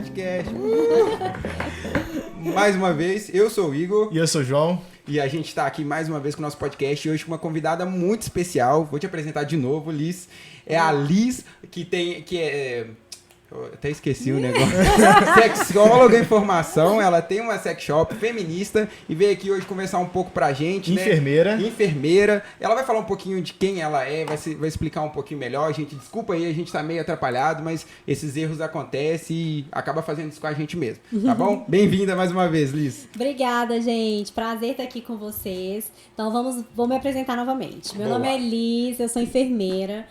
podcast. Mais uma vez, eu sou o Igor. E eu sou o João. E a gente está aqui mais uma vez com o nosso podcast. E hoje com uma convidada muito especial. Vou te apresentar de novo, Liz. É a Liz, eu até esqueci o negócio. Sexóloga em formação, ela tem uma sex shop feminista e veio aqui hoje conversar um pouco pra gente, Enfermeira. né? Enfermeira. Ela vai falar um pouquinho de quem ela é, vai explicar um pouquinho melhor. Gente, desculpa aí, a gente tá meio atrapalhado, mas esses erros acontecem e acaba fazendo isso com a gente mesmo, tá bom? Bem-vinda mais uma vez, Liz. Obrigada, gente. Prazer estar aqui com vocês. Então, vou me apresentar novamente. Meu nome é Liz, eu sou enfermeira.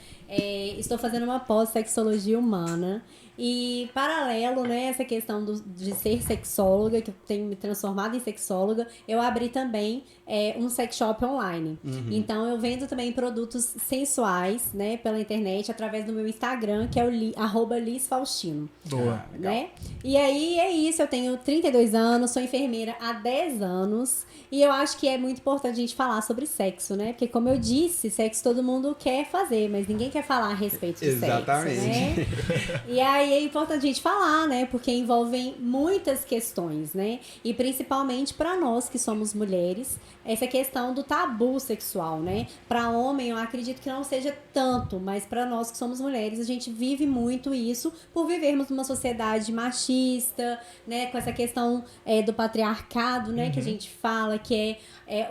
Estou fazendo uma pós-sexologia humana. E paralelo, né, essa questão de ser sexóloga, que eu tenho me transformado em sexóloga, eu abri também um sex shop online. Então eu vendo também produtos sensuais, né, pela internet, através do meu Instagram, que é o @LizFaustino. Boa. Né? E aí é isso, eu tenho 32 anos, sou enfermeira há 10 anos. E eu acho que é muito importante a gente falar sobre sexo, né? Porque, como eu disse, sexo todo mundo quer fazer, mas ninguém quer falar a respeito de Exatamente. sexo, né? E aí é importante a gente falar, né? Porque envolvem muitas questões, né? E principalmente para nós que somos mulheres, essa questão do tabu sexual, né? Para homem, eu acredito que não seja tanto, mas para nós que somos mulheres, a gente vive muito isso por vivermos numa sociedade machista, né? Com essa questão do patriarcado, né? Que a gente fala que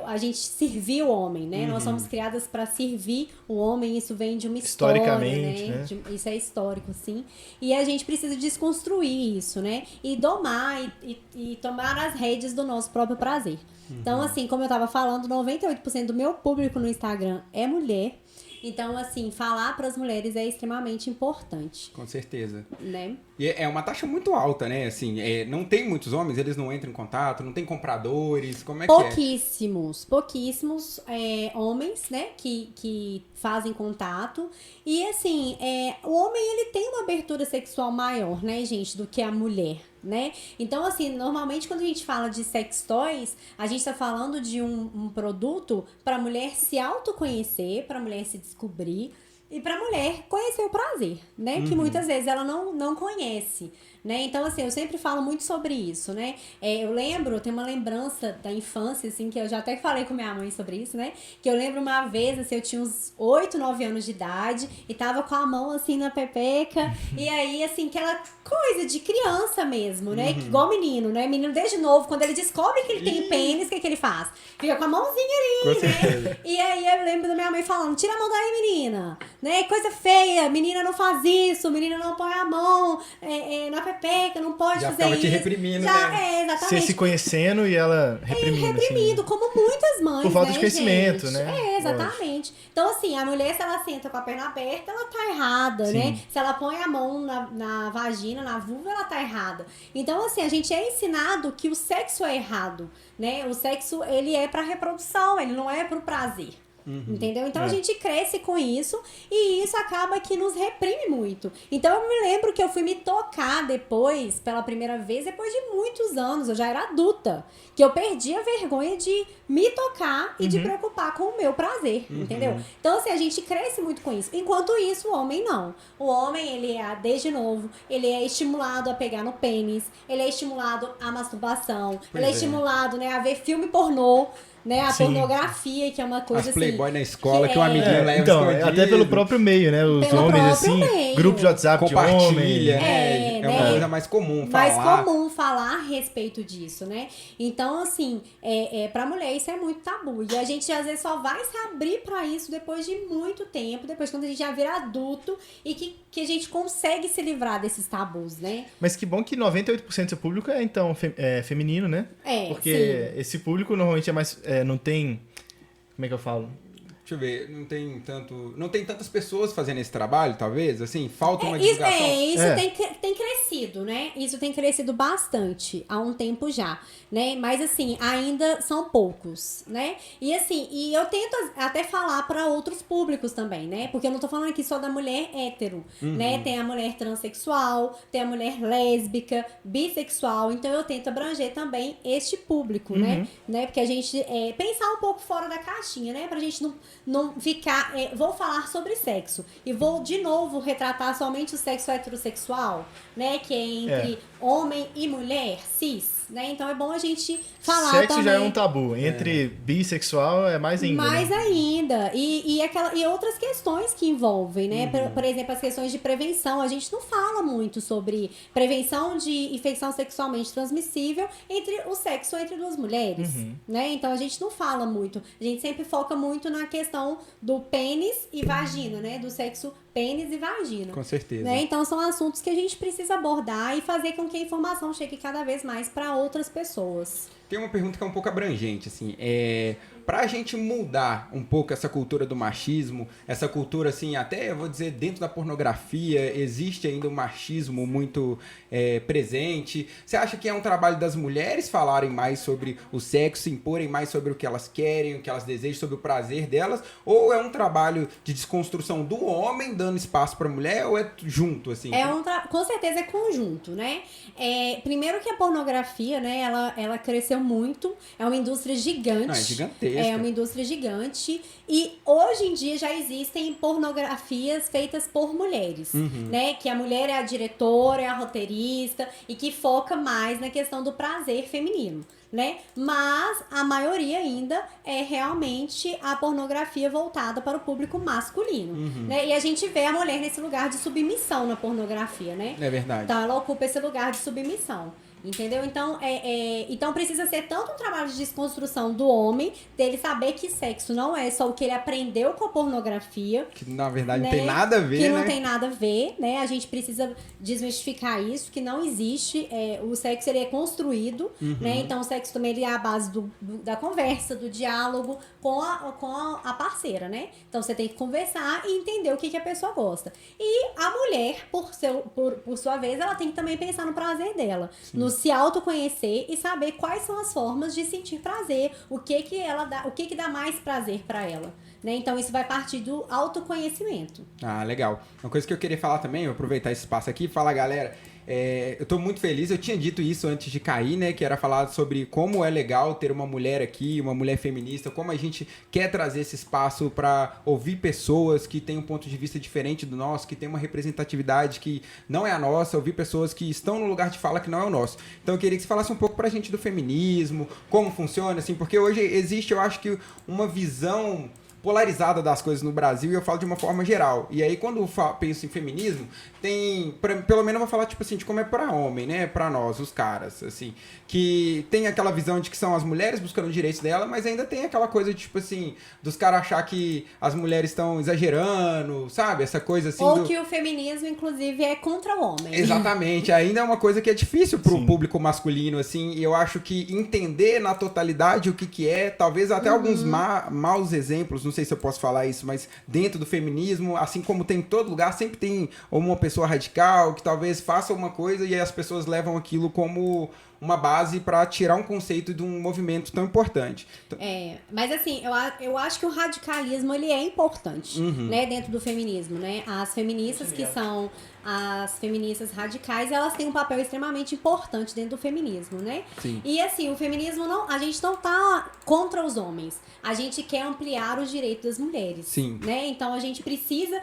a gente servir o homem, né? Nós somos criadas para servir o homem, isso vem de uma história, Historicamente, né? né? Isso é histórico, sim. E a gente precisa desconstruir isso, né? E domar e tomar as rédeas do nosso próprio prazer. Então, assim, como eu tava falando, 98% do meu público no Instagram é mulher. Então, assim, falar para as mulheres é extremamente importante. Com certeza. Né? E é uma taxa muito alta, né? Assim, não tem muitos homens, eles não entram em contato, não tem compradores, como é que é? Pouquíssimos homens, né, que fazem contato. E, assim, o homem, ele tem uma abertura sexual maior, né, gente, do que a mulher, né? Então, assim, normalmente quando a gente fala de sex toys, a gente tá falando de um produto pra mulher se autoconhecer, pra mulher se descobrir e pra mulher conhecer o prazer, né? Que muitas vezes ela não conhece, né? Então, assim, eu sempre falo muito sobre isso, né? Eu tenho uma lembrança da infância, assim, que eu já até falei com minha mãe sobre isso, né? Que eu lembro uma vez, assim, eu tinha uns 8, 9 anos de idade e tava com a mão, assim, na pepeca. E aí, assim, aquela coisa de criança mesmo, né? Igual menino, né? Menino desde novo, quando ele descobre que ele tem pênis, o que ele faz? Fica com a mãozinha ali, Com certeza. E aí eu lembro da minha mãe falando, tira a mão daí, menina, né? Coisa feia, menina não faz isso, menina não põe a mão na pepeca, não pode Já fazer tava isso. te reprimindo, Já, né? exatamente. Você se conhecendo e ela reprimindo. Reprimido, como muitas mães, Por falta né, de conhecimento, gente? né? Exatamente. Então, assim, a mulher, se ela senta com a perna aberta, ela tá errada, Sim. né? Se ela põe a mão na vagina, na vulva, ela tá errada. Então, assim, a gente é ensinado que o sexo é errado, né? O sexo, ele é pra reprodução, ele não é pro prazer. Entendeu? Então a gente cresce com isso e isso acaba que nos reprime muito. Então eu me lembro que eu fui me tocar depois, pela primeira vez, depois de muitos anos, eu já era adulta, que eu perdi a vergonha de me tocar e de preocupar com o meu prazer, entendeu? Então, assim, a gente cresce muito com isso. Enquanto isso, o homem não. O homem, ele desde novo, ele é estimulado a pegar no pênis, ele é estimulado à masturbação, ele é estimulado, né, a ver filme pornô, né, a pornografia, que é uma coisa As assim... Playboy na escola, que um amiguinho leva Então, escondido. até pelo próprio meio, né? Os Pelo homens, próprio assim, meio. grupo de WhatsApp de homens. Compartilha, né? É uma né? coisa mais comum mais falar. comum falar a respeito disso, né? Então, assim, pra mulher isso é muito tabu. E a gente, às vezes, só vai se abrir pra isso depois de muito tempo, depois quando a gente já vira adulto e que a gente consegue se livrar desses tabus, né? Mas que bom que 98% do seu público é, então, feminino, né? Porque esse público normalmente é mais... não tem... Como é que eu falo? Deixa eu ver, não tem tantas pessoas fazendo esse trabalho, talvez, assim, falta uma divulgação. Isso tem crescido, né? Isso tem crescido bastante há um tempo já, né? Mas, assim, ainda são poucos, né? E, assim, eu tento até falar para outros públicos também, né? Porque eu não tô falando aqui só da mulher hétero, né? Tem a mulher transexual, tem a mulher lésbica, bissexual, então eu tento abranger também este público, né? Porque a gente pensar um pouco fora da caixinha, né? Pra gente não ficar... vou falar sobre sexo e vou, de novo, retratar somente o sexo heterossexual, né? Que é entre homem e mulher, cis, né? Então é bom a gente falar sexo também. Já é um tabu. Entre bissexual é mais ainda. Mais ainda. E outras questões que envolvem, né? Por exemplo, as questões de prevenção. A gente não fala muito sobre prevenção de infecção sexualmente transmissível entre o sexo entre duas mulheres, né? Então a gente não fala muito. A gente sempre foca muito na questão do pênis e vagina, né? Do sexo pênis e vagina. Com certeza. Né? Então são assuntos que a gente precisa abordar e fazer com que a informação chegue cada vez mais para outras pessoas. Tem uma pergunta que é um pouco abrangente, assim, pra gente mudar um pouco essa cultura do machismo, essa cultura, assim, até, eu vou dizer, dentro da pornografia, existe ainda um machismo muito presente. Você acha que é um trabalho das mulheres falarem mais sobre o sexo, se imporem mais sobre o que elas querem, o que elas desejam, sobre o prazer delas, ou é um trabalho de desconstrução do homem dando espaço pra mulher, ou é junto, assim? Com certeza é conjunto, né? Primeiro que a pornografia, né, ela cresceu muito, é uma indústria gigante. Não, é gigantesca. É uma indústria gigante e hoje em dia já existem pornografias feitas por mulheres, né? Que a mulher é a diretora, é a roteirista e que foca mais na questão do prazer feminino, né? Mas a maioria ainda é realmente a pornografia voltada para o público masculino, né? E a gente vê a mulher nesse lugar de submissão na pornografia, né? É verdade. Então ela ocupa esse lugar de submissão. Entendeu? Então, então precisa ser tanto um trabalho de desconstrução do homem, dele saber que sexo não é só o que ele aprendeu com a pornografia. Que na verdade né? não tem nada a ver, que né? não tem nada a ver, né? A gente precisa desmistificar isso, que não existe. O sexo, ele é construído, né? Então o sexo também ele é a base da conversa, do diálogo com a parceira, né? Então você tem que conversar e entender o que a pessoa gosta. E a mulher, por sua vez, ela tem que também pensar no prazer dela. Sim. No se autoconhecer e saber quais são as formas de sentir prazer, o que dá mais prazer para ela, né? Então isso vai partir do autoconhecimento. Ah, legal. Uma coisa que eu queria falar também, vou aproveitar esse espaço aqui e falar, galera, eu tô muito feliz, eu tinha dito isso antes de cair, né, que era falar sobre como é legal ter uma mulher aqui, uma mulher feminista, como a gente quer trazer esse espaço para ouvir pessoas que têm um ponto de vista diferente do nosso, que tem uma representatividade que não é a nossa, ouvir pessoas que estão no lugar de fala que não é o nosso. Então eu queria que você falasse um pouco pra gente do feminismo, como funciona, assim, porque hoje existe, eu acho que uma visão polarizada das coisas no Brasil, e eu falo de uma forma geral. E aí, quando eu penso em feminismo, pelo menos eu vou falar, tipo assim, de como é pra homem, né? Pra nós, os caras, assim, que tem aquela visão de que são as mulheres buscando os direitos dela, mas ainda tem aquela coisa, de, tipo assim, dos caras achar que as mulheres estão exagerando, sabe? Essa coisa assim. Ou que o feminismo, inclusive, é contra o homem. Exatamente. Ainda é uma coisa que é difícil pro público masculino, assim, e eu acho que entender na totalidade o que é, talvez até alguns maus exemplos, não sei se eu posso falar isso, mas dentro do feminismo, assim como tem em todo lugar, sempre tem uma pessoa radical que talvez faça uma coisa e as pessoas levam aquilo como uma base para tirar um conceito de um movimento tão importante. Então... mas assim, eu acho que o radicalismo, ele é importante, né, dentro do feminismo, né? As feministas que são as feministas radicais, elas têm um papel extremamente importante dentro do feminismo, né? Sim. E assim, o feminismo a gente não tá contra os homens, a gente quer ampliar os direitos das mulheres. Sim. Né? Então a gente precisa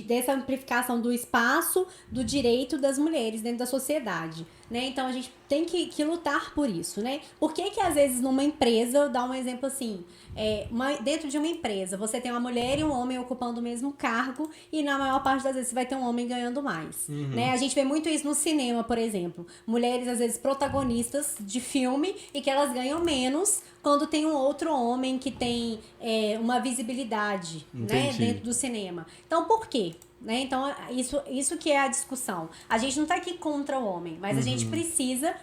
dessa amplificação do espaço do direito das mulheres dentro da sociedade, né? Então a gente tem que lutar por isso, né? Por que às vezes numa empresa, eu dar um exemplo assim, dentro de uma empresa, você tem uma mulher e um homem ocupando o mesmo cargo e na maior parte das vezes você vai ter um homem ganhando mais, né? A gente vê muito isso no cinema, por exemplo. Mulheres, às vezes, protagonistas de filme e que elas ganham menos quando tem um outro homem que tem uma visibilidade, né, dentro do cinema. Então, por quê? Né? Então, isso que é a discussão. A gente não está aqui contra o homem, mas a gente precisa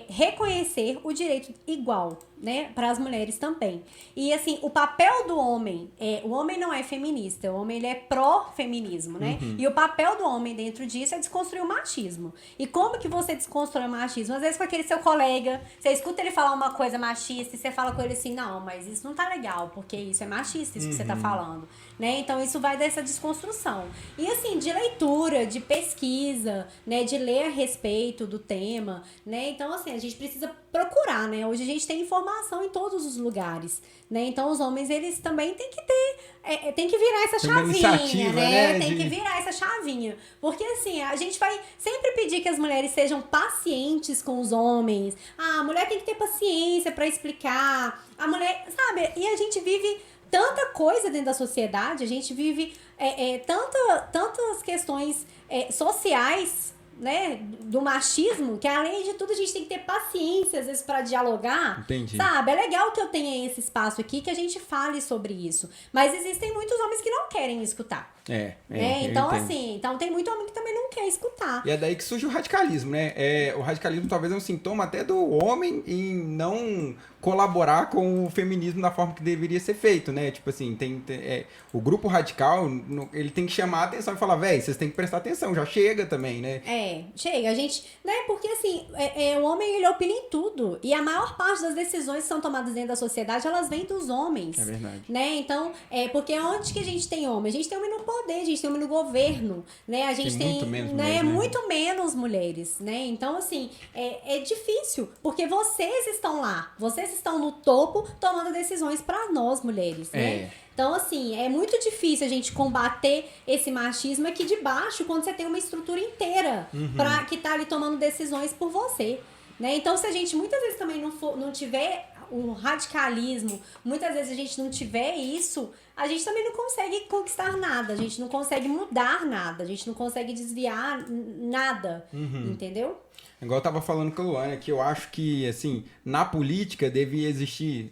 reconhecer o direito igual, né, para as mulheres também. E assim, o papel do homem, o homem não é feminista, o homem ele é pró-feminismo, né? E o papel do homem dentro disso é desconstruir o machismo. E como que você desconstrói o machismo? Às vezes com aquele seu colega, você escuta ele falar uma coisa machista e você fala com ele assim, não, mas isso não tá legal, porque isso é machista, isso que você tá falando, né? Então isso vai dessa desconstrução. E assim, de leitura, de pesquisa, né, de ler a respeito do tema, né? Então assim, a gente precisa procurar, né? Hoje a gente tem informação informação em todos os lugares, né? Então os homens, eles também têm que ter, tem que virar essa chavinha, né? Tem que virar essa chavinha, porque assim, a gente vai sempre pedir que as mulheres sejam pacientes com os homens. A mulher tem que ter paciência para explicar, a mulher, sabe? E a gente vive tanta coisa dentro da sociedade, a gente vive tantas questões sociais, né, do machismo, que além de tudo a gente tem que ter paciência às vezes para dialogar. Entendi. Sabe? É legal que eu tenha esse espaço aqui, que a gente fale sobre isso, mas existem muitos homens que não querem escutar. Então assim, então tem muito homem que também não quer escutar. E é daí que surge o radicalismo, né? O radicalismo talvez é um sintoma até do homem em não colaborar com o feminismo da forma que deveria ser feito, né? Tipo assim, o grupo radical, ele tem que chamar a atenção e falar, véi, vocês têm que prestar atenção, já chega também, né? Chega, a gente, né? Porque assim, o homem, ele opina em tudo, e a maior parte das decisões que são tomadas dentro da sociedade, elas vêm dos homens. É verdade. Né? Então, porque onde que a gente tem homem? A gente tem homem no poder, a gente tem homem no governo, né? A gente tem muito menos né? mulheres, né? Muito menos mulheres, né? Então, assim, é difícil, porque vocês estão lá, vocês estão no topo tomando decisões para nós, mulheres, né? Então, assim, é muito difícil a gente combater esse machismo aqui de baixo, quando você tem uma estrutura inteira que tá ali tomando decisões por você, né? Então, se a gente muitas vezes também não tiver um radicalismo, muitas vezes a gente não tiver isso, a gente também não consegue conquistar nada, a gente não consegue mudar nada, a gente não consegue desviar nada, entendeu? Igual eu tava falando com a Luana, que eu acho que, assim, na política devia existir,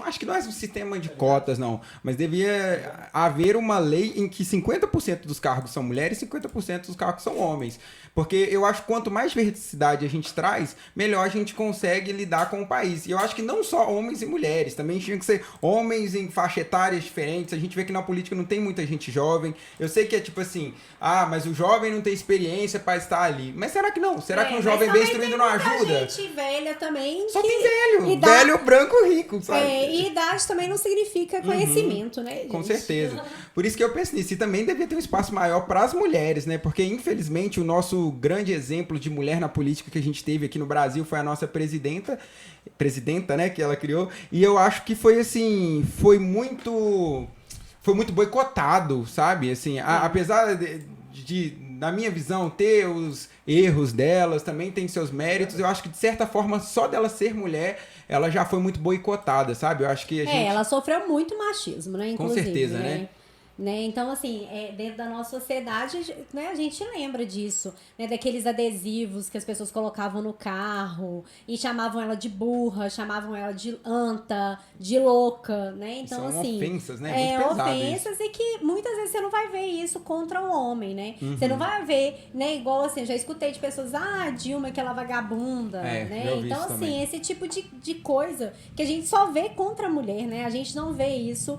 acho que não é um sistema de cotas, não, mas devia haver uma lei em que 50% dos cargos são mulheres e 50% dos cargos são homens. Porque eu acho que quanto mais diversidade a gente traz, melhor a gente consegue lidar com o país. E eu acho que não só homens e mulheres, também tinha que ser homens em faixa etárias diferentes. A gente vê que na política não tem muita gente jovem. Eu sei que é tipo assim, mas o jovem não tem experiência para estar ali. Mas será que não? Será que um jovem bem instruído não ajuda? Gente velha também. Só tem velho. Velho, branco, rico, sabe? E idade também não significa conhecimento, né, gente? Com certeza. Por isso que eu penso nisso. E também devia ter um espaço maior para as mulheres, né? Porque, infelizmente, o nosso grande exemplo de mulher na política que a gente teve aqui no Brasil foi a nossa presidenta, né, que ela criou. E eu acho que foi, assim, foi muito boicotado, sabe? Assim, apesar de, na minha visão, ter os erros delas, também tem seus méritos. Eu acho que, de certa forma, só dela ser mulher, ela já foi muito boicotada, sabe? Eu acho que a gente... ela sofreu muito machismo, né? Inclusive, com certeza, né? Então, assim, dentro da nossa sociedade, né, a gente lembra disso, né, daqueles adesivos que as pessoas colocavam no carro e chamavam ela de burra, chamavam ela de anta, de louca, né? Então, são assim, ofensas, né? Muito ofensas isso. E que muitas vezes você não vai ver isso contra um homem, né? Você não vai ver, né, igual assim, eu já escutei de pessoas, Dilma, aquela vagabunda, né? Então, assim, também. Esse tipo de coisa que a gente só vê contra a mulher, né? A gente não vê isso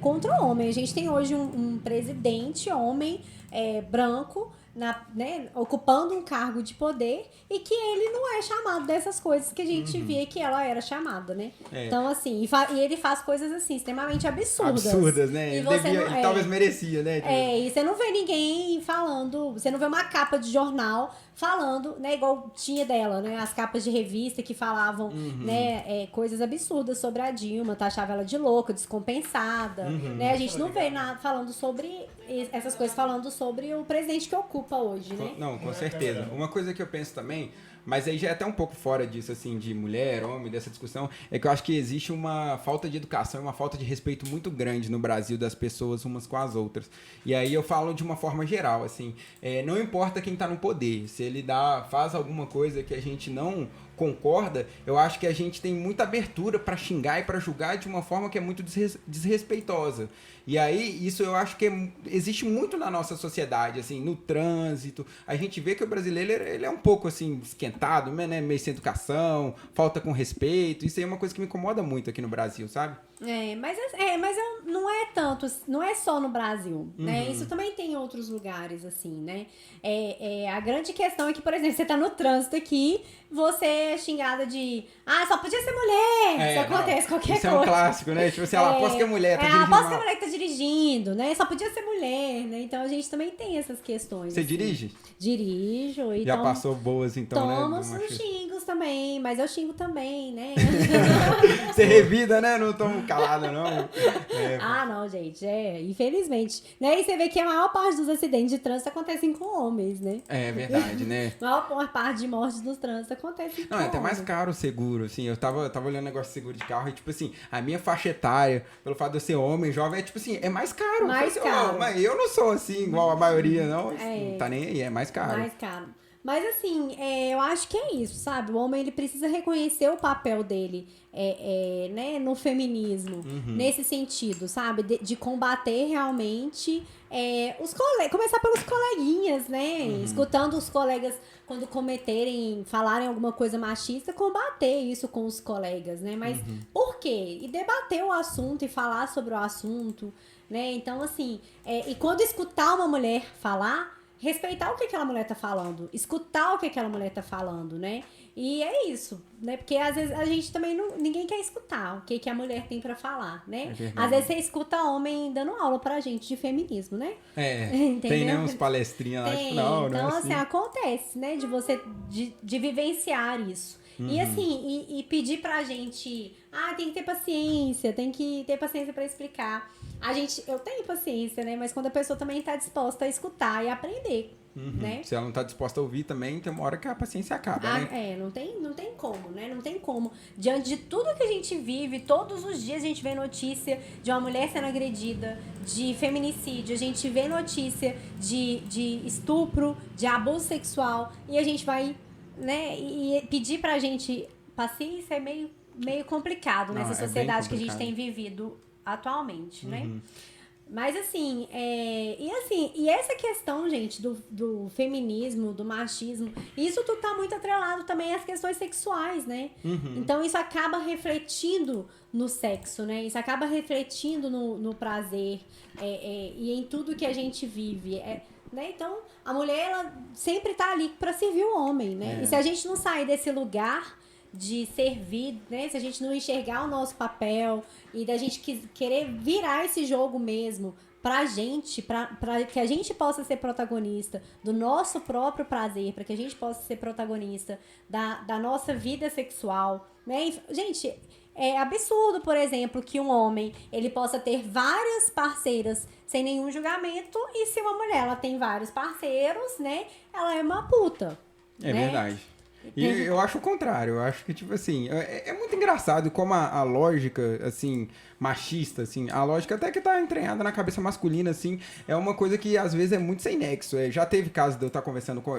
contra o homem. A gente tem hoje um presidente, homem, branco, né, ocupando um cargo de poder e que ele não é chamado dessas coisas que a gente via que ela era chamada, né? Então, assim, e ele faz coisas assim, extremamente absurdas. Absurdas, né? Ele talvez merecia, né? E você não vê ninguém falando, você não vê uma capa de jornal falando, né, igual tinha dela, né, as capas de revista que falavam, né, coisas absurdas sobre a Dilma, taxava ela de louca, descompensada, né, a gente não vê nada falando sobre essas coisas, falando sobre o presidente que ocupa hoje, né? Não, com certeza. Uma coisa que eu penso também, mas aí já é até um pouco fora disso, assim, de mulher, homem, dessa discussão, é que eu acho que existe uma falta de educação e uma falta de respeito muito grande no Brasil das pessoas umas com as outras. E aí eu falo de uma forma geral, assim, não importa quem tá no poder, se ele faz alguma coisa que a gente não concorda, eu acho que a gente tem muita abertura para xingar e para julgar de uma forma que é muito desrespeitosa. E aí, isso eu acho que existe muito na nossa sociedade, assim, no trânsito. A gente vê que o brasileiro, ele é um pouco, assim, esquentado, né? Meio sem educação, falta com respeito. Isso aí é uma coisa que me incomoda muito aqui no Brasil, sabe? Mas não é tanto, não é só no Brasil, né? Isso também tem em outros lugares, assim, né? A grande questão é que, por exemplo, você tá no trânsito aqui, você é xingada de só podia ser mulher, se acontece qualquer coisa. Isso é um clássico, né? Tipo assim, aposto que é mulher, tá dirigindo aposto que é mulher que tá dirigindo, né? Só podia ser mulher, né? Então a gente também tem essas questões. Você assim. dirige? Dirijo. Já passou boas, então, toma né? uns xingos, xingos também, mas eu xingo também, né? Você revida, né? Não tô calada, não. Ah, não, gente, infelizmente. Né? E você vê que a maior parte dos acidentes de trânsito acontecem com homens, né? É verdade, né? A maior parte de mortes nos trânsitos acontece com Não, é até homens. mais caro o seguro, assim. Eu tava olhando negócio de seguro de carro e, tipo assim, a minha faixa etária, pelo fato de eu ser homem, jovem, é tipo assim, é mais caro. Mais caro. Mas eu não sou assim, igual a maioria, não. Não tá nem aí, é mais caro. Mais caro. Mas assim, eu acho que é isso, sabe? O homem ele precisa reconhecer o papel dele né, no feminismo, nesse sentido, sabe? De combater realmente os colegas, começar pelos coleguinhas, né? Escutando os colegas quando falarem alguma coisa machista, combater isso com os colegas, né? Mas por quê? E debater o assunto e falar sobre o assunto, né? Então, assim, e quando escutar uma mulher falar, respeitar o que aquela mulher tá falando, escutar o que aquela mulher tá falando, né? E é isso, né? Porque às vezes a gente também ninguém quer escutar o que a mulher tem pra falar, né? Às vezes você escuta homem dando aula pra gente de feminismo, né? Tem, né, uns palestrinhas lá, tipo, não, então, não é assim, acontece, né? De você, de vivenciar isso. E assim, e pedir pra gente, tem que ter paciência pra explicar. Eu tenho paciência, né? Mas quando a pessoa também tá disposta a escutar e aprender, né? Se ela não tá disposta a ouvir também, tem uma hora que a paciência acaba, né? Não tem como, né? Não tem como. Diante de tudo que a gente vive, todos os dias a gente vê notícia de uma mulher sendo agredida, de feminicídio, a gente vê notícia de estupro, de abuso sexual, e a gente vai, né? E pedir pra gente paciência é meio complicado nessa sociedade que a gente tem vivido atualmente, né? Mas assim, e essa questão, gente, do feminismo, do machismo, isso tudo tá muito atrelado também às questões sexuais, né? Então isso acaba refletindo no sexo, né? Isso acaba refletindo no prazer e em tudo que a gente vive. Né? Então, a mulher, ela sempre tá ali para servir o homem, né? E se a gente não sair desse lugar de servir, né? Se a gente não enxergar o nosso papel e da gente querer virar esse jogo mesmo pra gente, pra que a gente possa ser protagonista do nosso próprio prazer, para que a gente possa ser protagonista da nossa vida sexual, né? E, gente, é absurdo, por exemplo, que um homem ele possa ter várias parceiras sem nenhum julgamento, e se uma mulher ela tem vários parceiros, né? Ela é uma puta. É, né? Verdade. E eu acho o contrário, eu acho que, tipo assim, é muito engraçado como a lógica, assim, machista, assim, a lógica até que tá entranhada na cabeça masculina, assim, é uma coisa que às vezes é muito sem nexo. Já teve caso de eu estar conversando com...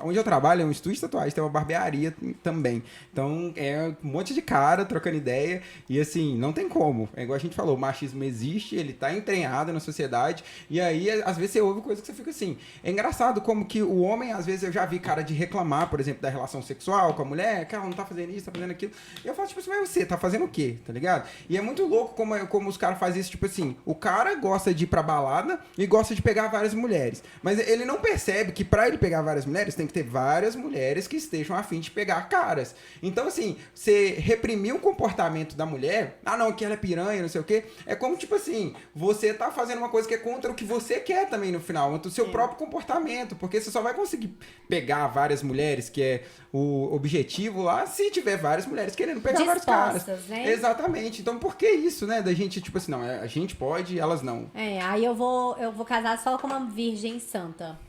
onde eu trabalho é um estúdio de tatuagem, tem uma barbearia também. Então, é um monte de cara trocando ideia e, assim, não tem como. É igual a gente falou, o machismo existe, ele tá entranhado na sociedade e aí, às vezes, você ouve coisa que você fica assim... É engraçado como que o homem, às vezes, eu já vi cara de reclamar, por exemplo, da relação sexual com a mulher, que ela não tá fazendo isso, tá fazendo aquilo. E eu falo, tipo assim, mas você tá fazendo o quê? Tá ligado? E é muito louco como os caras fazem isso, tipo assim, o cara gosta de ir pra balada e gosta de pegar várias mulheres. Mas ele não percebe que pra ele pegar várias mulheres, tem que ter várias mulheres que estejam a fim de pegar caras. Então, assim, você reprimir o comportamento da mulher, não, que ela é piranha, não sei o quê, é como, tipo assim, você tá fazendo uma coisa que é contra o que você quer também no final, contra o seu próprio comportamento, porque você só vai conseguir pegar várias mulheres, que é o objetivo lá, se tiver várias mulheres querendo pegar vários caras. Né? Exatamente. Então, por que isso, né? Da gente, tipo assim, não, a gente pode, elas não. Aí eu vou casar só com uma virgem santa.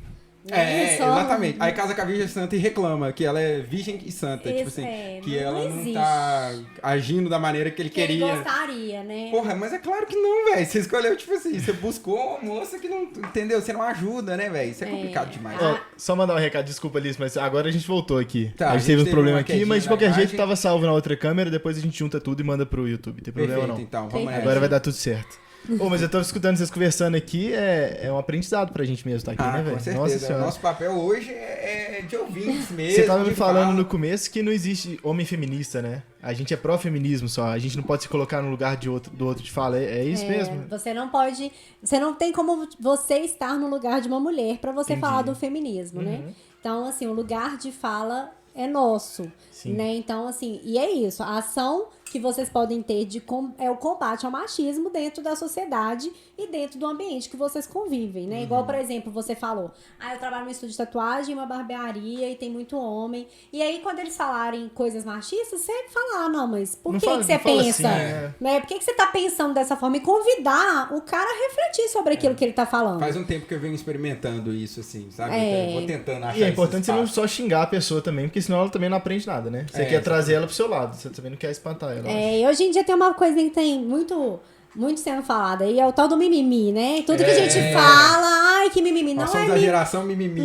Exatamente. Aí casa com a Virgem Santa e reclama que ela é virgem e santa. Tipo assim, que ela não tá agindo da maneira que ele queria. Ele gostaria, né? Porra, mas é claro que não, velho. Você escolheu, tipo assim, você buscou uma moça que não, entendeu? Você não ajuda, né, velho? Isso é complicado demais. Só mandar um recado, desculpa, Liz, mas agora a gente voltou aqui. Tá, a gente teve um problema aqui, mas de qualquer jeito tava salvo na outra câmera, depois a gente junta tudo e manda pro YouTube. Tem problema Perfeito, não. Então, vamos agora vai dar tudo certo. Mas eu tô escutando vocês conversando aqui, é um aprendizado pra gente mesmo estar aqui, né, velho? Com certeza. Nosso papel hoje é de ouvintes mesmo. Você tava me falando no começo que não existe homem feminista, né? A gente é pró-feminismo só. A gente não pode se colocar no lugar do outro de fala. É isso mesmo? Você não tem como você estar no lugar de uma mulher pra você falar do feminismo, né? Então, assim, o lugar de fala é nosso, né? Então, assim, e é isso. A ação que vocês podem ter é o combate ao machismo dentro da sociedade e dentro do ambiente que vocês convivem, né? Igual, por exemplo, você falou, eu trabalho no estúdio de tatuagem, uma barbearia e tem muito homem. E aí, quando eles falarem coisas machistas, você fala, não, mas por que você pensa? Assim, né? Por que você tá pensando dessa forma? E convidar o cara a refletir sobre aquilo que ele tá falando. Faz um tempo que eu venho experimentando isso, assim, sabe? Eu vou tentando achar. E é importante você não só xingar a pessoa também, porque senão ela também não aprende nada, né? Você quer trazer ela pro seu lado, você também não quer espantar ela. E hoje em dia tem uma coisa que tem muito sendo falada aí, é o tal do mimimi, né? Tudo que a gente fala, ai, que mimimi. Nós somos a geração mimimi.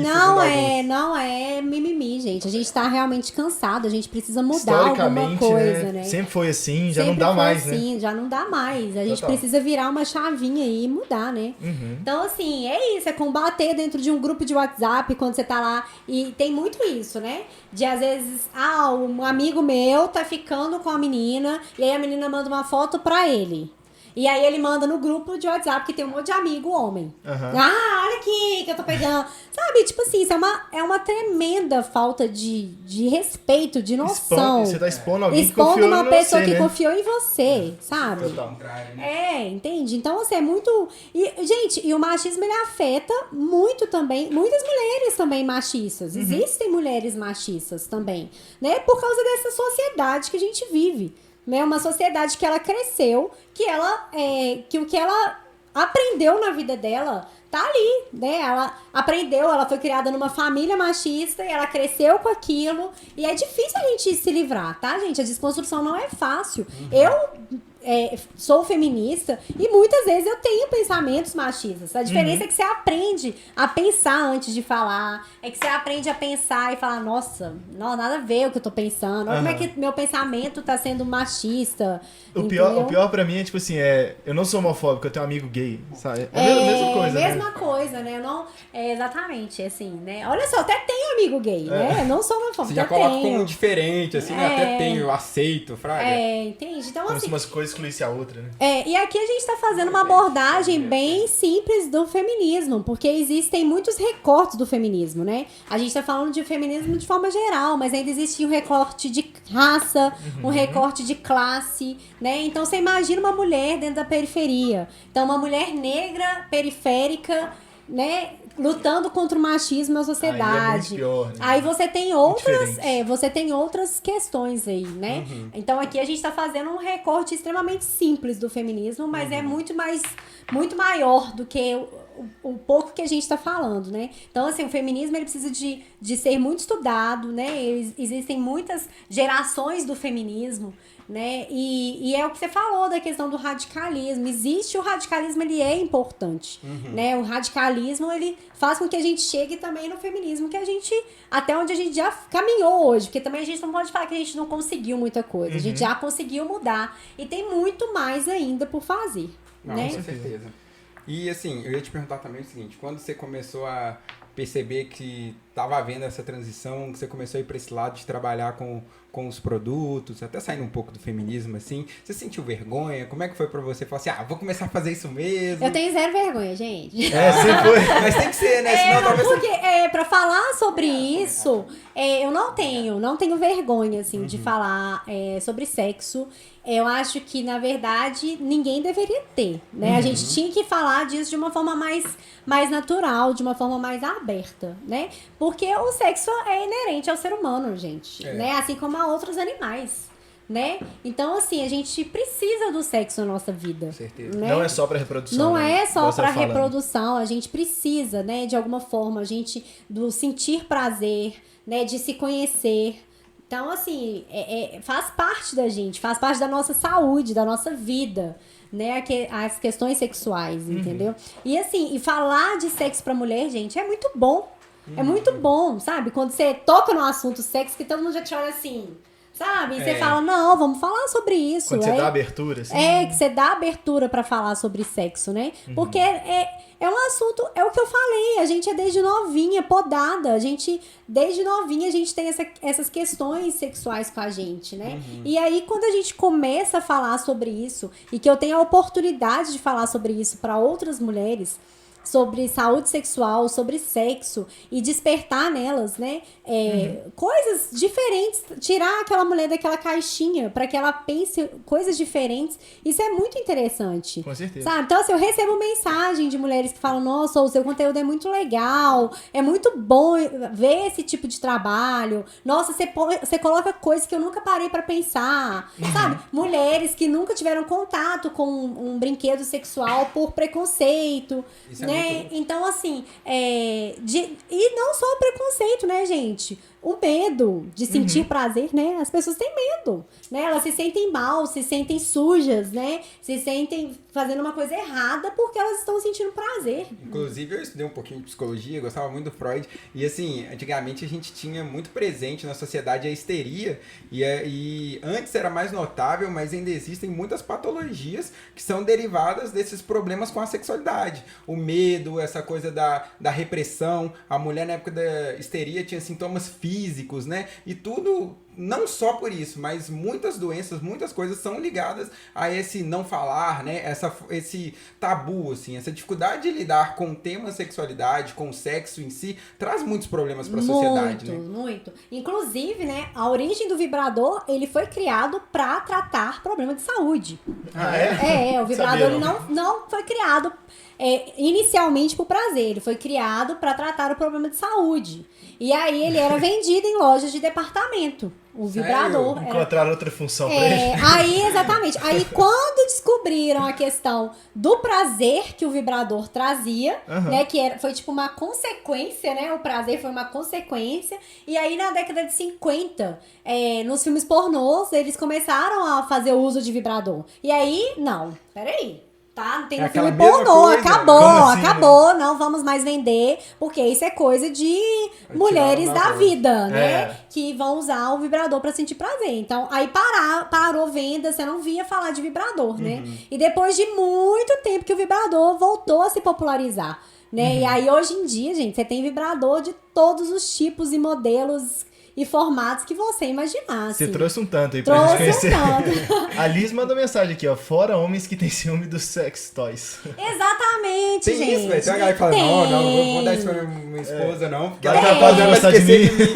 Não é mimimi, gente. A gente tá realmente cansado, a gente precisa mudar alguma coisa, né? Sempre foi assim, já não dá mais, né? Já não dá mais. A gente precisa virar uma chavinha aí e mudar, né? Então, assim, é isso, é combater dentro de um grupo de WhatsApp, quando você tá lá, e tem muito isso, né? De, às vezes, um amigo meu tá ficando com a menina, e aí a menina manda uma foto pra ele. E aí ele manda no grupo de WhatsApp, que tem um monte de amigo homem. Olha aqui que eu tô pegando. Sabe, tipo assim, isso é uma tremenda falta de respeito, de noção. Você tá expondo alguém que confiou em você, uma pessoa que confiou em você, sabe? Entende? Então, assim, é muito... Gente, e o machismo, ele afeta muito também, muitas mulheres também machistas. Existem mulheres machistas também, né? Por causa dessa sociedade que a gente vive. Né, uma sociedade que ela cresceu, que o que ela aprendeu na vida dela tá ali, né? Ela aprendeu, ela foi criada numa família machista e ela cresceu com aquilo. E é difícil a gente se livrar, tá, gente? A desconstrução não é fácil. Eu sou feminista e muitas vezes eu tenho pensamentos machistas. A diferença é que você aprende a pensar antes de falar, é que você aprende a pensar e falar, nossa, não, nada a ver o que eu tô pensando, olha como é que meu pensamento tá sendo machista. O pior pra mim é, tipo assim, eu não sou homofóbico, eu tenho um amigo gay, sabe? É a mesma coisa, mesma coisa, né? Eu não, exatamente, assim, né? Olha só, eu até tenho amigo gay, né? Eu não sou homofóbico, você já coloca como diferente, assim, né? Até tenho, eu aceito, fraga. Entende? Então, como assim... se umas coisas excluíssem a outra, né? E aqui a gente tá fazendo uma abordagem bem simples do feminismo, porque existem muitos recortes do feminismo, né? A gente tá falando de feminismo de forma geral, mas ainda existe um recorte de raça, um recorte de classe, né? Então você imagina uma mulher dentro da periferia. Então uma mulher negra, periférica, né, lutando contra o machismo na sociedade. Aí é pior, né? Aí você tem outras questões aí, né? Então aqui a gente tá fazendo um recorte extremamente simples do feminismo, mas é muito maior do que o pouco que a gente tá falando, né? Então, assim, o feminismo, ele precisa de ser muito estudado, né? Existem muitas gerações do feminismo, né? E é o que você falou da questão do radicalismo. Existe o radicalismo, ele é importante, né? O radicalismo, ele faz com que a gente chegue também no feminismo, que a gente, até onde a gente já caminhou hoje, porque também a gente não pode falar que a gente não conseguiu muita coisa, a gente já conseguiu mudar e tem muito mais ainda por fazer, né? Com certeza. E assim, eu ia te perguntar também o seguinte, quando você começou a perceber que estava havendo essa transição, que você começou a ir para esse lado de trabalhar com os produtos, até saindo um pouco do feminismo, assim, você sentiu vergonha? Como é que foi para você? Falar assim, vou começar a fazer isso mesmo? Eu tenho zero vergonha, gente. Você foi. Mas tem que ser, né? Senão, não, porque pra falar sobre isso, eu não tenho vergonha, assim, de falar sobre sexo. Eu acho que, na verdade, ninguém deveria ter, né? A gente tinha que falar disso de uma forma mais natural, de uma forma mais aberta, né? Porque o sexo é inerente ao ser humano, gente, né? Assim como a outros animais, né? Então, assim, a gente precisa do sexo na nossa vida. Com certeza. Né? Não é só pra reprodução. Não é só pra reprodução, a gente precisa, né? De alguma forma, do sentir prazer, né? De se conhecer. Então, assim, faz parte da gente, faz parte da nossa saúde, da nossa vida, né? As questões sexuais, entendeu? E assim, falar de sexo pra mulher, gente, é muito bom. É muito bom, sabe? Quando você toca no assunto sexo, que todo mundo já te olha assim, sabe? E você fala, não, vamos falar sobre isso. Quando você dá abertura, assim. Que você dá abertura pra falar sobre sexo, né? Porque é um assunto, é o que eu falei, a gente é desde novinha, podada, desde novinha a gente tem essas questões sexuais com a gente, né? E aí, quando a gente começa a falar sobre isso, e que eu tenho a oportunidade de falar sobre isso pra outras mulheres, sobre saúde sexual, sobre sexo e despertar nelas, né? Coisas diferentes, tirar aquela mulher daquela caixinha para que ela pense coisas diferentes. Isso é muito interessante. Com certeza. Sabe? Então, assim, eu recebo mensagem de mulheres que falam: nossa, o seu conteúdo é muito legal, é muito bom ver esse tipo de trabalho. Nossa, você coloca coisas que eu nunca parei para pensar. Sabe? Mulheres que nunca tiveram contato com um brinquedo sexual por preconceito, Isso né? Então, assim, e não só o preconceito, né, gente? O medo de sentir prazer, né? As pessoas têm medo, né? Elas se sentem mal, se sentem sujas, né? Se sentem fazendo uma coisa errada porque elas estão sentindo prazer. Inclusive, eu estudei um pouquinho de psicologia, gostava muito do Freud. E, assim, antigamente a gente tinha muito presente na sociedade a histeria. E antes era mais notável, mas ainda existem muitas patologias que são derivadas desses problemas com a sexualidade. O medo, essa coisa da repressão. A mulher, na época da histeria, tinha sintomas físicos, né? E tudo, não só por isso, mas muitas doenças, muitas coisas são ligadas a esse não falar, né? Esse tabu, assim, essa dificuldade de lidar com o tema sexualidade, com o sexo em si, traz muitos problemas para a sociedade, né? Muito. Inclusive, né, a origem do vibrador, ele foi criado para tratar problema de saúde. Ah, é? O vibrador ele não foi criado inicialmente por prazer, ele foi criado para tratar o problema de saúde. E aí ele era vendido em lojas de departamento. O vibrador. Encontraram outra função pra ele. Aí, exatamente. Aí, quando descobriram a questão do prazer que o vibrador trazia, né? Que foi tipo uma consequência, né? O prazer foi uma consequência. E aí, na década de 50, nos filmes pornôs, eles começaram a fazer o uso de vibrador. E aí, não, peraí. Tá? Não tem no filme pornô, acabou, não vamos mais vender, porque isso é coisa de mulheres da vida, né? Que vão usar o vibrador pra sentir prazer. Então, aí parou venda, você não via falar de vibrador, né? E depois de muito tempo que o vibrador voltou a se popularizar, né? E aí, hoje em dia, gente, você tem vibrador de todos os tipos e modelos e formatos que você imaginasse. Você trouxe um tanto aí pra gente conhecer. A Liz mandou mensagem aqui, ó. Fora homens que tem ciúme dos sex toys. Exatamente, tem gente. Tem isso, velho. Tem uma galera que fala, não vou dar isso pra minha esposa, não. Porque ela vai esquecer de mim.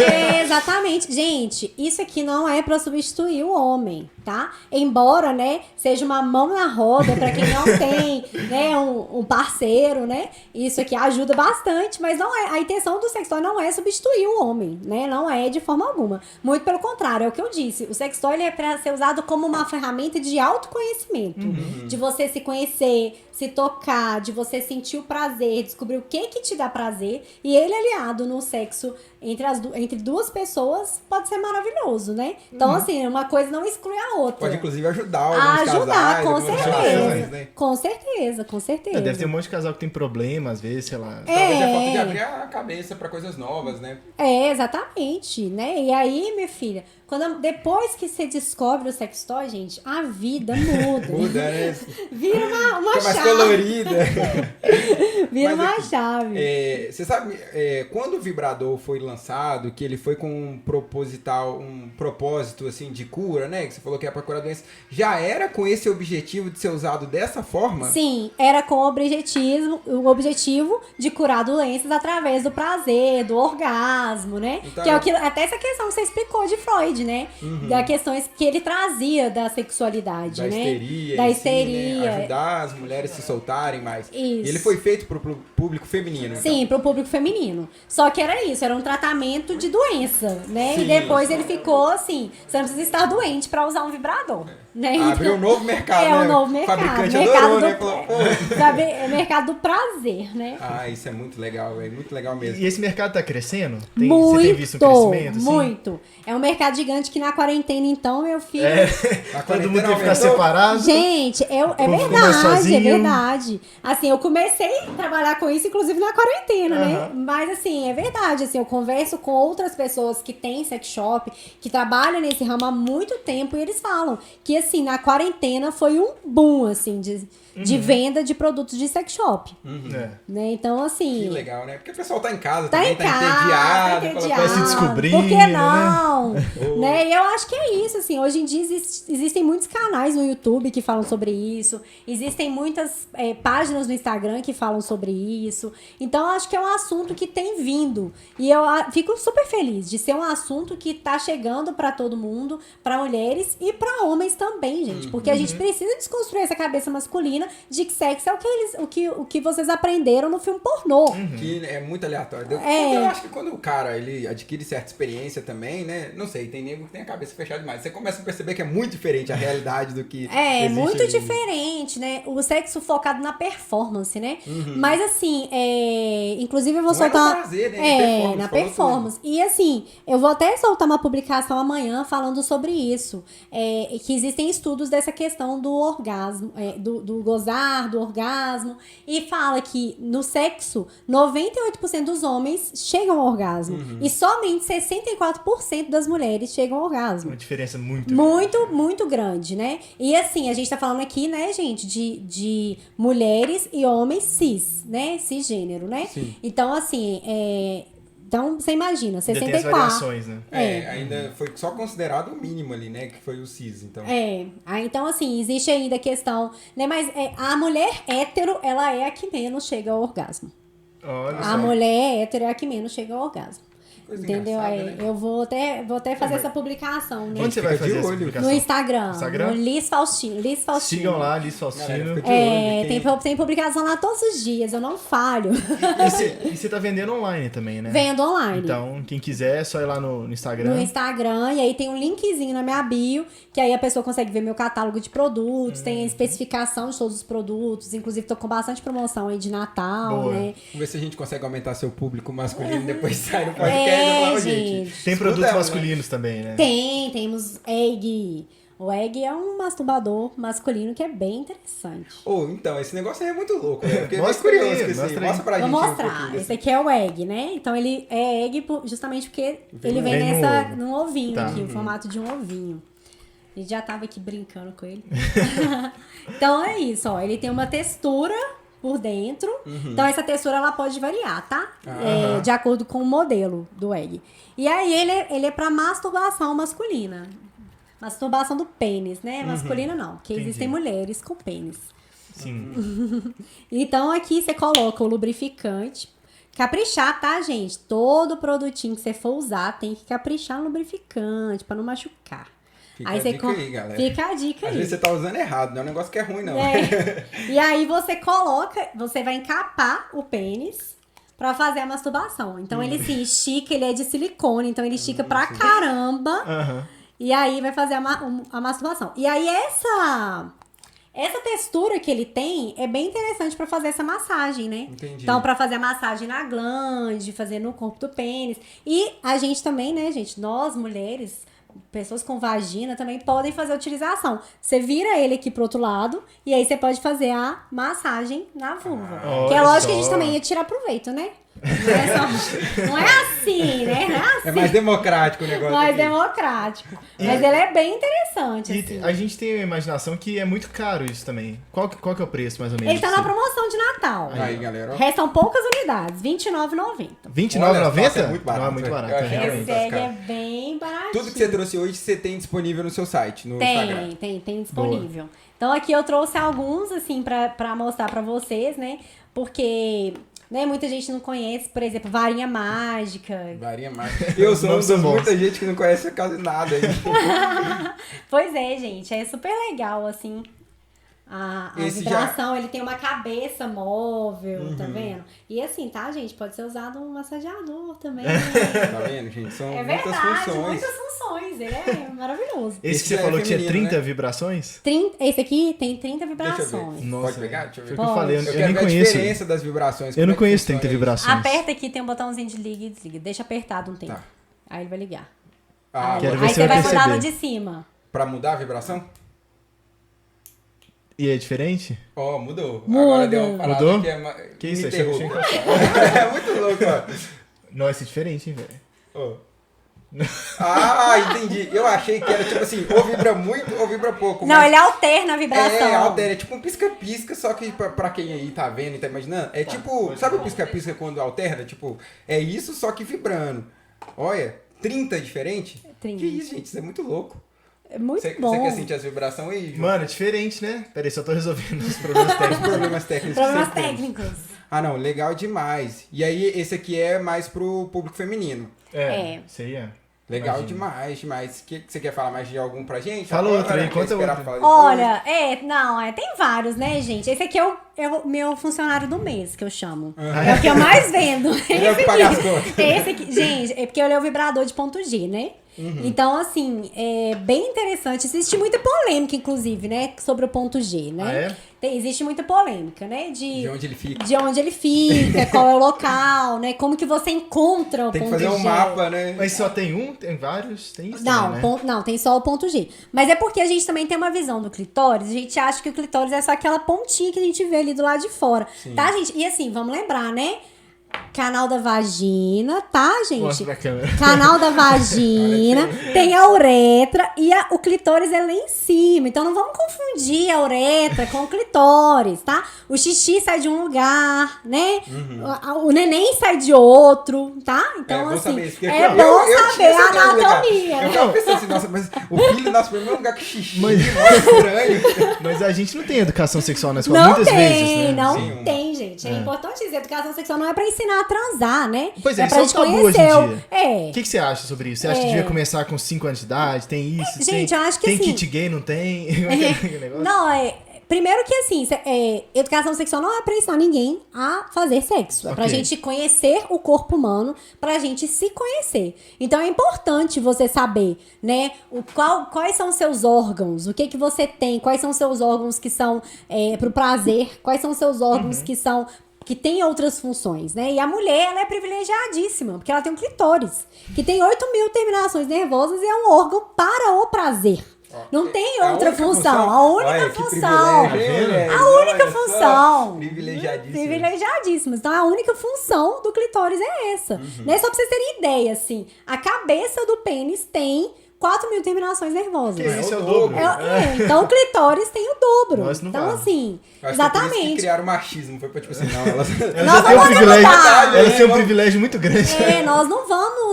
Exatamente. Gente, isso aqui não é pra substituir o homem, tá? Embora, né, seja uma mão na roda pra quem não tem, né, um parceiro, né? Isso aqui ajuda bastante, mas não é. A intenção do sextoy não é substituir o homem, né? Não é de forma alguma. Muito pelo contrário, é o que eu disse. O sextoy ele é para ser usado como uma ferramenta de autoconhecimento. De você se conhecer, se tocar, de você sentir o prazer, descobrir o que te dá prazer. E ele aliado no sexo entre duas pessoas pode ser maravilhoso, né? Então, assim, uma coisa não exclui a outra. Pode, inclusive, ajudar alguns casais. Com certeza. Né? Com certeza. Deve ter um monte de casal que tem problema, às vezes, sei lá. Talvez é falta de abrir a cabeça pra coisas novas, né? Exatamente, né? E aí, minha filha, depois que você descobre o sextoy, gente, a vida muda. Muda, né? Vira uma chave. Mais colorida. Vira uma chave. Você sabe, quando o vibrador foi lançado, que ele foi com um propósito, assim, de cura, né? Que você falou que era pra curar doenças. Já era com esse objetivo de ser usado dessa forma? Sim, era com o objetivo de curar doenças através do prazer, do orgasmo, né? Então, que é até essa questão que você explicou de Freud, né? Das questões que ele trazia da sexualidade, da né? Histeria, da histeria. Né? Ajudar as mulheres a se soltarem mais. Isso. E ele foi feito pro público feminino. Sim, então. pro público feminino. Só que era isso, era um tratamento de doença, né? Sim, e depois ele ficou assim, você não precisa estar doente pra usar um vibrador. Né? Abriu um novo mercado, né? Um novo mercado. Fabricante adorou, né? Mercado do prazer, né? Isso é muito legal, velho. Muito legal mesmo. E esse mercado tá crescendo? Muito, você tem visto um crescimento? Assim? Muito. É um mercado gigante que na quarentena, então, meu filho... Todo mundo tem que ficar separado. Gente, é verdade. Assim, eu comecei a trabalhar com isso, inclusive, na quarentena, né? Mas, assim, é verdade. Assim, eu converso com outras pessoas que têm sex shop, que trabalham nesse ramo há muito tempo, e eles falam que, assim, na quarentena foi um boom, assim, de venda de produtos de sex shop. Né? Então, assim... Que legal, né? Porque o pessoal tá em casa tá também, em casa, entediado. Tá se descobrindo, por que não? Né? E eu acho que é isso, assim, hoje em dia existem muitos canais no YouTube que falam sobre isso, existem muitas páginas no Instagram que falam sobre isso, então eu acho que é um assunto que tem vindo, e eu fico super feliz de ser um assunto que tá chegando pra todo mundo, pra mulheres e pra homens também, gente, porque a gente precisa desconstruir essa cabeça masculina de que sexo é o que vocês aprenderam no filme pornô. Que é muito aleatório. Eu acho que quando o cara ele adquire certa experiência também, né? Não sei, tem nego que tem a cabeça fechada demais. Você começa a perceber que é muito diferente a realidade do que existe muito ali. diferente, né? O sexo focado na performance, né? Mas assim, inclusive eu vou soltar... prazer, né? Na performance. E assim, eu vou até soltar uma publicação amanhã falando sobre isso. Que existem estudos dessa questão do orgasmo, do gozar, do orgasmo. E fala que no sexo, 98% dos homens chegam ao orgasmo. E somente 64% das mulheres chegam ao orgasmo. Uma diferença muito grande, né? E assim, a gente tá falando aqui, né, gente, de mulheres e homens cis, né? Cisgênero, né? Sim. Então, assim, então, você imagina, 64. Tem as variações, né? Ainda foi só considerado o mínimo ali, né? Que foi o cis, então. Então, assim, existe ainda a questão, né? Mas a mulher hétero, ela é a que menos chega ao orgasmo. Olha a mulher hétero é a que menos chega ao orgasmo. Entendeu? Né? Eu vou até fazer essa publicação, né? Onde você vai fazer essa publicação? No Instagram. No Liz Faustino. Sigam lá, Liz Faustino. Tem publicação lá todos os dias, eu não falho. E você tá vendendo online também, né? Vendo online. Então, quem quiser, é só ir lá no Instagram. No Instagram, e aí tem um linkzinho na minha bio, que aí a pessoa consegue ver meu catálogo de produtos, tem a especificação de todos os produtos, inclusive tô com bastante promoção aí de Natal, né? Vamos ver se a gente consegue aumentar seu público masculino depois sai no podcast. Gente. Tem produtos masculinos também, né? Temos egg. O egg é um masturbador masculino que é bem interessante. Então, esse negócio aí é muito louco, né? Porque mostra curioso mostra pra gente. Vou mostrar. Esse aqui é o egg, né? Então ele é egg justamente porque ele vem num ovinho aqui, no formato de um ovinho. A gente já tava aqui brincando com ele. Então é isso, ó. Ele tem uma textura por dentro. Então essa textura ela pode variar, tá? De acordo com o modelo do egg. E aí ele é pra masturbação masculina. Masturbação do pênis, né? Masculino não, porque existem mulheres com pênis. Sim. Então aqui você coloca o lubrificante. Caprichar, tá, gente? Todo produtinho que você for usar tem que caprichar no lubrificante pra não machucar. Fica a dica aí, galera. Fica a dica aí. Às vezes você tá usando errado, não é um negócio que é ruim, não. E aí você vai encapar o pênis pra fazer a masturbação. Então ele se estica, ele é de silicone, então ele estica pra caramba. E aí vai fazer a masturbação. E aí essa textura que ele tem é bem interessante pra fazer essa massagem, né? Entendi. Então, pra fazer a massagem na glande, fazer no corpo do pênis. E a gente também, né, gente? Nós, mulheres, pessoas com vagina também podem fazer a utilização. Você vira ele aqui pro outro lado e aí você pode fazer a massagem na vulva. Que é lógico que a gente também ia tirar proveito, né? Não é assim, né? Não é assim. É mais democrático o negócio. Mais democrático. Mas ele é bem interessante. E assim. a gente tem a imaginação que é muito caro isso também. Qual que é o preço, mais ou menos? Ele tá na promoção de Natal. Aí, galera. Restam poucas unidades, R$29,90. R$29,90? É muito barato. Não, é muito barato. Esse egg é bem baratinho. Tudo que você trouxe hoje, você tem disponível no seu site, no Instagram. Tem disponível. Boa. Então aqui eu trouxe alguns, assim, pra mostrar pra vocês, né? Porque... né, muita gente não conhece, por exemplo, varinha mágica. Varinha mágica. Eu sou muita gente que não conhece quase nada aí. Pois é, gente. É super legal, assim. A vibração, ele tem uma cabeça móvel, tá vendo? E assim, tá, gente? Pode ser usado um massageador também. Tá vendo, gente? São muitas funções. Muitas funções. Ele é maravilhoso. Esse que você falou que tinha 30 vibrações? Esse aqui tem 30 vibrações. Nossa, pode pegar? Deixa eu ver. Foi o que eu falei, eu nem quero ver conheço. A diferença das vibrações. Eu não conheço 30 vibrações. Aperta aqui, tem um botãozinho de liga e desliga. Deixa apertado um tempo. Tá. Aí ele vai ligar. Quero ver aí se você vai perceber. mudar no de cima. Pra mudar a vibração? E é diferente? Mudou. Muda. Agora deu uma parada Mudou? que isso? É muito louco, ó. Nossa, é diferente, hein, velho? Ah, entendi. Eu achei que era tipo assim, ou vibra muito ou vibra pouco. Não, ele alterna a vibração. Altera. É tipo um pisca-pisca, só que pra quem aí tá vendo e tá imaginando, é tipo, sabe o pisca-pisca quando alterna? Tipo, é isso, só que vibrando. Olha, 30 diferente? 30. Que isso, gente, isso é muito louco. É muito bom. Você quer sentir as vibrações aí, Ju? Mano, é diferente, né? Peraí, só tô resolvendo os problemas técnicos. Problemas técnicos. Problemas que você tem. técnicos. Ah, não, legal demais. E aí, esse aqui é mais pro público feminino. Isso aí é. Legal Imagina. demais. Que você quer falar mais de algum pra gente? Fala Agora, outro aí, quer conta esperar outro. falar depois? Olha, tem vários, né, gente? Esse aqui é o meu funcionário do mês, que eu chamo. É o que eu mais vendo. Ele é o que paga as contas. Esse aqui, gente, é porque ele é o vibrador de ponto G, né? Então, assim, é bem interessante. Existe muita polêmica, inclusive, né? Sobre o ponto G, né? Existe muita polêmica, né? De onde ele fica. De onde ele fica, qual é o local, né? Como que você encontra o Tem que ponto G. fazer um mapa, né? Mas só tem um? Tem vários? Tem isso Não, também, né? não, tem só o ponto G. Mas é porque a gente também tem uma visão do clitóris. A gente acha que o clitóris é só aquela pontinha que a gente vê ali do lado de fora. Sim. Tá, gente? E assim, vamos lembrar, né? Canal da vagina, tá, gente? Mostra pra câmera. Canal da vagina, tem a uretra e o clitóris é lá em cima. Então não vamos confundir a uretra com o clitóris, tá? O xixi sai de um lugar, né? O neném sai de outro, tá? Então, bom assim, saber isso, porque é eu bom tinha saber essa a dúvida, cara. anatomia. Eu né? tava pensando assim, nossa, mas o filho nasce no mesmo lugar que xixi. Mas- Mó estranho. Mas a gente não tem educação sexual na escola Não muitas tem, vezes, né? não Sim. tem, gente. É importante dizer, educação sexual não é pra ensinar a transar, né? Pois é é, pra isso é um gente tabu hoje conhecer. em dia. É. O que você acha sobre isso? Você acha que devia começar com 5 anos de idade? Tem isso? Gente, tem, eu acho que tem assim- kit gay, não tem? Como é que é aquele negócio? Não, primeiro que assim, educação sexual não é pra ensinar ninguém a fazer sexo. É pra Ok. gente conhecer o corpo humano, pra gente se conhecer. Então é importante você saber, né, quais são os seus órgãos, o que você tem, quais são os seus órgãos que são pro prazer, quais são os seus órgãos que tem outras funções, né? E a mulher, ela é privilegiadíssima, porque ela tem um clitóris, que tem 8.000 terminações nervosas e é um órgão para o prazer. Não tem A outra única função. A única Olha, que função. privilégio, hein, mulher? A única Olha só, função. Privilegiadíssimo. Privilegiadíssimas. Então, a única função do clitóris é essa. Né? Só pra vocês terem ideia, assim, a cabeça do pênis tem 4.000 terminações nervosas. Que isso é o o dobro. dobro. Então, o clitóris tem o dobro. Nós não Então, vamos. assim, Eu acho que é por isso que exatamente. criaram o machismo. Foi pra tipo assim, não, elas... Ela Nós já tem não um vamos privilégio. mudar. Ela tem um privilégio muito grande. Nós não vamos.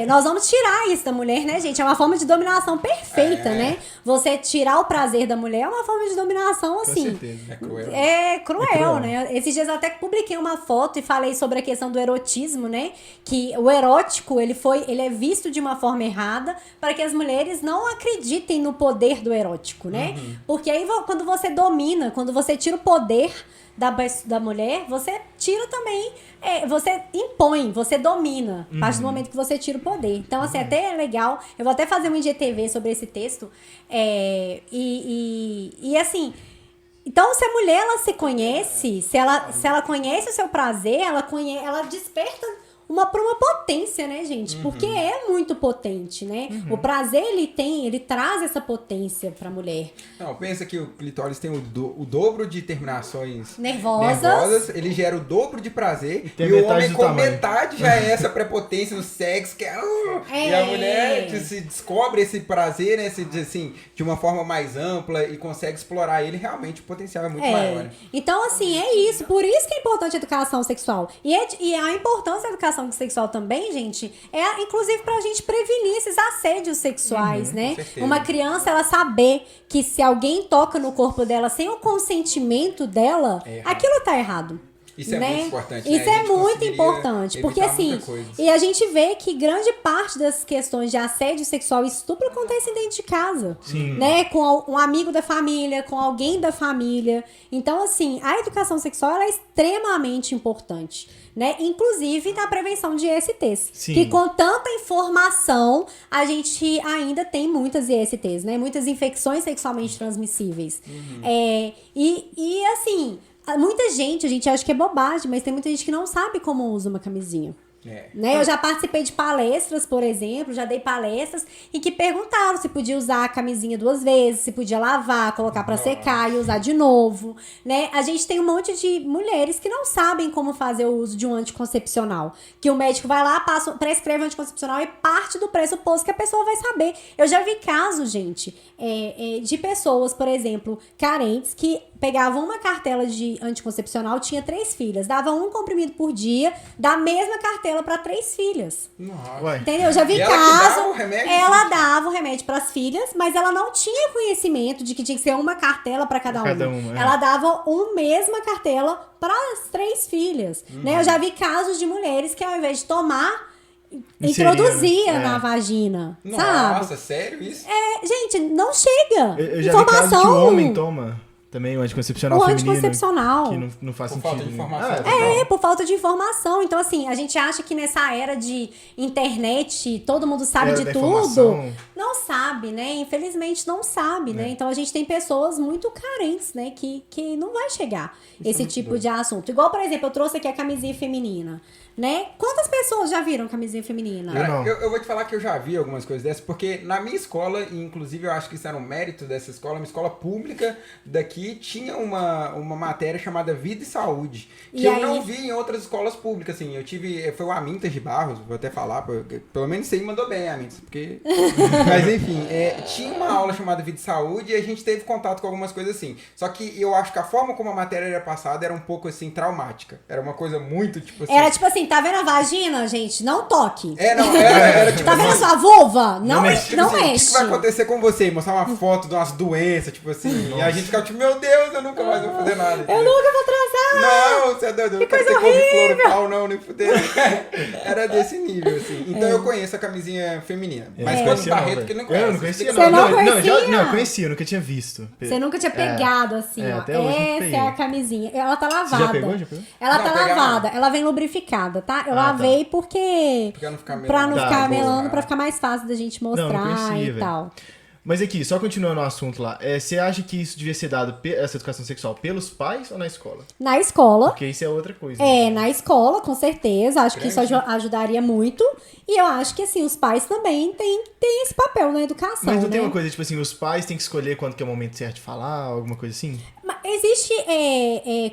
Nós vamos tirar isso da mulher, né, gente? É uma forma de dominação perfeita, né? Você tirar o prazer da mulher é uma forma de dominação, assim. certeza. É cruel. É cruel, É cruel. né? Esses dias eu até publiquei uma foto e falei sobre a questão do erotismo, né? Que o erótico, ele é visto de uma forma errada para que as mulheres não acreditem no poder do erótico, né? Porque aí quando você domina, quando você tira o poder da mulher, você tira também, você impõe, você domina, a partir do momento que você tira o poder. Então, assim, até é legal, eu vou até fazer um IGTV sobre esse texto, e assim, então se a mulher, ela se conhece, se ela conhece o seu prazer, ela desperta pra uma potência, né, gente? Porque é muito potente, né? O prazer, ele traz essa potência pra mulher. Não, pensa que o clitóris tem o dobro de terminações Nervosas. ele gera o dobro de prazer. tem E o metade homem do com tamanho. metade já é essa prepotência no sexo, que e a mulher se descobre esse prazer, né, assim, de uma forma mais ampla e consegue explorar ele, realmente o potencial é muito maior. Né? Então, assim, é isso. Por isso que é importante a educação sexual. E a importância da educação sexual também, gente, inclusive pra gente prevenir esses assédios sexuais, né? com certeza. Uma criança, ela saber que se alguém toca no corpo dela sem o consentimento dela, aquilo tá errado. Isso é né? muito importante, né? Isso A é gente muito conseguiria importante, porque evitar assim, muita coisa. e a gente vê que grande parte das questões de assédio sexual e estupro acontece dentro de casa, né? Com um amigo da família, com alguém da família. Então, assim, a educação sexual ela é extremamente importante, né? Inclusive na prevenção de ISTs. Sim. Que com tanta informação, a gente ainda tem muitas ISTs, né? Muitas infecções sexualmente transmissíveis. Assim, muita gente, a gente acha que é bobagem, mas tem muita gente que não sabe como usa uma camisinha. Né? Eu já participei de palestras, por exemplo, já dei palestras em que perguntaram se podia usar a camisinha 2 vezes, se podia lavar, colocar pra secar e usar de novo, né? A gente tem um monte de mulheres que não sabem como fazer o uso de um anticoncepcional, que o médico vai lá, prescreve um anticoncepcional e parte do pressuposto que a pessoa vai saber. Eu já vi casos, gente, de pessoas, por exemplo, carentes, que pegavam uma cartela de anticoncepcional, tinha 3 filhas, dava um comprimido por dia, da mesma cartela para 3 filhas. Nossa. Entendeu? Eu já vi caso, ela dava o remédio para as filhas, mas ela não tinha conhecimento de que tinha que ser uma cartela para cada uma. Ela dava uma mesma cartela para as 3 filhas. Né? Eu já vi casos de mulheres que ao invés de tomar, introduzia na vagina. Nossa, sabe? Sério isso? Gente, não chega. Eu já vi casos que o homem toma também o anticoncepcional feminino. O anticoncepcional. Que não faz sentido. Por falta de informação. Por falta de informação. Então, assim, a gente acha que nessa era de internet, todo mundo sabe de tudo. Não sabe, né? Infelizmente não sabe, né? Então, a gente tem pessoas muito carentes, né? Que não vai chegar esse tipo de assunto. Igual, por exemplo, eu trouxe aqui a camisinha feminina. Né? Quantas pessoas já viram camisinha feminina? Cara, eu vou te falar que eu já vi algumas coisas dessas, porque na minha escola, e inclusive eu acho que isso era um mérito dessa escola, uma escola pública daqui, tinha uma matéria chamada Vida e Saúde, que eu não vi em outras escolas públicas, assim, foi o Amintas de Barros, vou até falar, pelo menos isso aí mandou bem, Amintas, porque... Mas enfim, tinha uma aula chamada Vida e Saúde e a gente teve contato com algumas coisas assim, só que eu acho que a forma como a matéria era passada era um pouco, assim, traumática, era uma coisa muito, tipo assim... Era tipo assim, tá vendo a vagina, gente? Não toque. Era tipo tá vendo a sua vulva? Não mexe. O que vai acontecer com você? Mostrar uma foto de umas doenças, tipo assim. E a gente ficava tipo, meu Deus, eu nunca mais vou fazer nada. Eu nunca vou transar. Não, você é doido. Eu não quero ter couve-flor, não, nem fuder. Era desse nível, assim. Então eu conheço a camisinha feminina. Mas foi no Barreto que não conhece. Eu não conhecia, não. Você não conhecia? Não, eu conhecia, eu nunca tinha visto. Você nunca tinha pegado, assim, ó. Essa é a camisinha. Ela tá lavada. Você já pegou? Ela tá lavada. Ela vem lubrificada, tá? Eu lavei porque... Pra não ficar melando, pra ficar mais fácil da gente mostrar e tal. Mas aqui, só continuando o assunto lá, você acha que isso devia ser dado, essa educação sexual, pelos pais ou na escola? Na escola. Porque isso é outra coisa. Na escola, com certeza. Acho que isso ajudaria muito. E eu acho que, assim, os pais também têm esse papel na educação, Mas não tem uma coisa, tipo assim, os pais têm que escolher quando que é o momento certo de falar, alguma coisa assim? Existe,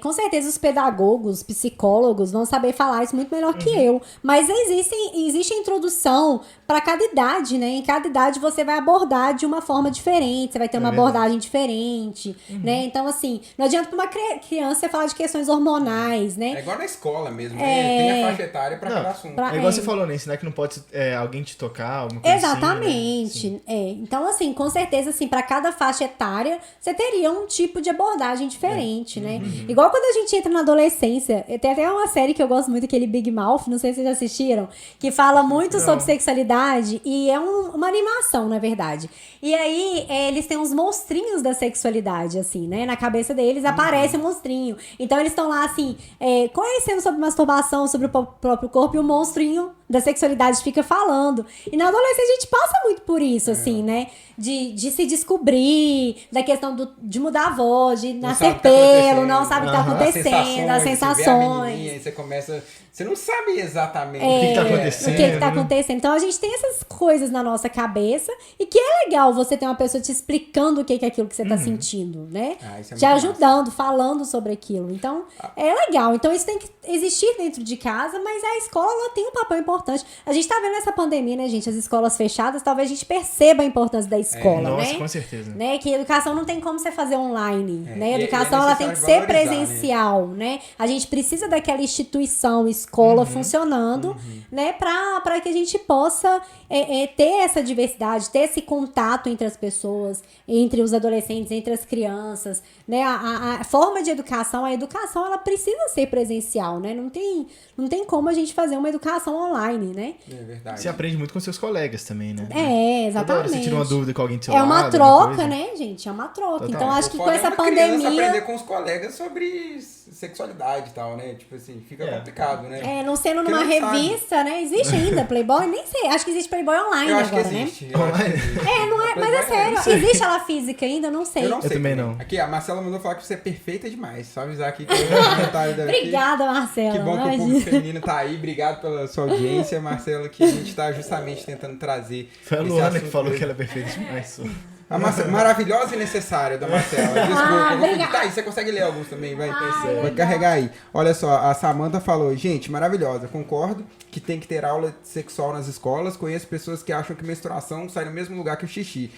com certeza, os pedagogos, psicólogos vão saber falar isso muito melhor que eu. Mas existe introdução para cada idade, né? Em cada idade você vai abordar de uma forma diferente, você vai ter uma abordagem diferente, né? Então, assim, não adianta para uma criança você falar de questões hormonais, né? É igual na escola mesmo, né? Tem a faixa etária para cada assunto. É igual você falou, né? Ensinar que não pode alguém te tocar, alguma coisa Exatamente. Assim, né? Então, assim, com certeza, assim, para cada faixa etária, você teria um tipo de abordagem diferente, né? Igual quando a gente entra na adolescência, tem até uma série que eu gosto muito, aquele Big Mouth, não sei se vocês já assistiram, que fala muito sobre sexualidade e é uma animação, na verdade. E aí, eles têm uns monstrinhos da sexualidade, assim, né? Na cabeça deles aparece um monstrinho. Então, eles estão lá, assim, conhecendo sobre masturbação, sobre o próprio corpo, e o monstrinho da sexualidade fica falando. E na adolescência a gente passa muito por isso, assim, né? De se descobrir, da questão de mudar a voz, de nascer pelo, não sabe o que tá acontecendo, as sensações. Aí você começa... Você não sabe exatamente o que tá acontecendo. O que tá acontecendo. Então a gente tem essas coisas na nossa cabeça e que é legal você ter uma pessoa te explicando o que é aquilo que você tá sentindo, né? Te ajudando, falando sobre aquilo. Então, é legal. Então isso tem que existir dentro de casa, mas a escola ela tem um papel importante. A gente tá vendo essa pandemia, né, gente? As escolas fechadas, talvez a gente perceba a importância da escola, né? Nossa, com certeza. Né? Que a educação não tem como você fazer online, né? A educação ela tem que ser presencial, né? A gente precisa daquela instituição, escola funcionando, né, para que a gente possa ter essa diversidade, ter esse contato entre as pessoas, entre os adolescentes, entre as crianças, né, a forma de educação, a educação ela precisa ser presencial, né, não tem como a gente fazer uma educação online, né. É verdade. Você aprende muito com seus colegas também, né? Exatamente. Você tira uma dúvida com alguém do seu lado. É uma troca, né, gente, é uma troca. Total. Então, acho que com essa pandemia... pandemia... aprender com os colegas sobre sexualidade e tal, né? Tipo assim, fica complicado, né? Não sendo numa revista, né? Existe ainda Playboy? Nem sei. Acho que existe Playboy online agora, né? Não é, mas é sério. Existe ela física ainda? Não sei. Eu não sei. Eu também não. Aqui, a Marcela mandou falar que você é perfeita demais. Só avisar aqui que eu vou comentário daqui. Obrigada, Marcela. Que bom que o público feminino tá aí. Obrigado pela sua audiência, Marcela, que a gente tá justamente tentando trazer. Foi a Luana que falou que ela é perfeita demais. A maravilhosa e necessária da Marcela. Desculpa. Tá aí, você consegue ler alguns também, vai. Vai carregar aí. Olha só, a Samantha falou, gente, maravilhosa, concordo que tem que ter aula sexual nas escolas. Conheço pessoas que acham que menstruação sai no mesmo lugar que o xixi.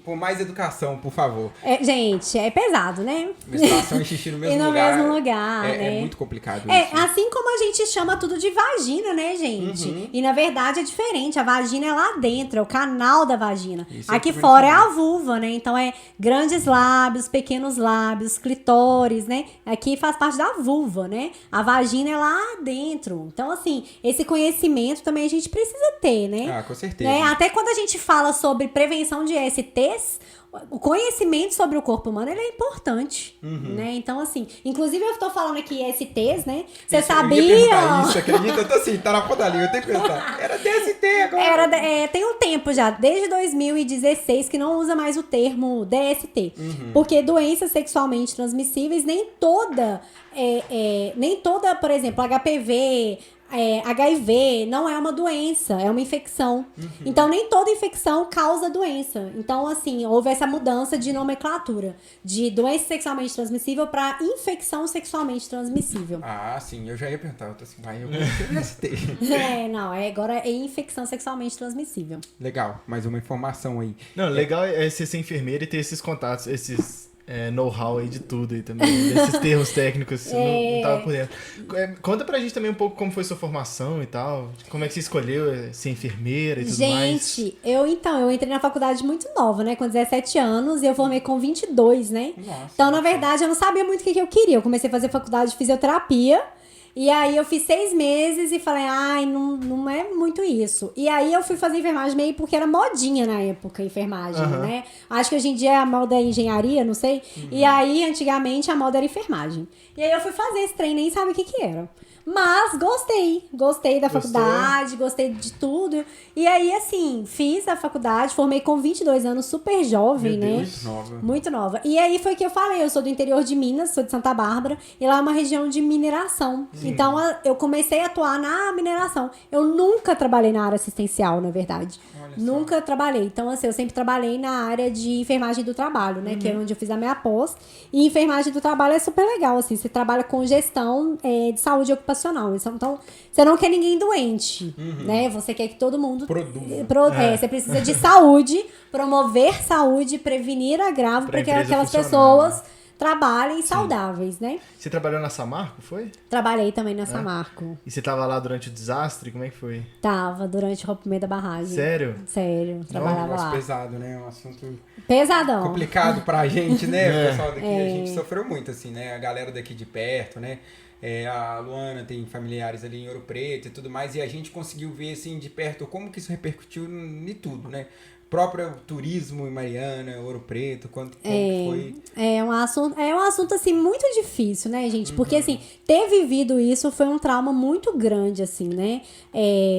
Por mais educação, por favor. Gente, é pesado, né? Menstruação e xixi no mesmo lugar. E no mesmo lugar, né? É muito complicado isso. Assim como a gente chama tudo de vagina, né, gente? E na verdade é diferente. A vagina é lá dentro, é o canal da vagina. Isso aqui fora é a vulva, né? Então é grandes lábios, pequenos lábios, clitóris, né? Aqui faz parte da vulva, né? A vagina é lá dentro. Então, assim, esse conhecimento também a gente precisa ter, né? Com certeza. Até quando a gente fala sobre prevenção de STs, o conhecimento sobre o corpo humano, ele é importante, né? Então, assim, inclusive eu tô falando aqui STs, né? Você sabia? Isso, acredita? Eu tô assim, tá na ponta da língua, eu tenho que perguntar. Era DST agora. Tem um tempo já, desde 2016, que não usa mais o termo DST. Porque doenças sexualmente transmissíveis, nem toda, por exemplo, HPV... HIV não é uma doença, é uma infecção. Então, nem toda infecção causa doença. Então, assim, houve essa mudança de nomenclatura. De doença sexualmente transmissível para infecção sexualmente transmissível. Sim, eu já ia perguntar. Eu tô assim, eu vou ST. Agora é infecção sexualmente transmissível. Legal, mais uma informação aí. Não, legal é ser enfermeira e ter esses contatos, esses... know-how aí de tudo aí também, desses termos técnicos, não tava por dentro. Conta pra gente também um pouco como foi sua formação e tal, como é que você escolheu ser enfermeira e tudo mais. Gente, eu entrei na faculdade muito nova, né, com 17 anos, e eu formei com 22, né? Nossa, então, na verdade, eu não sabia muito o que eu queria. Eu comecei a fazer faculdade de fisioterapia, e aí eu fiz 6 meses e falei, não é muito isso. E aí eu fui fazer enfermagem meio porque era modinha na época, enfermagem, né? Acho que hoje em dia a moda é engenharia, não sei. E aí, antigamente, a moda era enfermagem. E aí eu fui fazer esse trem, nem sabe o que era. Mas gostei da faculdade, gostei de tudo. E aí, assim, fiz a faculdade, formei com 22 anos, super jovem, né? Muito nova. Muito nova. E aí foi que eu falei, eu sou do interior de Minas, sou de Santa Bárbara, e lá é uma região de mineração. Então, eu comecei a atuar na mineração. Eu nunca trabalhei na área assistencial, na verdade. Nunca trabalhei. Então, assim, eu sempre trabalhei na área de enfermagem do trabalho, né? Que é onde eu fiz a minha pós. E enfermagem do trabalho é super legal, assim. Você trabalha com gestão de saúde ocupacional. Então, você não quer ninguém doente, né? Você quer que todo mundo produza. Você precisa de saúde, promover saúde, prevenir agravo para que aquelas pessoas trabalhem saudáveis, né? Você trabalhou na Samarco, foi? Trabalhei também na Samarco. E você tava lá durante o desastre? Como é que foi? Tava, durante o rompimento da barragem. Sério? Sério, trabalhava lá. Pesado, né? Um assunto pesadão. Complicado pra gente, né? O pessoal daqui, a gente sofreu muito, assim, né? A galera daqui de perto, né? A Luana tem familiares ali em Ouro Preto e tudo mais, e a gente conseguiu ver, assim, de perto como que isso repercutiu em tudo, né? Próprio turismo em Mariana, Ouro Preto, como que foi? É um assunto, assim, muito difícil, né, gente? Porque, assim, ter vivido isso foi um trauma muito grande, assim, né?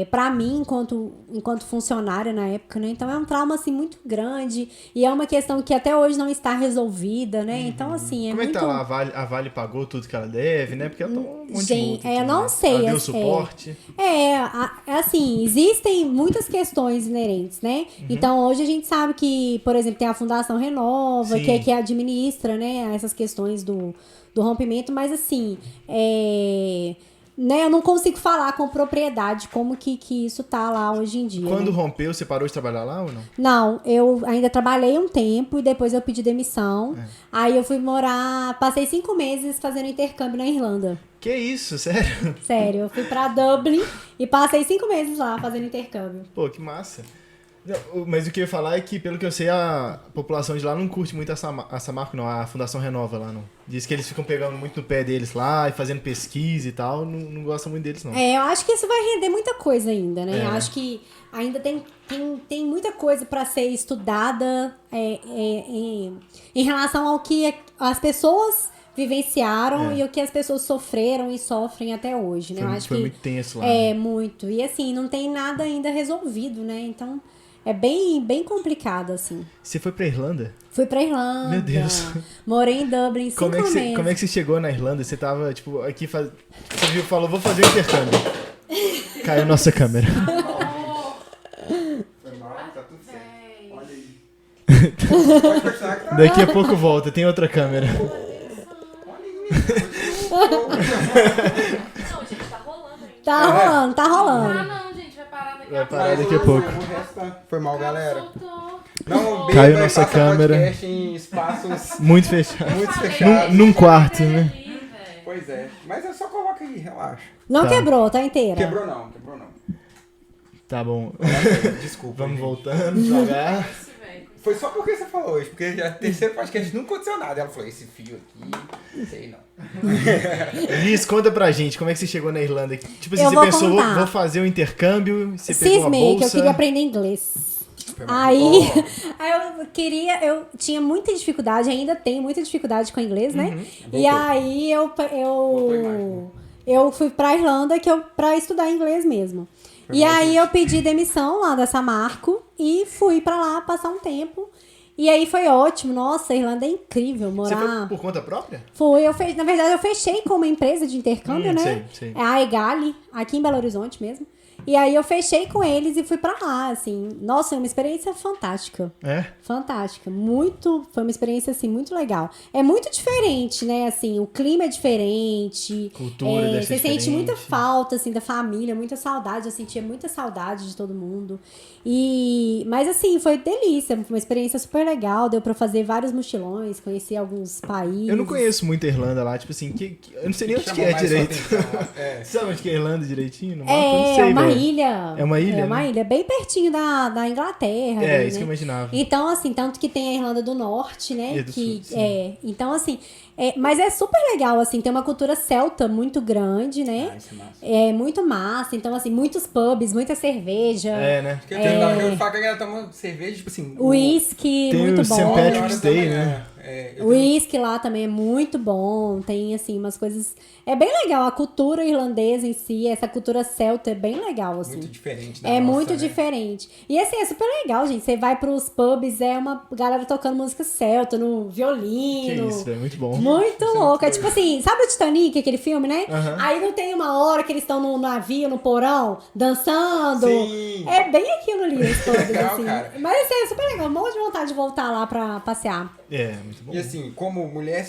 Pra mim, enquanto funcionária na época, né? Então, é um trauma, assim, muito grande e é uma questão que até hoje não está resolvida, né? Então, assim, Como é que tá lá? A Vale pagou tudo que ela deve, né? Porque ela tomou um monte de multa. Eu não sei. Ela deu suporte? Assim, existem muitas questões inerentes, né? Então, hoje a gente sabe que, por exemplo, tem a Fundação Renova, que administra, né, essas questões do rompimento, mas assim, né, eu não consigo falar com propriedade como que isso tá lá hoje em dia. Quando né? rompeu, você parou de trabalhar lá ou não? Não, eu ainda trabalhei um tempo e depois eu pedi demissão. Aí eu fui passei 5 meses fazendo intercâmbio na Irlanda. Que isso, sério? Sério, eu fui pra Dublin e passei 5 meses lá fazendo intercâmbio. Pô, que massa. Não, mas o que eu ia falar é que, pelo que eu sei, a população de lá não curte muito a Samarco, não. A Fundação Renova lá, não. Diz que eles ficam pegando muito no pé deles lá e fazendo pesquisa e tal. Não gosta muito deles, não. Eu acho que isso vai render muita coisa ainda, né? Acho que ainda tem muita coisa para ser estudada em relação ao que as pessoas vivenciaram e o que as pessoas sofreram e sofrem até hoje, né? Eu acho Foi que muito tenso lá. é Né? muito. E assim, não tem nada ainda resolvido, né? Então é bem, bem complicado, assim. Você foi pra Irlanda? Fui pra Irlanda. Meu Deus. Morei em Dublin 5 meses. Como é que você chegou na Irlanda? Você tava, tipo, aqui Você viu, falou, vou fazer o intercâmbio. Caiu nossa câmera. Foi mal, tá tudo certo. Olha aí. Pode continuar que tá. Daqui a pouco volta, tem outra câmera. Não, gente, tá rolando ainda. Tá rolando. Ah, não, gente, vai parar daqui Vai a pouco. parar daqui a pouco. O resto tá- Foi mal, galera. Soltou. Não, Caiu beba e nossa faça câmera. podcast em espaços Muito fechado. muito Falei, fechados. Num quarto, né? ali, velho. Pois é. Mas é só coloca aí, relaxa. Não Tá. quebrou, tá inteira. Quebrou não. Tá bom. Desculpa. Vamos gente. voltando devagar. Isso, velho. Foi só porque você falou hoje, porque já terceiro podcast não aconteceu nada. Ela falou, esse fio aqui, não sei não. Liz, conta pra gente, como é que você chegou na Irlanda? Tipo assim, Eu você vou pensou, contar. vou fazer o intercâmbio, você pegou uma Cismei bolsa. que eu queria aprender inglês. Foi mal. Aí, Ó, aí eu tinha muita dificuldade, ainda tenho muita dificuldade com inglês, né? E Voltou. aí Voltou a imagem. eu fui pra Irlanda pra estudar inglês mesmo. Foi E mal, aí gente. eu pedi demissão lá da Samarco e fui pra lá passar um tempo. E aí foi ótimo. Nossa, a Irlanda é incrível Você morar. foi por conta própria? Na verdade, eu fechei com uma empresa de intercâmbio, né? sei. É a Egali, aqui em Belo Horizonte mesmo. E aí eu fechei com eles e fui pra lá, assim. Nossa, é uma experiência fantástica. É? Fantástica. Foi uma experiência, assim, muito legal. É muito diferente, né? Assim, o clima é diferente. Cultura deve ser Você sente muita diferente. falta, assim, da família, muita saudade. Eu sentia muita saudade de todo mundo. Mas, assim, foi delícia. Foi uma experiência super legal. Deu pra fazer vários mochilões, conhecer alguns países. Eu não conheço muito a Irlanda lá, tipo assim, eu não sei nem onde que chamou é mais sua direito. atenção, é. Você sabe onde que é a Irlanda direitinho? No mapa? Eu não É, sei, é uma velho. ilha. É uma ilha, É uma né? ilha, bem pertinho da Inglaterra. É, ali, isso que eu né? imaginava. Então, assim, tanto que tem a Irlanda do Norte, né? E a do Sul, sim. Então, assim, mas é super legal, assim, tem uma cultura celta muito grande, né? Ah, isso é massa. É muito massa. Então, assim, muitos pubs, muita cerveja, É, né? Porque tem lugar que eu falo que a galera toma cerveja, tipo assim... uísque, Tem muito o St. bom. Patrick's Day, né? O uísque lá também é muito bom. Tem, assim, umas coisas... É bem legal. A cultura irlandesa em si, essa cultura celta é bem legal, assim. Muito diferente da É nossa, muito né? diferente. E assim, é super legal, gente. Você vai pros pubs, é uma galera tocando música celta, no Que violino. isso, velho, muito bom. Muito louco. É tipo assim, sabe o Titanic, aquele filme, né? Aham. Aí não tem uma hora que eles estão no navio, no porão, dançando. Sim. É bem aquilo ali, os pubs, Legal, assim. cara. Mas assim, é super legal. Um monte de vontade de voltar lá pra passear. É, muito bom. E assim, como mulher,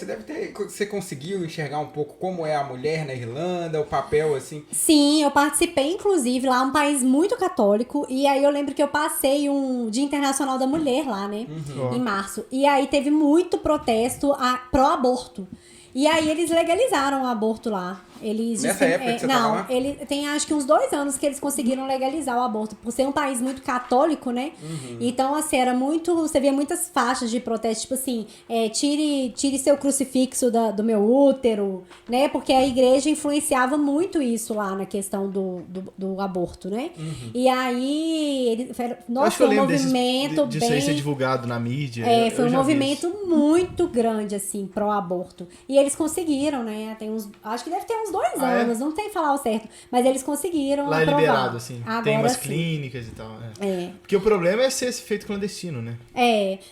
você conseguiu enxergar um pouco como é a mulher na Irlanda, o papel, assim... Sim, eu participei, inclusive, lá, um país muito católico. E aí eu lembro que eu passei um Dia Internacional da Mulher lá, né? Ó. Em março. E aí teve muito protesto pró-aborto. E aí eles legalizaram o aborto lá. Eles Nessa época que você tava não, lá? ele tem acho que uns 2 anos que eles conseguiram legalizar o aborto, por ser um país muito católico, né? Então, assim, era muito. Você via muitas faixas de protesto, tipo assim, tire seu crucifixo do meu útero, né? Porque a igreja influenciava muito isso lá na questão do aborto, né? E aí, Eu acho que nossa, eu um lembro movimento disso aí bem. ser divulgado na mídia. Foi eu um já vi movimento isso. muito grande, assim, pró-aborto. E eles conseguiram, né? Acho que deve ter uns 2 Ah, é? anos, não tem que falar o certo. Mas eles conseguiram Lá é aprovar. liberado, assim. Tem Agora umas sim. clínicas e tal. É. É. Porque o problema é ser feito clandestino, né?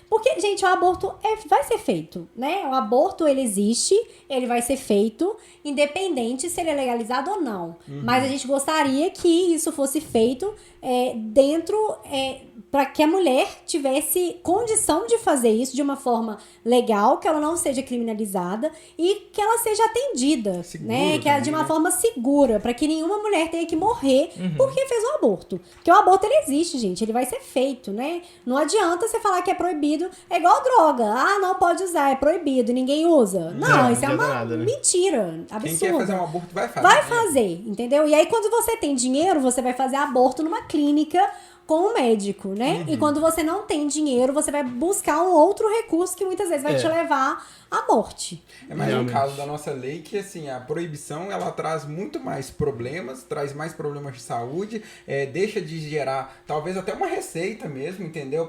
Porque, gente, o aborto vai ser feito, né? O aborto, ele existe, ele vai ser feito, independente se ele é legalizado ou não. Mas a gente gostaria que isso fosse feito dentro... para que a mulher tivesse condição de fazer isso de uma forma legal, que ela não seja criminalizada e que ela seja atendida, Seguro né? Que ela de também, uma né? forma segura, para que nenhuma mulher tenha que morrer porque fez o aborto. Porque o aborto, ele existe, gente, ele vai ser feito, né? Não adianta você falar que é proibido, é igual droga. Ah, não pode usar, é proibido, ninguém usa. Não, isso é não uma adianta nada, né? Quem mentira absurda. quer fazer um aborto vai fazer. Vai né? fazer, entendeu? E aí, quando você tem dinheiro, você vai fazer aborto numa clínica com um médico, né? E quando você não tem dinheiro, você vai buscar um outro recurso que muitas vezes vai te levar à morte. É mais um Realmente. caso da nossa lei que, assim, a proibição, ela traz muito mais problemas, traz mais problemas de saúde, deixa de gerar, talvez até uma receita mesmo, entendeu?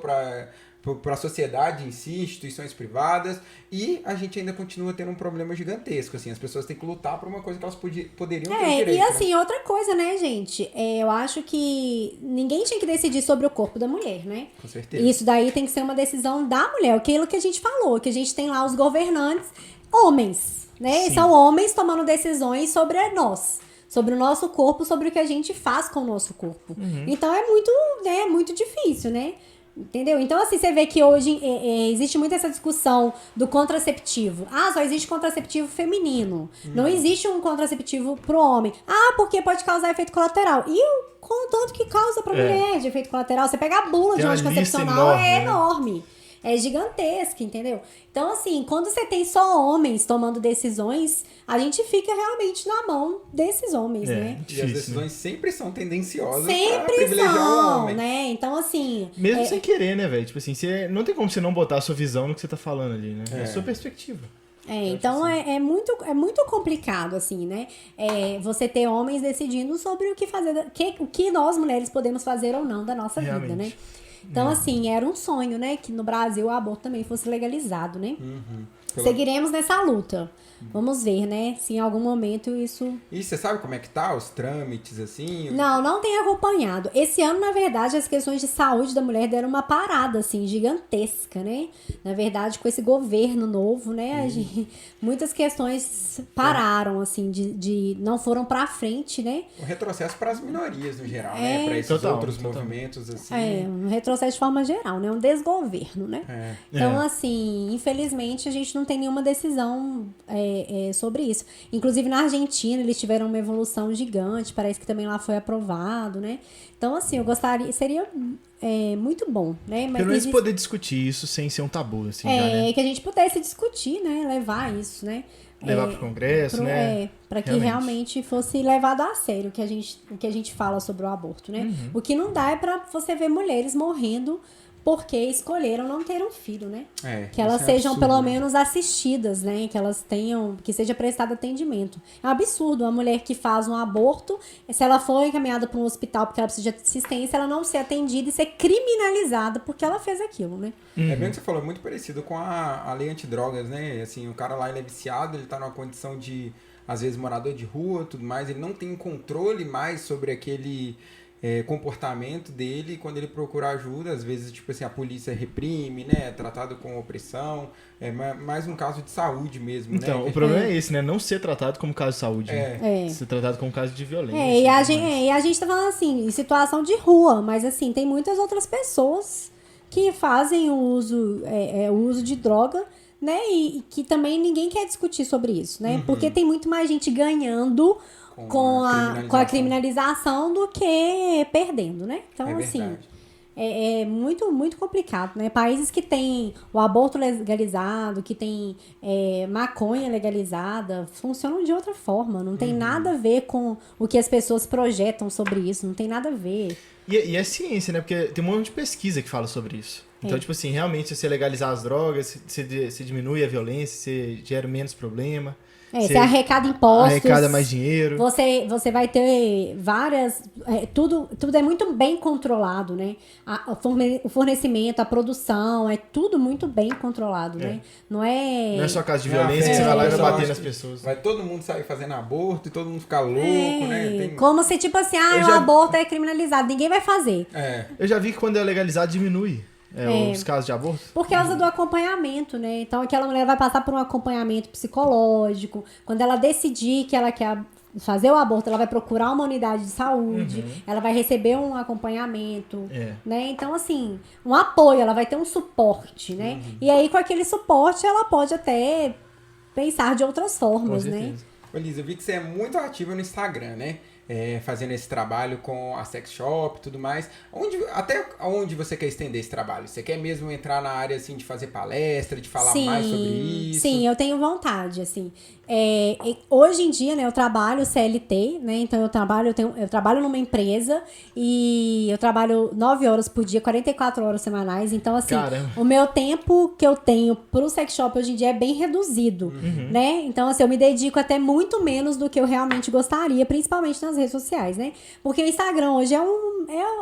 para a sociedade em si, instituições privadas, e a gente ainda continua tendo um problema gigantesco, assim, as pessoas têm que lutar por uma coisa que elas poderiam ter direito. E assim, outra coisa, né, gente, eu acho que ninguém tinha que decidir sobre o corpo da mulher, né? Com certeza. Isso daí tem que ser uma decisão da mulher, aquilo que a gente falou, que a gente tem lá os governantes, homens, né? Sim. São homens tomando decisões sobre nós. Sobre o nosso corpo, sobre o que a gente faz com o nosso corpo. Então é muito difícil, né? Entendeu? Então, assim, você vê que hoje existe muito essa discussão do contraceptivo. Ah, só existe contraceptivo feminino. Não existe um contraceptivo pro homem. Ah, porque pode causar efeito colateral. E o tanto que causa pra mulher de efeito colateral? Você pega a bula de Tem um uma lista anticoncepcional, enorme, é né? enorme. É gigantesca, entendeu? Então, assim, quando você tem só homens tomando decisões, a gente fica realmente na mão desses homens, né? E as Difícil, decisões sempre são tendenciosas pra Sempre privilegiar o são, homem. né? Então, assim... Mesmo sem querer, né, velho? Tipo assim, não tem como você não botar a sua visão no que você tá falando ali, né? É a sua perspectiva. Então é muito complicado, assim, né? Você ter homens decidindo sobre o que fazer, o que nós mulheres podemos fazer ou não da nossa vida, né? Realmente. Então, assim, era um sonho, né? Que no Brasil o aborto também fosse legalizado, né? Pelo- Seguiremos nessa luta. Vamos ver, né? Se em algum momento isso... E você sabe como é que tá os trâmites, assim? Não tenho acompanhado. Esse ano, na verdade, as questões de saúde da mulher deram uma parada, assim, gigantesca, né? Na verdade, com esse governo novo, né? Muitas questões pararam, assim, não foram pra frente, né? Um retrocesso para as minorias, no geral, né? Para esses outros movimentos, assim. Um retrocesso de forma geral, né? Um desgoverno, né? Então, assim, infelizmente, a gente não tem nenhuma decisão sobre isso. Inclusive, na Argentina, eles tiveram uma evolução gigante, parece que também lá foi aprovado, né? Então, assim, eu gostaria... Seria muito bom, né? Mas Pelo menos poder discutir isso sem ser um tabu, assim, já, né? que a gente pudesse discutir, né? Levar isso, né? Levar pro Congresso, né? Para que realmente fosse levado a sério o que a gente fala sobre o aborto, né? O que não dá é para você ver mulheres morrendo porque escolheram não ter um filho, né? Que elas isso é sejam absurdo, pelo né? menos assistidas, né? Que elas tenham, que seja prestado atendimento. É um absurdo uma mulher que faz um aborto, se ela for encaminhada para um hospital porque ela precisa de assistência, ela não ser atendida e ser criminalizada porque ela fez aquilo, né? É bem o que você falou, é muito parecido com a lei antidrogas, né? Assim, o cara lá, ele é viciado, ele tá numa condição de, às vezes, morador de rua, tudo mais, ele não tem controle mais sobre aquele comportamento dele. Quando ele procura ajuda, às vezes, tipo assim, a polícia reprime, né? É tratado com opressão, é mais um caso de saúde mesmo, Então, né? o problema é esse, né? Não ser tratado como caso de saúde, né? É. Ser tratado como caso de violência. E a gente tá falando assim, em situação de rua, mas assim, tem muitas outras pessoas que fazem o uso de droga, né? E que também ninguém quer discutir sobre isso, né? Porque tem muito mais gente ganhando com a criminalização do que perdendo, né? Então, assim, verdade. é muito, muito complicado, né? Países que têm o aborto legalizado, que tem maconha legalizada, funcionam de outra forma. Não tem nada a ver com o que as pessoas projetam sobre isso. Não tem nada a ver. E é ciência, né? Porque tem um monte de pesquisa que fala sobre isso. Então, tipo assim, realmente, se você legalizar as drogas, você diminui a violência, você gera menos problema. Você arrecada impostos. Arrecada mais dinheiro. Você vai ter várias... tudo é muito bem controlado, né? O fornecimento, a produção, é tudo muito bem controlado, né? Não é só caso de violência que você vai lá e vai bater nas pessoas. Vai todo mundo sair fazendo aborto e todo mundo ficar louco, né? Como se, tipo assim, o aborto é criminalizado, ninguém vai fazer. Eu já vi que quando é legalizado, diminui os casos de aborto. Por causa do acompanhamento, né? Então, aquela mulher vai passar por um acompanhamento psicológico. Quando ela decidir que ela quer fazer o aborto, ela vai procurar uma unidade de saúde, ela vai receber um acompanhamento, né? Então, assim, um apoio, ela vai ter um suporte, né? E aí, com aquele suporte, ela pode até pensar de outras formas, né? Ô, Liz, eu vi que você é muito ativa no Instagram, né? Fazendo esse trabalho com a sex shop e tudo mais. Até onde você quer estender esse trabalho? Você quer mesmo entrar na área, assim, de fazer palestra, de falar mais sobre isso? Sim, eu tenho vontade, assim. Hoje em dia, né, eu trabalho CLT, né? Então, eu trabalho numa empresa e eu trabalho 9 horas por dia, 44 horas semanais. Então, assim, Caramba. o meu tempo que eu tenho pro sex shop hoje em dia é bem reduzido, né? Então, assim, eu me dedico até muito menos do que eu realmente gostaria, principalmente nas nas redes sociais, né? Porque o Instagram hoje é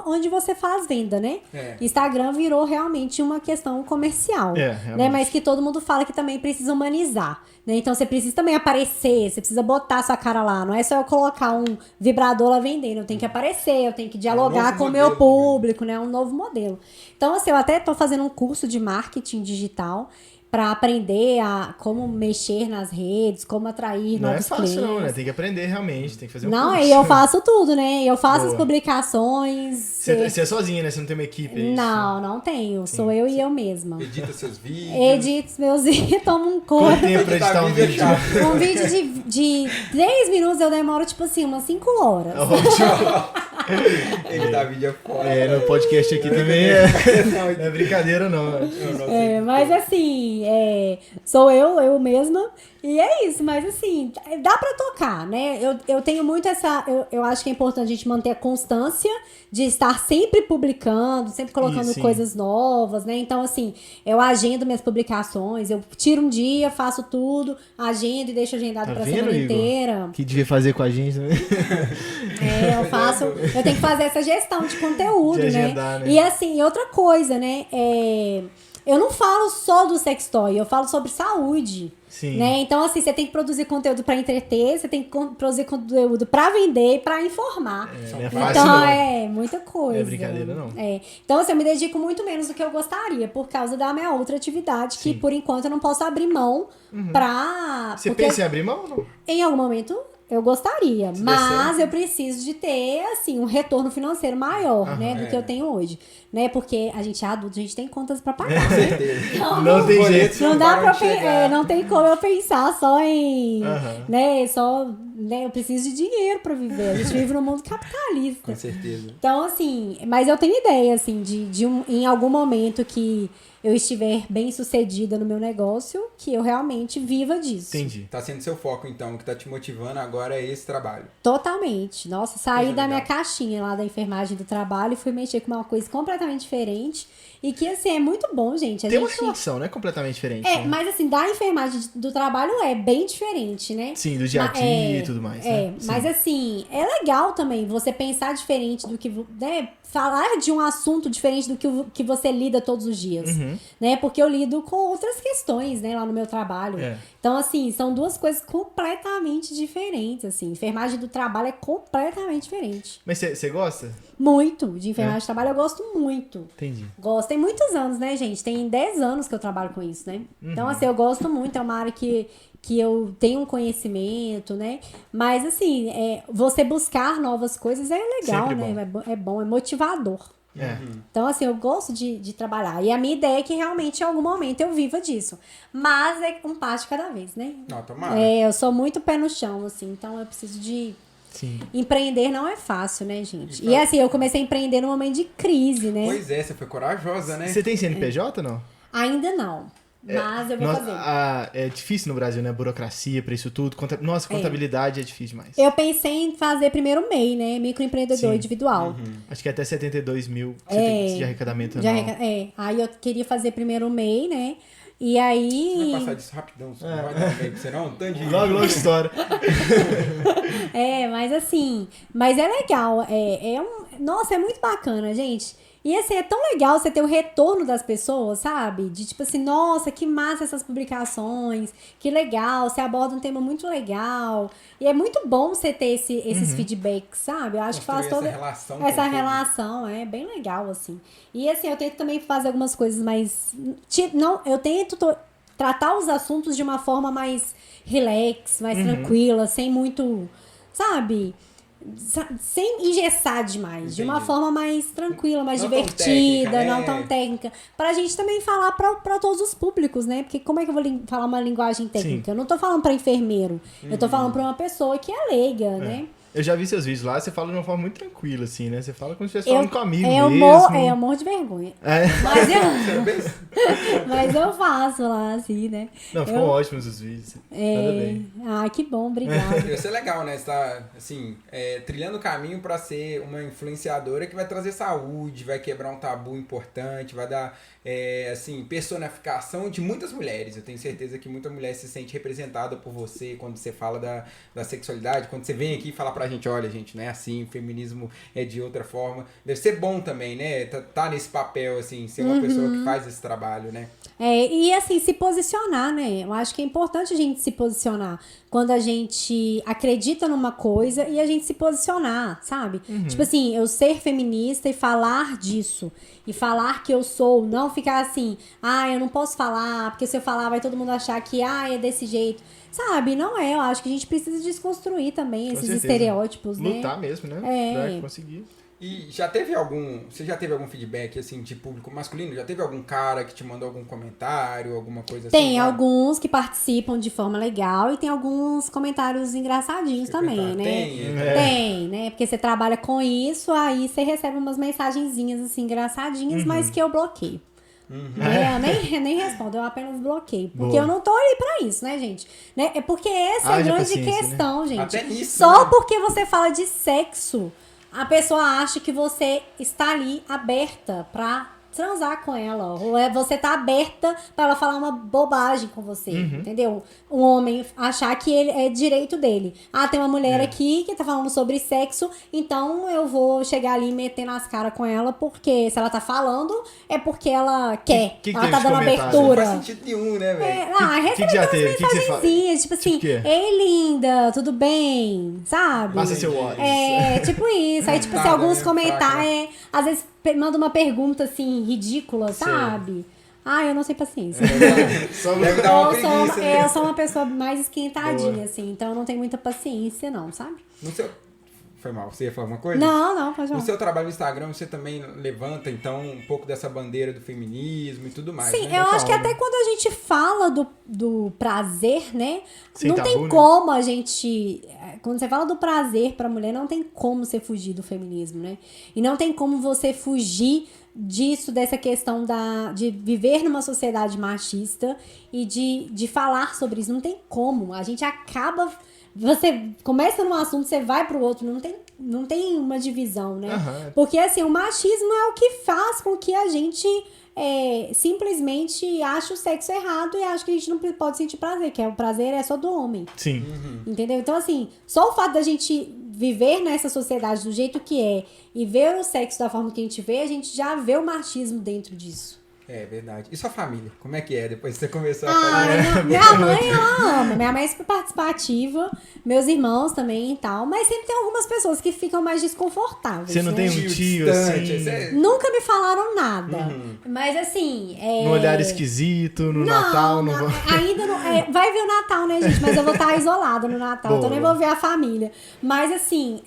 onde você faz venda, né? Instagram virou realmente uma questão comercial, né? Mas que todo mundo fala que também precisa humanizar, né? Então você precisa também aparecer, você precisa botar sua cara lá, não é só eu colocar um vibrador lá vendendo, eu tenho que aparecer, eu tenho que dialogar com o meu público, né? Um novo modelo. Então, assim, eu até tô fazendo um curso de marketing digital para aprender a como mexer nas redes, como atrair novos clientes. Não é fácil não, né? Tem que aprender realmente, tem que fazer um curso. Não, curso. e eu faço tudo, né? Eu faço as publicações. Você é sozinha, né? Você não tem uma equipe, é isso? Não tenho. Sou eu e eu mesma. Edita seus vídeos. Edito os meus vídeos, tomo um corpo. Quanto tempo pra editar um vídeo? Um vídeo de 3 minutos eu demoro, tipo assim, umas 5 horas. Editar vídeo é foda. No podcast aqui também não é brincadeira, não. Mas assim, sou eu mesma. E é isso, mas assim, dá pra tocar, né? Eu tenho muito essa... Eu acho que é importante a gente manter a constância de estar sempre publicando, sempre colocando coisas novas, né? Então, assim, eu agendo minhas publicações, eu tiro um dia, faço tudo, agendo e deixo agendado pra semana inteira. Que devia fazer com a gente, né? Eu faço... Eu tenho que fazer essa gestão de conteúdo, de agendar, né? E assim, outra coisa, né? Eu não falo só do sextoy, eu falo sobre saúde. Sim. Né? Então, assim, você tem que produzir conteúdo pra entreter, você tem que produzir conteúdo pra vender e pra informar. Não é fácil, então, não. muita coisa. Não é brincadeira, não. Então, assim, eu me dedico muito menos do que eu gostaria, por causa da minha outra atividade, que por enquanto eu não posso abrir mão pra... Você pensa em abrir mão ou não? Em algum momento... Eu gostaria, mas eu preciso de ter, assim, um retorno financeiro maior, né, do que eu tenho hoje, né, porque a gente é adulto, a gente tem contas pra pagar, né? Não tem jeito. Não dá pra não tem como eu pensar só em, né, eu preciso de dinheiro pra viver, a gente vive num mundo capitalista. Com certeza. Então, assim, mas eu tenho ideia, assim, em algum momento que eu estiver bem sucedida no meu negócio, que eu realmente viva disso. Entendi. Tá sendo seu foco, então, o que tá te motivando agora é esse trabalho. Totalmente. Nossa, saí da minha caixinha lá da enfermagem do trabalho e fui mexer com uma coisa completamente diferente. E que, assim, é muito bom, gente. Tem uma relação, né? Completamente diferente. Né? Mas assim, da enfermagem do trabalho é bem diferente, né? Sim, do dia a dia e tudo mais. Né? Mas assim, é legal também você pensar diferente do que... né? Falar de um assunto diferente do que você lida todos os dias, né? Porque eu lido com outras questões, né? Lá no meu trabalho. Então, assim, são duas coisas completamente diferentes, assim. Enfermagem do trabalho é completamente diferente. Mas você gosta? Muito. De enfermagem do trabalho eu gosto muito. Entendi. Gosto. Tem muitos anos, né, gente? Tem 10 anos que eu trabalho com isso, né? Então, assim, eu gosto muito. É uma área que eu tenho um conhecimento, né? Mas, assim, você buscar novas coisas é legal, sempre né? bom. É bom, é motivador. Então, assim, eu gosto de trabalhar. E a minha ideia é que realmente em algum momento eu viva disso. Mas é um passo de cada vez, né? Não, tomara. Eu sou muito pé no chão, assim. Então, eu preciso de... Sim. Empreender não é fácil, né, gente? E assim, eu comecei a empreender num momento de crise, né? Pois é, você foi corajosa, né? Você tem CNPJ ou não? Ainda não. Mas eu vou fazer. É difícil no Brasil, né? Burocracia pra isso tudo. Nossa, contabilidade é difícil demais. Eu pensei em fazer primeiro MEI, né? Microempreendedor individual. Acho que até 72 mil de arrecadamento anual. Aí eu queria fazer primeiro MEI, né? E aí... Você vai passar disso rapidão, você não vai dar bem pra você não? Um tanto de... Logo história. Mas assim... Mas é legal. Nossa, é muito bacana, gente. E assim, é tão legal você ter o retorno das pessoas, sabe? De tipo assim, nossa, que massa essas publicações, que legal, você aborda um tema muito legal. E é muito bom você ter esses feedbacks, sabe? Eu acho que faz toda essa relação, é bem legal, assim. E assim, eu tento também fazer algumas coisas mais... eu tento tratar os assuntos de uma forma mais relax, mais tranquila, sem muito, sabe... sem engessar demais. Entendi. De uma forma mais tranquila, mais divertida, não tão técnica. Pra gente também falar pra todos os públicos, né? Porque como é que eu vou falar uma linguagem técnica? Eu não tô falando pra enfermeiro. Eu tô falando pra uma pessoa que é leiga, né? Eu já vi seus vídeos lá, você fala de uma forma muito tranquila, assim, né? Você fala como se estivesse falando com amigo mesmo. Eu morro de vergonha. Mas eu faço lá, assim, né? Não, ficou ótimos os vídeos. Nada bem. Que bom, obrigada. Vai ser legal, né? Você tá, assim, trilhando o caminho pra ser uma influenciadora que vai trazer saúde, vai quebrar um tabu importante, vai dar, assim, personificação de muitas mulheres. Eu tenho certeza que muita mulher se sente representada por você quando você fala da sexualidade, quando você vem aqui falar pra pra gente, olha, gente, não é assim, o feminismo é de outra forma. Deve ser bom também, né? Tá nesse papel, assim, ser uma pessoa que faz esse trabalho, né? E assim, se posicionar, né? Eu acho que é importante a gente se posicionar quando a gente acredita numa coisa e a gente se posicionar, sabe? Tipo assim, eu ser feminista e falar disso. E falar que eu sou, não ficar assim, eu não posso falar, porque se eu falar vai todo mundo achar que, é desse jeito. Sabe? Não é, eu acho que a gente precisa desconstruir também Com esses certeza. estereótipos, né? Lutar mesmo, né? Pra conseguir. E você já teve algum feedback, assim, de público masculino? Já teve algum cara que te mandou algum comentário, alguma coisa assim? Tem alguns que participam de forma legal e tem alguns comentários engraçadinhos também, né? Tem, né? Porque você trabalha com isso, aí você recebe umas mensagenzinhas assim, engraçadinhas, mas que eu bloqueio. Eu nem respondo, eu apenas bloqueio. Porque eu não tô ali pra isso, né, gente? Né? É porque essa é a grande questão, gente. Até nisso, Só né? porque você fala de sexo, a pessoa acha que você está ali aberta pra transar com ela. Ou você tá aberta pra ela falar uma bobagem com você, entendeu? Um homem achar que ele é direito dele. Tem uma mulher aqui que tá falando sobre sexo, então eu vou chegar ali e meter nas caras com ela, porque se ela tá falando, é porque ela quer. Que ela teve tá de dando comentário? abertura. Não faz sentido nenhum, né, velho? Recebe já umas teve? Que você fala? mensagenzinhas, tipo assim, Tipo o quê? ei, linda, tudo bem? Sabe? Passa seu ódio. Tipo isso. Aí, tipo assim, Nada, alguns né? comentários, às vezes manda uma pergunta assim, ridícula, sabe? Eu não sei paciência. Deve dar uma preguiça, né? Eu sou uma pessoa mais esquentadinha, assim, então eu não tenho muita paciência, não, sabe? No seu... Foi mal, você ia falar alguma coisa? Não, pode No falar. seu trabalho no Instagram, você também levanta, então, um pouco dessa bandeira do feminismo e tudo mais, Sim, né? eu acho que até quando a gente fala do prazer, né? Sem não tabu, tem né? como a gente... Quando você fala do prazer pra mulher, não tem como você fugir do feminismo, né? E não tem como você fugir disso, dessa questão de viver numa sociedade machista e de falar sobre isso. Não tem como. A gente acaba... Você começa num assunto, você vai pro outro, não tem uma divisão, né? Porque, assim, o machismo é o que faz com que a gente simplesmente ache o sexo errado e acha que a gente não pode sentir prazer, que o prazer é só do homem. Sim. Entendeu? Então, assim, só o fato da gente viver nessa sociedade do jeito que é e ver o sexo da forma que a gente vê, a gente já vê o machismo dentro disso. É verdade. E sua família? Como é que é depois que você começou a falar? Minha mãe, ela ama. Minha mãe é super participativa. Meus irmãos também e tal. Mas sempre tem algumas pessoas que ficam mais desconfortáveis. Você não né? tem um tio assim, Nunca me falaram nada. Mas assim... no olhar esquisito, no Natal? Não... Ainda não... vai ver o Natal, né, gente? Mas eu vou estar isolada no Natal. Então nem vou ver a família. Mas assim...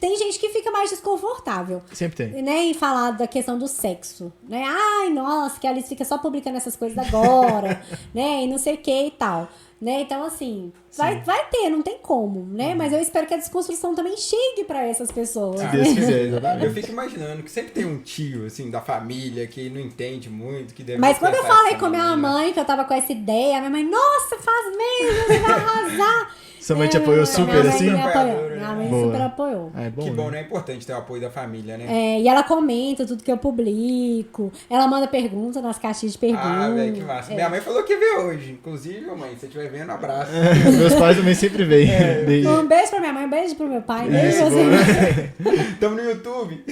tem gente que fica mais desconfortável. Sempre tem. Né, em falar da questão do sexo, né? Ai, nossa, que a Alice fica só publicando essas coisas agora, né? E não sei o que e tal, né? Então, assim, vai ter, não tem como, né? Mas eu espero que a desconstrução também chegue pra essas pessoas. Se Deus quiser, exatamente. Eu fico imaginando que sempre tem um tio, assim, da família que não entende muito, que deve Mas quando eu pensar falei essa com minha menina. mãe que eu tava com essa ideia, a minha mãe, nossa, faz mesmo, você vai arrasar. Sua mãe te apoiou super minha assim? mãe me apoiou. Apoiadora, Minha né? mãe Boa. super apoiou. É bom, Que bom, né? né? É importante ter o apoio da família, né? E ela comenta tudo que eu publico. Ela manda perguntas nas caixinhas de perguntas. Velho, que massa. Minha mãe falou que veio hoje. Inclusive, mãe, se você estiver vendo, abraço. Meus pais também sempre veem. Um beijo pra minha mãe, um beijo pro meu pai, um beijo pra você. Tamo no YouTube.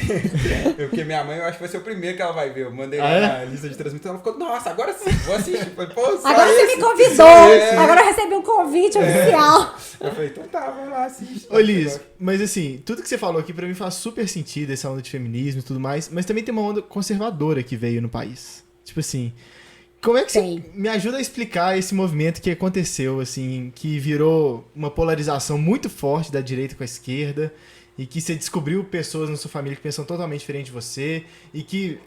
Porque minha mãe, eu acho que vai ser o primeiro que ela vai ver. Eu mandei Ah, lá é? na lista de transmissão. Ela ficou, nossa, agora sim, vou assistir. Falei, pô, só Agora você esse? me convidou. É. Agora eu recebi um convite oficial. Eu falei, então tá, vamos lá, assiste. Ô Liz, mas assim, tudo que você falou aqui pra mim faz super sentido, essa onda de feminismo e tudo mais, mas também tem uma onda conservadora que veio no país. Tipo assim, como é que Tem. você me ajuda a explicar esse movimento que aconteceu, assim, que virou uma polarização muito forte da direita com a esquerda e que você descobriu pessoas na sua família que pensam totalmente diferente de você e que,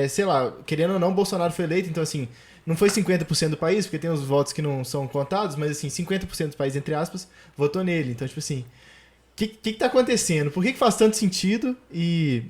sei lá, querendo ou não, Bolsonaro foi eleito, então assim, não foi 50% do país, porque tem os votos que não são contados, mas assim, 50% do país, entre aspas, votou nele. Então, tipo assim, o que tá acontecendo? Por que faz tanto sentido e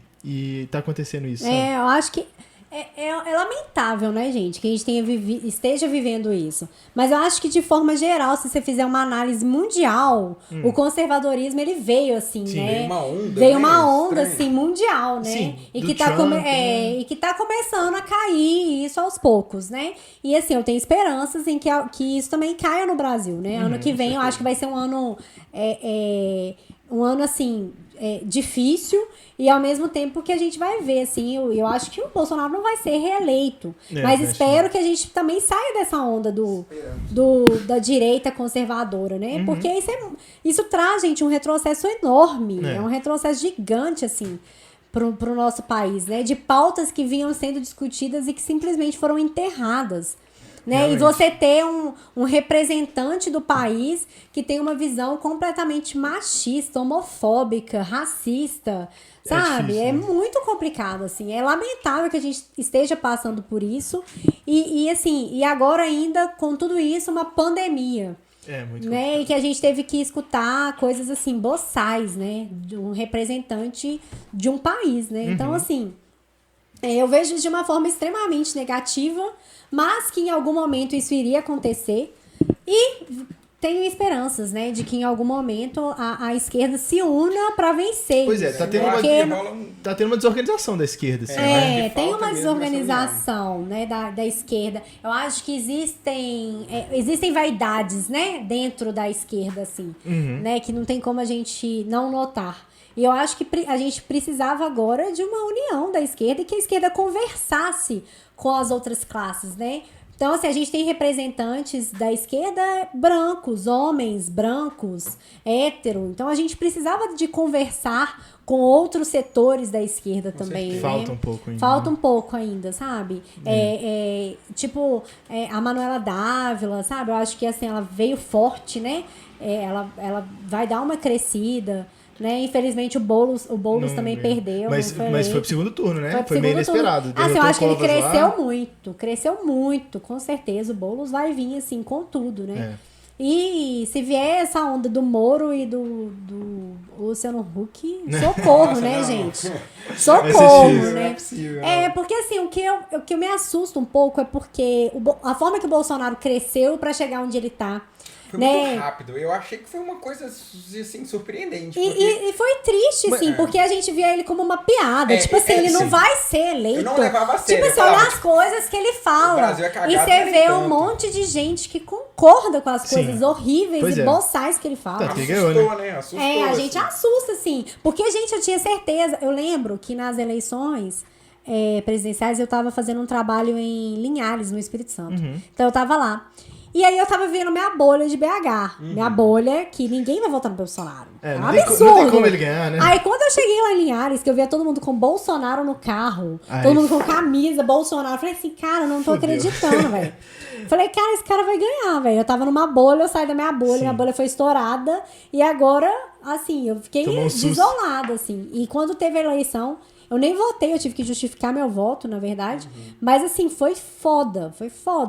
tá acontecendo isso? sabe? Eu acho que É lamentável, né, gente, que a gente esteja vivendo isso. Mas eu acho que, de forma geral, se você fizer uma análise mundial, o conservadorismo, ele veio, assim, Sim, né? veio uma onda, Veio né? uma onda, Estranho. assim, mundial, né? Sim, E do que, tá Trump, né? e que tá começando a cair isso aos poucos, né? E, assim, eu tenho esperanças em que isso também caia no Brasil, né? Ano que vem, eu acho que vai ser um ano... assim, difícil, e ao mesmo tempo que a gente vai ver, assim, eu acho que o Bolsonaro não vai ser reeleito, mas acho espero que a gente também saia dessa onda da direita conservadora, né? Porque isso traz, gente, um retrocesso enorme, é um retrocesso gigante, assim, pro nosso país, né? De pautas que vinham sendo discutidas e que simplesmente foram enterradas. Né? E você ter um representante do país que tem uma visão completamente machista, homofóbica, racista, sabe? difícil, É né? muito complicado, assim. É lamentável que a gente esteja passando por isso. E assim, e agora ainda, com tudo isso, uma pandemia. Muito Né? E que a gente teve que escutar coisas assim, boçais, né? De um representante de um país, né? Então, assim, eu vejo de uma forma extremamente negativa, mas que em algum momento isso iria acontecer. E tenho esperanças, né? De que em algum momento a esquerda se una para vencer. Pois é, isso, tá tendo né? uma- Porque Tá tendo uma desorganização da esquerda, assim, né? que tem falta uma mesmo desorganização, né, da esquerda. Eu acho que existem vaidades, né, dentro da esquerda, assim, né, que não tem como a gente não notar. E eu acho que a gente precisava agora de uma união da esquerda e que a esquerda conversasse com as outras classes, né? Então, assim, a gente tem representantes da esquerda brancos, homens brancos, hétero. Então, a gente precisava de conversar com outros setores da esquerda também, né? Falta um pouco ainda. Falta um pouco ainda, sabe? A Manuela Dávila, sabe? Eu acho que, assim, ela veio forte, né? Ela vai dar uma crescida, né? Infelizmente, o Boulos Não também ganhou. perdeu. Mas não foi pro segundo turno, né? foi pro Foi meio segundo turno. inesperado. Assim, eu Derrotou acho que ele Covas lá. cresceu muito, com certeza. O Boulos vai vir, assim, com tudo, né? É. E se vier essa onda do Moro e do Luciano Huck, socorro, Nossa, né, não. gente? Vai Socorro, ser difícil. Não é né? possível. Porque assim, o que me assusta um pouco é porque a forma que o Bolsonaro cresceu pra chegar onde ele tá. Foi né? muito rápido. Eu achei que foi uma coisa, assim, surpreendente. E foi triste, assim, porque a gente via ele como uma piada. Tipo assim, ele não sim. vai ser eleito. Eu não levava a sério, Tipo eu assim, falava, olha as coisas que ele fala. o Brasil é cagado, e você mas vê nem um tanto. monte de gente que concorda com as Sim. coisas horríveis Pois e é. boçais que ele fala. Tanto que ele ganhou, Assustou, né? Assustou. A gente assim. assusta, assim. Porque, gente, eu tinha certeza. Eu lembro que nas eleições presidenciais eu tava fazendo um trabalho em Linhares, no Espírito Santo. Então eu tava lá. E aí eu tava vendo minha bolha de BH. Minha bolha que ninguém vai votar no Bolsonaro. É um não tem absurdo. não tem como ele ganhar, né? Aí quando eu cheguei lá em Linhares, que eu via todo mundo com Bolsonaro no carro, Ai, todo mundo com camisa, Bolsonaro, eu falei assim, cara, eu não tô Fudeu. acreditando, velho. Falei, cara, esse cara vai ganhar, velho. Eu tava numa bolha, eu saí da minha bolha, Sim. minha bolha foi estourada. E agora, assim, eu fiquei Tomou um susto. desolada, assim. E quando teve a eleição, eu nem votei, eu tive que justificar meu voto, na verdade. Mas, assim, foi foda,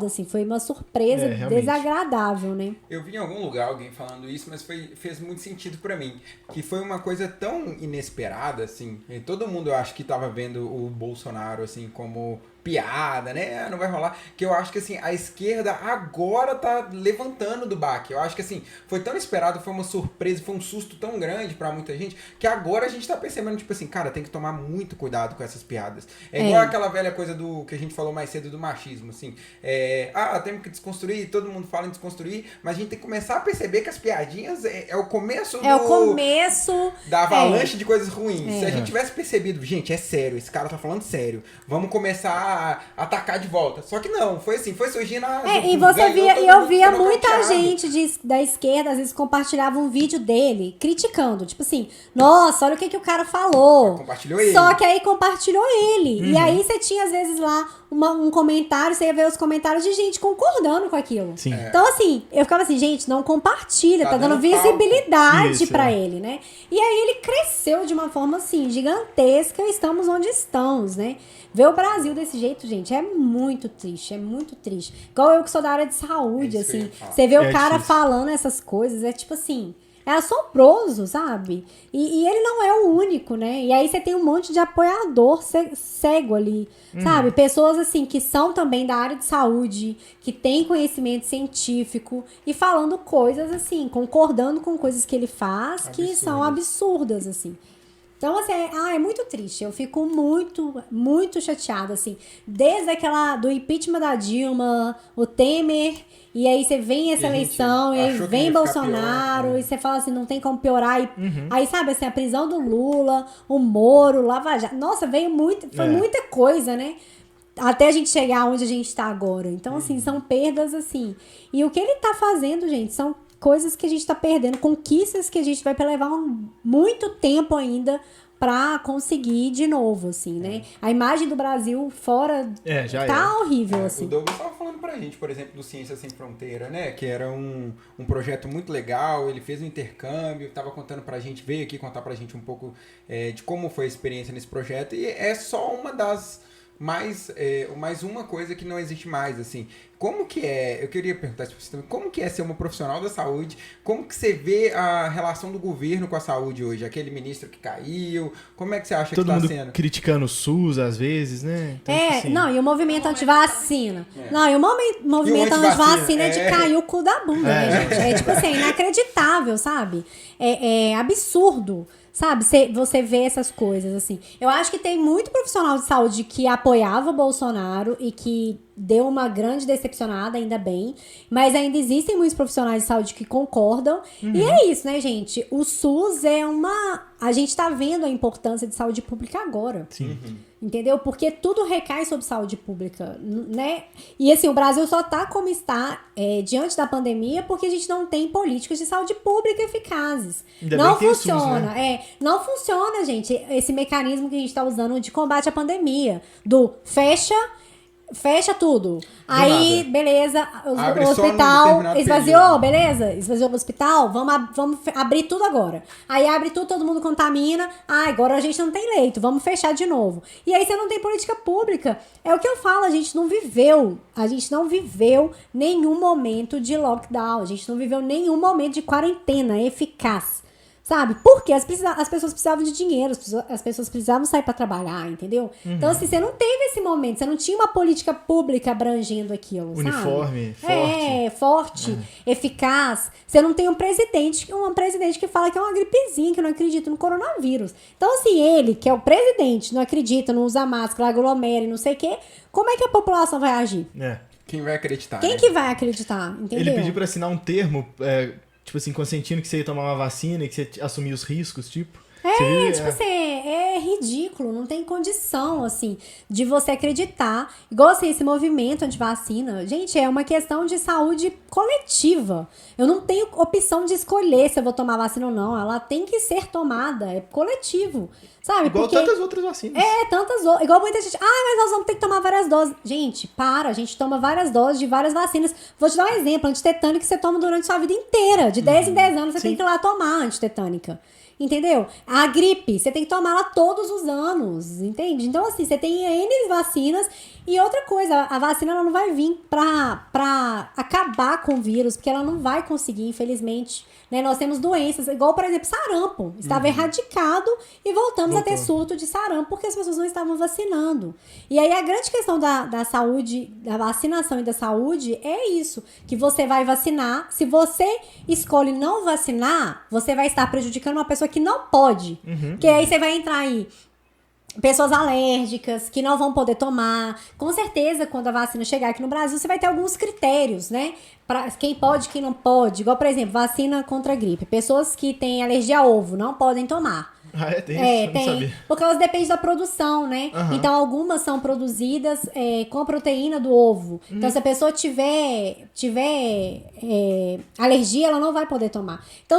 assim. Foi uma surpresa realmente. desagradável, né? Eu vi em algum lugar alguém falando isso, mas fez muito sentido pra mim. Que foi uma coisa tão inesperada, assim. E todo mundo, eu acho que tava vendo o Bolsonaro, assim, como piada, né? Não vai rolar. Que eu acho que, assim, a esquerda agora tá levantando do baque. Eu acho que, assim, foi tão esperado, foi uma surpresa, foi um susto tão grande pra muita gente, que agora a gente tá percebendo, tipo assim, cara, tem que tomar muito cuidado com essas piadas. É igual aquela velha coisa do que a gente falou mais cedo do machismo, assim. Temos que desconstruir, todo mundo fala em desconstruir, mas a gente tem que começar a perceber que as piadinhas é o começo O começo... da avalanche de coisas ruins. Se a gente tivesse percebido, gente, é sério, esse cara tá falando sério, vamos começar a atacar de volta. Só que não, foi assim, foi surgindo E você via, e eu via muita gente da esquerda, às vezes, compartilhava um vídeo dele criticando. Tipo assim, nossa, olha o que o cara falou. Compartilhou ele. Só que aí compartilhou ele. E aí você tinha, às vezes, lá um comentário, você ia ver os comentários de gente concordando com aquilo. Sim. Então, assim, eu ficava assim, gente, não compartilha, tá dando dando palco. visibilidade Isso, pra ele, né? E aí ele cresceu de uma forma, assim, gigantesca e estamos onde estamos, né? Ver o Brasil desse jeito, gente, é muito triste, é muito triste. Igual eu que sou da área de saúde, É isso que eu assim, ia falar. você vê o É cara difícil. falando essas coisas, é tipo assim, é assombroso, sabe? E ele não é o único, né? E aí você tem um monte de apoiador cego ali, sabe? Pessoas, assim, que são também da área de saúde, que têm conhecimento científico e falando coisas, assim, concordando com coisas que ele faz que são absurdas, assim. Então, assim, é muito triste. Eu fico muito, muito chateada, assim. Desde do impeachment da Dilma, o Temer, e aí você vem essa eleição, e aí vem Bolsonaro, pior, e você fala assim, não tem como piorar. E, aí, sabe, assim, a prisão do Lula, o Moro, Lava Jato. Nossa, veio foi muita coisa, né? Até a gente chegar onde a gente tá agora. Então, assim, são perdas, assim. E o que ele tá fazendo, gente, são coisas que a gente tá perdendo, conquistas que a gente vai levar muito tempo ainda pra conseguir de novo, assim, né? A imagem do Brasil fora tá horrível, assim. O Douglas estava falando pra gente, por exemplo, do Ciência Sem Fronteira, né? Que era um projeto muito legal, ele fez um intercâmbio, tava contando pra gente, veio aqui contar pra gente um pouco de como foi a experiência nesse projeto, e é só uma das... mais uma coisa que não existe mais, assim. Como que eu queria perguntar pra você também, como que é ser uma profissional da saúde? Como que você vê a relação do governo com a saúde hoje? Aquele ministro que caiu, como é que você acha que tá sendo? Todo mundo criticando o SUS, às vezes, né? Então, assim... não, e o movimento antivacina. Não, e o movimento antivacina é de cair o cu da bunda, né, gente? É tipo assim, inacreditável, sabe? É absurdo. Sabe, você vê essas coisas, assim. Eu acho que tem muito profissional de saúde que apoiava o Bolsonaro e que deu uma grande decepcionada, ainda bem. Mas ainda existem muitos profissionais de saúde que concordam. E é isso, né, gente? O SUS a gente tá vendo a importância de saúde pública agora. Sim. Entendeu? Porque tudo recai sobre saúde pública, né? E assim, o Brasil só tá como está diante da pandemia porque a gente não tem políticas de saúde pública eficazes. Não funciona. SUS, né? Não funciona, gente, esse mecanismo que a gente tá usando de combate à pandemia. Fecha tudo. Aí, beleza, o hospital esvaziou, beleza? Esvaziou o hospital, vamos abrir tudo agora. Aí abre tudo, todo mundo contamina. Agora a gente não tem leito, vamos fechar de novo. E aí você não tem política pública. É o que eu falo, a gente não viveu nenhum momento de lockdown, a gente não viveu nenhum momento de quarentena eficaz. Sabe? Porque as pessoas precisavam de dinheiro, as pessoas precisavam sair pra trabalhar, entendeu? Então, assim, você não teve esse momento, você não tinha uma política pública abrangendo aquilo, uniforme, sabe? Forte, eficaz. Você não tem um presidente que fala que é uma gripezinha, que não acredita no coronavírus. Então, assim, ele, que é o presidente, não acredita, não usa máscara, aglomera e não sei o quê, como é que a população vai agir? Quem vai acreditar? Quem que vai acreditar, entendeu? Ele pediu pra assinar um termo... tipo assim, consentindo que você ia tomar uma vacina e que você assumia os riscos, tipo... Assim, é ridículo, não tem condição, assim, de você acreditar. Igual, assim, esse movimento antivacina, gente, é uma questão de saúde coletiva. Eu não tenho opção de escolher se eu vou tomar vacina ou não. Ela tem que ser tomada, é coletivo, sabe? Igual tantas outras vacinas. Igual muita gente, mas nós vamos ter que tomar várias doses. Gente, a gente toma várias doses de várias vacinas. Vou te dar um exemplo, antitetânica que você toma durante sua vida inteira. De 10 em 10 anos você tem que ir lá tomar antitetânica. Entendeu? A gripe, você tem que tomar ela todos os anos, entende? Então, assim, você tem N vacinas. E outra coisa, a vacina ela não vai vir pra acabar com o vírus, porque ela não vai conseguir, infelizmente. Né? Nós temos doenças, igual, por exemplo, sarampo. Estava erradicado e voltamos a ter surto de sarampo, porque as pessoas não estavam vacinando. E aí, a grande questão da saúde, da vacinação e da saúde é isso, que você vai vacinar. Se você escolhe não vacinar, você vai estar prejudicando uma pessoa que não pode. Porque aí você vai entrar aí pessoas alérgicas que não vão poder tomar. Com certeza, quando a vacina chegar aqui no Brasil, você vai ter alguns critérios, né? Pra quem pode, quem não pode. Igual, por exemplo, vacina contra a gripe. Pessoas que têm alergia a ovo não podem tomar. Tem isso? Eu não sabia. Porque elas dependem da produção, né? Então, algumas são produzidas com a proteína do ovo. Então, se a pessoa tiver alergia, ela não vai poder tomar. Então,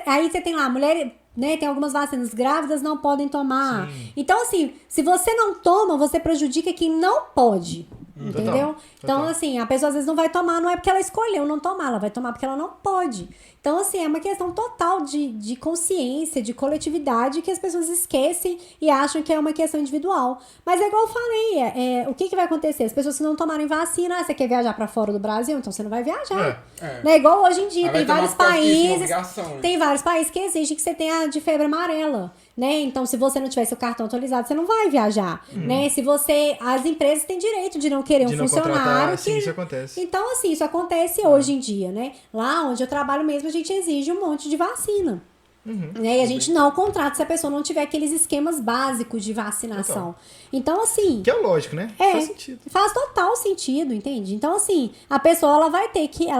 aí você tem lá, mulher... Né, tem algumas vacinas grávidas não podem tomar. Sim. Então, assim, se você não toma, você prejudica quem não pode. Entendeu? Então, total. assim, a pessoa às vezes não vai tomar, não é porque ela escolheu não tomar, ela vai tomar porque ela não pode. Então, assim, é uma questão total de consciência, de coletividade, que as pessoas esquecem e acham que é uma questão individual. Mas é igual eu falei, o que vai acontecer? As pessoas que não tomarem vacina, você quer viajar pra fora do Brasil, então você não vai viajar. Né? Igual hoje em dia, Aí vai tem tomar vários por causa disso, uma países, obrigação, né? tem vários países que exigem que você tenha de febre amarela, né? Então, se você não tiver seu cartão atualizado, você não vai viajar, né? Se você... As empresas têm direito de não querer De um não funcionário contratar, sim, que... isso acontece. Então, assim, isso acontece hoje em dia, né? Lá onde eu trabalho mesmo, a gente exige um monte de vacina. Né? E a gente não contrata se a pessoa não tiver aqueles esquemas básicos de vacinação. Então, assim... Que é lógico, né? Faz sentido. Faz total sentido, entende? Então, assim, a pessoa, ela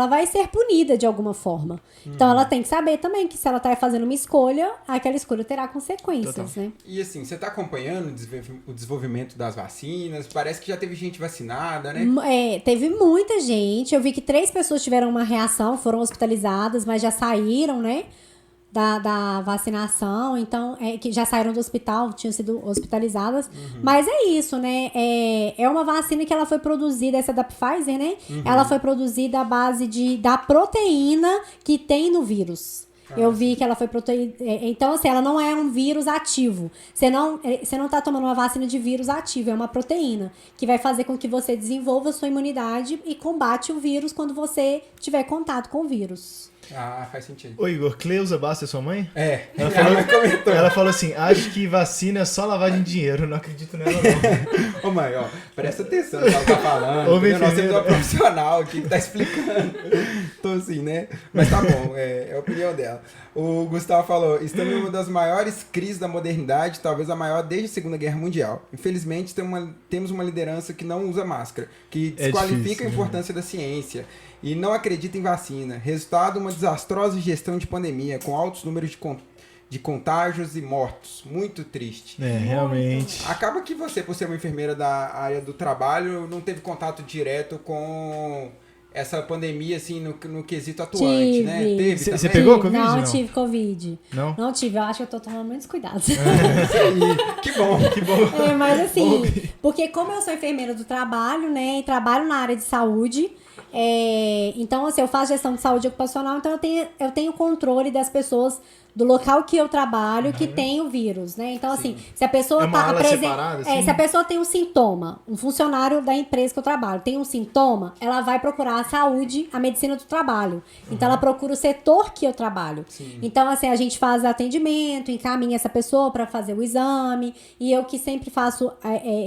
vai ser punida de alguma forma. Então, ela tem que saber também que se ela tá fazendo uma escolha, aquela escolha terá consequências, Total. né? E assim, você tá acompanhando o desenvolvimento das vacinas? Parece que já teve gente vacinada, né? Teve muita gente. Eu vi que 3 pessoas tiveram uma reação, foram hospitalizadas, mas já saíram, né? Da vacinação, então, que já saíram do hospital, tinham sido hospitalizadas. Mas é isso, né? É uma vacina que ela foi produzida, essa da Pfizer, né? Ela foi produzida à base da proteína que tem no vírus. Eu vi que ela foi proteína. Então, assim, ela não é um vírus ativo. Você não tá tomando uma vacina de vírus ativo, é uma proteína que vai fazer com que você desenvolva a sua imunidade e combate o vírus quando você tiver contato com o vírus. Ah, faz sentido. Ô, Igor, Cleusa Bastos é sua mãe? Ela comentou. Ela falou assim, acho que vacina é só lavagem de dinheiro, não acredito nela não. Ô mãe, ó, presta atenção no que ela tá falando. Ô, minha Nós temos enfermeira. uma profissional aqui que tá explicando. Então assim, né? Mas tá bom, é a opinião dela. O Gustavo falou, estamos em uma das maiores crises da modernidade, talvez a maior desde a Segunda Guerra Mundial. Infelizmente, temos uma liderança que não usa máscara, que desqualifica difícil, a importância da ciência e não acredita em vacina. Resultado, uma desastrosa gestão de pandemia, com altos números de contágios e mortos. Muito triste. Realmente. Acaba que você, por ser uma enfermeira da área do trabalho, não teve contato direto com essa pandemia, assim, no quesito atuante, né? Teve Você também? pegou Covid? Não, Não? tive Covid. Não? Não tive, eu acho que eu tô tomando muitos cuidados. Isso aí. Que bom. Que bom. Mas assim, porque como eu sou enfermeira do trabalho, né, e trabalho na área de saúde, então assim, eu faço gestão de saúde ocupacional, então eu tenho controle das pessoas do local que eu trabalho que tem o vírus, né? Então, assim, se a pessoa É uma ala separada, assim? se a pessoa tem um sintoma, um funcionário da empresa que eu trabalho tem um sintoma, ela vai procurar a saúde, a medicina do trabalho. Então, ela procura o setor que eu trabalho. Sim. Então, assim, a gente faz atendimento, encaminha essa pessoa para fazer o exame, e eu que sempre faço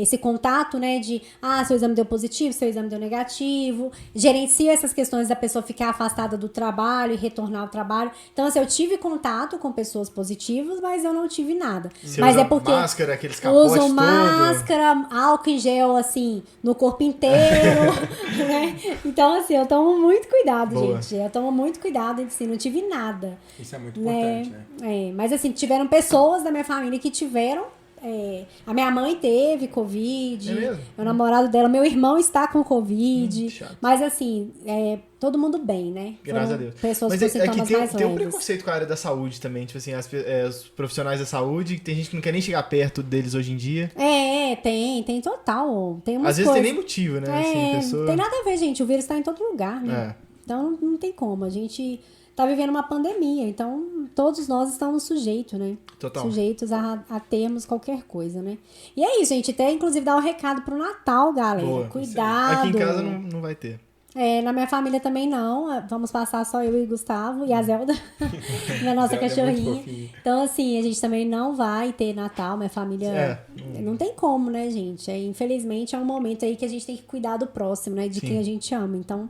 esse contato, né, de, seu exame deu positivo, seu exame deu negativo, gerencio essas questões da pessoa ficar afastada do trabalho e retornar ao trabalho. Então, assim, eu tive contato com pessoas positivas, mas eu não tive nada. Você mas usa é porque máscara, aqueles capotes uso todo. máscara, álcool em gel, assim, no corpo inteiro, né? Então, assim, eu tomo muito cuidado, Boa. gente. Eu tomo muito cuidado, assim, não tive nada. Isso é muito importante, né? Mas, assim, tiveram pessoas da minha família que tiveram. A minha mãe teve Covid, É mesmo? o namorado dela, meu irmão está com Covid, chato. mas assim, todo mundo bem, né? Graças Foram a Deus. Pessoas Mas com é sintomas que mais tem um leves. preconceito com a área da saúde também. Tipo assim, os profissionais da saúde, tem gente que não quer nem chegar perto deles hoje em dia. Tem total. Tem umas Às vezes tem nem coisas. motivo, né? Assim, pessoa... Tem nada a ver, gente. O vírus tá em todo lugar, né? Então não tem como. A gente tá vivendo uma pandemia, então todos nós estamos sujeitos, né? Total. Sujeitos a termos qualquer coisa, né? E é isso, gente. Até inclusive dar um recado pro Natal, galera. Boa. Cuidado. Aqui em casa não vai ter. Na minha família também não. Vamos passar só eu e o Gustavo e a Zelda, minha nossa Zelda é muito cachorrinha. fofinha. Então, assim, a gente também não vai ter Natal. Minha família. Não tem como, né, gente? Infelizmente é um momento aí que a gente tem que cuidar do próximo, né? De Sim. quem a gente ama. Então.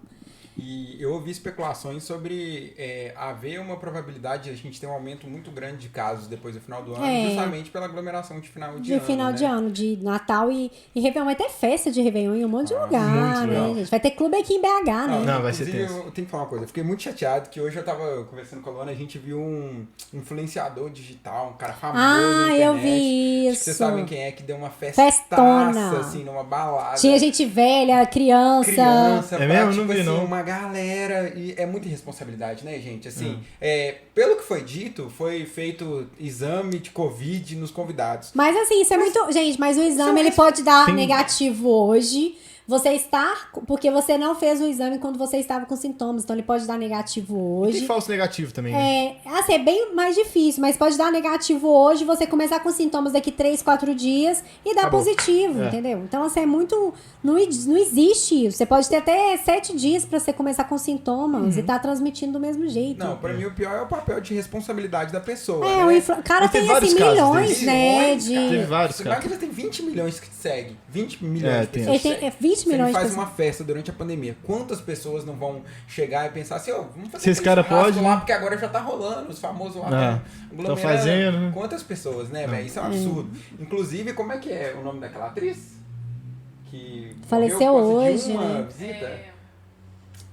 E eu ouvi especulações sobre haver uma probabilidade de a gente ter um aumento muito grande de casos depois do final do ano, justamente pela aglomeração de final de ano. De final né? de ano, de Natal e Réveillon. Vai ter festa de Réveillon em um monte de lugar, muito né, legal. gente? Vai ter clube aqui em BH, né? Não, vai ser Inclusive, tenso. eu tenho que falar uma coisa. Eu fiquei muito chateado que hoje eu tava conversando com a Luana, a gente viu um influenciador digital, um cara famoso na internet. Eu vi Acho isso. que vocês sabem quem é, que deu uma festaça, Festona. assim, numa balada. Tinha gente velha, criança. É mesmo? Tipo Não vi, assim, não. uma galera. E é muita irresponsabilidade, né, gente? Assim, pelo que foi dito, foi feito exame de Covid nos convidados. Mas assim, isso é muito. Gente, mas o exame ele pode dar negativo hoje. você está... Porque você não fez o exame quando você estava com sintomas. Então, ele pode dar negativo hoje. Tem falso negativo também, né? Assim, é bem mais difícil, mas pode dar negativo hoje, você começar com sintomas daqui 3, 4 dias e dar Acabou. positivo, entendeu? Então, assim, é muito... Não existe isso. Você pode ter até 7 dias pra você começar com sintomas e tá transmitindo do mesmo jeito. Não, pra mim o pior é o papel de responsabilidade da pessoa. É, né? o cara Mas tem tem, vários assim, casos milhões, desses. né, Milhões, cara. Teve vários, Você cara. vai que já tem 20 milhões que te seguem. 20 milhões de tem. pessoas. Ele tem 20 Se ele milhões de faz pessoas. uma festa durante a pandemia, quantas pessoas não vão chegar e pensar assim, vamos fazer Se esse aquele cara churrasco pode, lá, né? porque agora já tá rolando, os famosos lá, Tão aglomerando. fazendo, né? Quantas pessoas, né, velho? Isso é um absurdo. Inclusive, como é que é o nome daquela atriz? Que Faleceu morreu por causa de hoje, uma né? visita?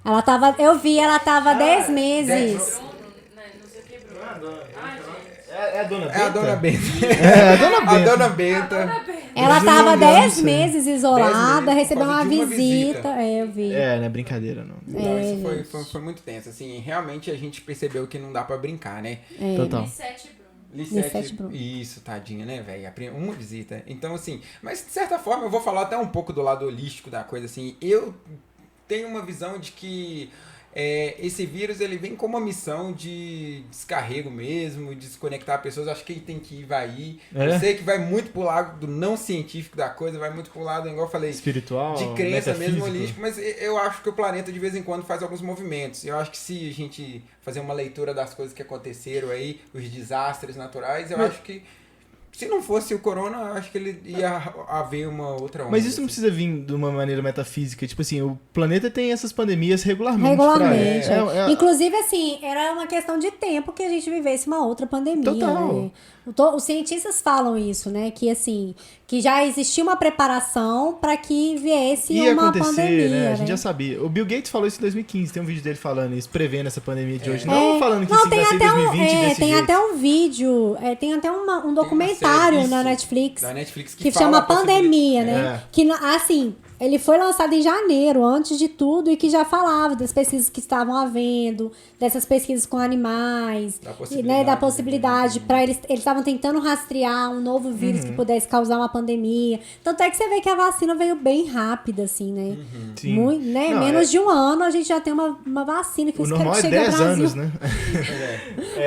Ela tava... Eu vi, ela tava 10 meses. Bruno, né, não sei o que, Bruno. Ai, gente. É a dona Benta? É a Dona Benta. É a dona A Benta. Dona Benta. Adora bem. Ela Mas eu tava não 10 sei. meses 10 isolada, meses recebeu por uma causa de uma visita. Eu vi. Não é brincadeira, não. Então, isso gente. foi muito tenso. Assim, realmente a gente percebeu que não dá pra brincar, né? Total. 7 Bruno. Lissete Bruno. Isso, tadinha, né, velho? Uma visita. Então, assim, mas de certa forma eu vou falar até um pouco do lado holístico da coisa, assim. Eu tenho uma visão de que esse vírus, ele vem com uma missão de descarrego mesmo, de desconectar pessoas. Acho que quem tem que ir, vai ir. É? Eu sei que vai muito pro lado do não científico da coisa, vai muito pro lado, igual eu falei, Espiritual, de crença mesmo metafísico. holístico, mas eu acho que o planeta de vez em quando faz alguns movimentos. Eu acho que se a gente fazer uma leitura das coisas que aconteceram aí, os desastres naturais, eu acho que se não fosse o corona, eu acho que ele ia haver uma outra onda. Mas isso não assim. precisa vir de uma maneira metafísica. Tipo assim, o planeta tem essas pandemias regularmente. Regularmente. Fraga. Inclusive, assim, era uma questão de tempo que a gente vivesse uma outra pandemia. Total. Né? Os cientistas falam isso, né? Que assim, que já existia uma preparação para que viesse Ia uma acontecer, pandemia. né? A né? gente já sabia. O Bill Gates falou isso em 2015. Tem um vídeo dele falando isso, prevendo essa pandemia de hoje. É. Não falando que isso tem vai ser em até 2020 desse tem jeito. até um vídeo, tem até um documentário série, na isso, Netflix da Netflix que fala chama a possibilidade- Pandemia, né? Que, assim, ele foi lançado em janeiro, antes de tudo, e que já falava das pesquisas que estavam havendo, dessas pesquisas com animais, Da e, possibilidade, né, da possibilidade, para eles estavam tentando rastrear um novo vírus que pudesse causar uma pandemia. Tanto é que você vê que a vacina veio bem rápida, assim, né? Sim. Muito, né? Não, Menos de um ano a gente já tem uma vacina que O normal é chega ao 10 Brasil. anos, né?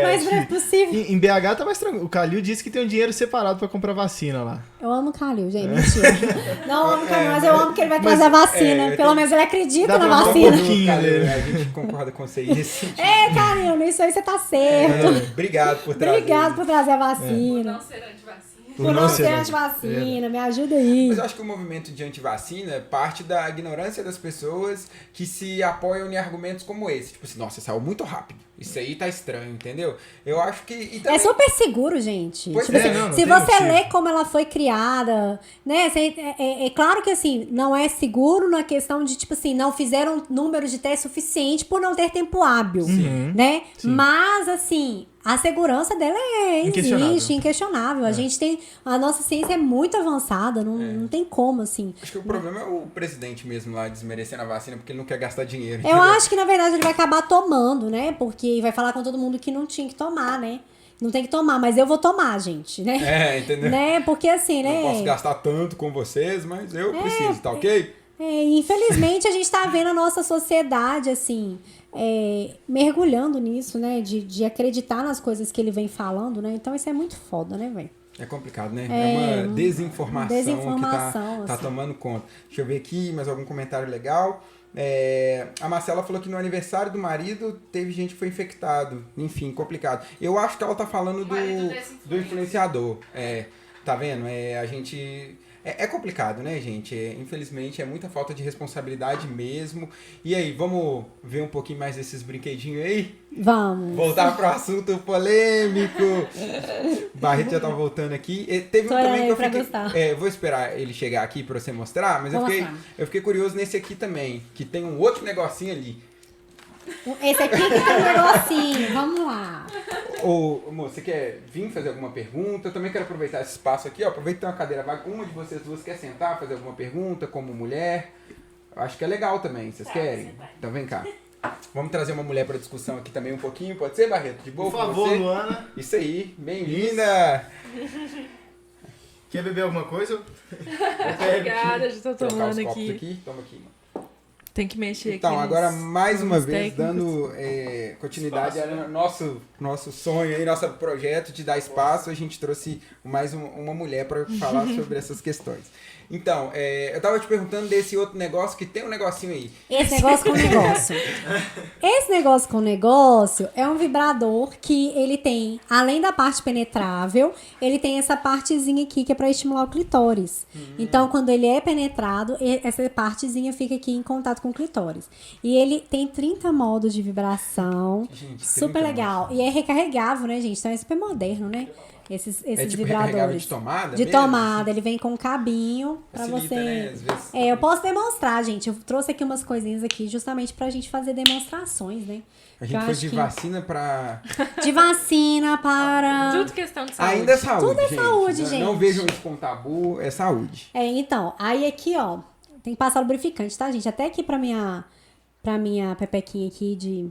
Mas não é possível. Em BH tá mais tranquilo. O Calil disse que tem um dinheiro separado pra comprar vacina lá. Eu amo o Calil, gente. Mentira. Não amo o Calil, mas eu amo que ele vai trazer a eu vacina. Pelo tenho- menos ele acredita Dá na pra vacina. um pouquinho Cara, dele. a gente concorda com você nesse sentido. Calil, nisso aí você tá certo. Obrigado por trazer. Obrigado por trazer a Por vacina. não ser antivacina. Por não ser antivacina. Me ajuda aí. Mas eu acho que o movimento de antivacina parte da ignorância das pessoas que se apoiam em argumentos como esse. Tipo assim, nossa, saiu muito rápido. Isso aí tá estranho, entendeu? Eu acho que... e também- É super seguro, gente. Pois Tipo é, assim, não se tem você motivo. lê como ela foi criada, né? É claro que assim, não é seguro na questão de, tipo assim, não fizeram números de teste suficiente por não ter tempo hábil, né? Mas, assim, a segurança dela Inquestionável. existe, inquestionável. A gente tem. A nossa ciência é muito avançada, não tem como, assim. Acho que o problema é o presidente mesmo lá desmerecendo a vacina porque ele não quer gastar dinheiro. Eu entendeu? acho que, na verdade, ele vai acabar tomando, né? Porque vai falar com todo mundo que não tinha que tomar, né? Não tem que tomar, mas eu vou tomar, gente, né? É, entendeu? Né? Porque assim, né? Não posso gastar tanto com vocês, mas eu preciso, tá ok? Infelizmente, a gente tá vendo a nossa sociedade, assim, mergulhando nisso, né? De acreditar nas coisas que ele vem falando, né? Então, isso é muito foda, né, velho? É complicado, né? É uma desinformação, desinformação, que tá assim. tomando conta. Deixa eu ver aqui, mais algum comentário legal. A Marcela falou que no aniversário do marido teve gente que foi infectado. Enfim, complicado. Eu acho que ela tá falando marido desse do influenciador. Tá vendo? A gente... É complicado, né, gente? Infelizmente, é muita falta de responsabilidade mesmo. E aí, vamos ver um pouquinho mais desses brinquedinhos aí? Vamos. Voltar pro assunto polêmico. Barreto já tá voltando aqui. Teve Tô um também olhando que eu pra fiquei... gostar. Vou esperar ele chegar aqui pra você mostrar, mas Vou mostrar. eu fiquei curioso nesse aqui também, que tem um outro negocinho ali. Esse aqui que tem um negocinho. Vamos lá. Ô, moço, você quer vir fazer alguma pergunta? Eu também quero aproveitar esse espaço aqui, ó. Aproveita que tem uma cadeira vaga. Uma de vocês duas quer sentar, fazer alguma pergunta como mulher? Eu acho que é legal também. Vocês querem? você vai. Então vem cá. Vamos trazer uma mulher pra discussão aqui também um pouquinho. Pode ser, Barreto? De boa Por com favor, você? Luana. Isso aí. Bem-vinda. Quer beber alguma coisa? Obrigada, já tô Trocar os tomando copos aqui. aqui. Toma aqui. Tem que mexer Então, aqui. agora nos- mais uma nos vez, técnicos. dando continuidade ao nosso sonho aí, nosso projeto de dar espaço, a gente trouxe mais uma mulher para falar sobre essas questões. Então, eu tava te perguntando desse outro negócio, que tem um negocinho aí. Esse negócio com negócio. Esse negócio com negócio é um vibrador que ele tem, além da parte penetrável, ele tem essa partezinha aqui que é para estimular o clitóris. Então, quando ele é penetrado, essa partezinha fica aqui em contato com o clitóris. E ele tem 30 modos de vibração. Gente, Super 30 legal. E é recarregável, né, gente? Então é super moderno, né? Esses É tipo vibradores. recarregável de tomada De mesmo? tomada, ele vem com um cabinho pra Facilita, você. né? Às vezes- Eu posso demonstrar, gente. Eu trouxe aqui umas coisinhas aqui justamente pra gente fazer demonstrações, né? A Eu gente foi acho de que- vacina pra... De vacina para. Tudo questão de saúde. Ainda é saúde, Tudo é gente. saúde, Não gente. vejam isso como tabu, é saúde. Então, aí aqui, ó, tem que passar lubrificante, tá, gente? Até aqui pra minha pepequinha aqui de...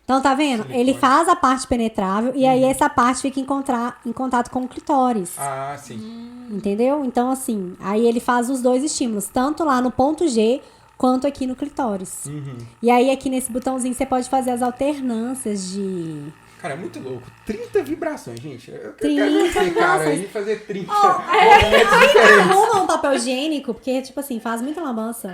Então, tá vendo? Silicone. Ele faz a parte penetrável e aí essa parte fica em contato com o clitóris. Ah, sim. Entendeu? Então, assim, aí ele faz os dois estímulos, tanto lá no ponto G quanto aqui no clitóris. E aí, aqui nesse botãozinho, você pode fazer as alternâncias de... Cara, é muito louco. 30 vibrações, gente. Eu 30 quero ver esse cara vibrações. aí fazer 30 Aí movimentos diferentes. arruma um papel higiênico, porque, tipo assim, faz muita lambança.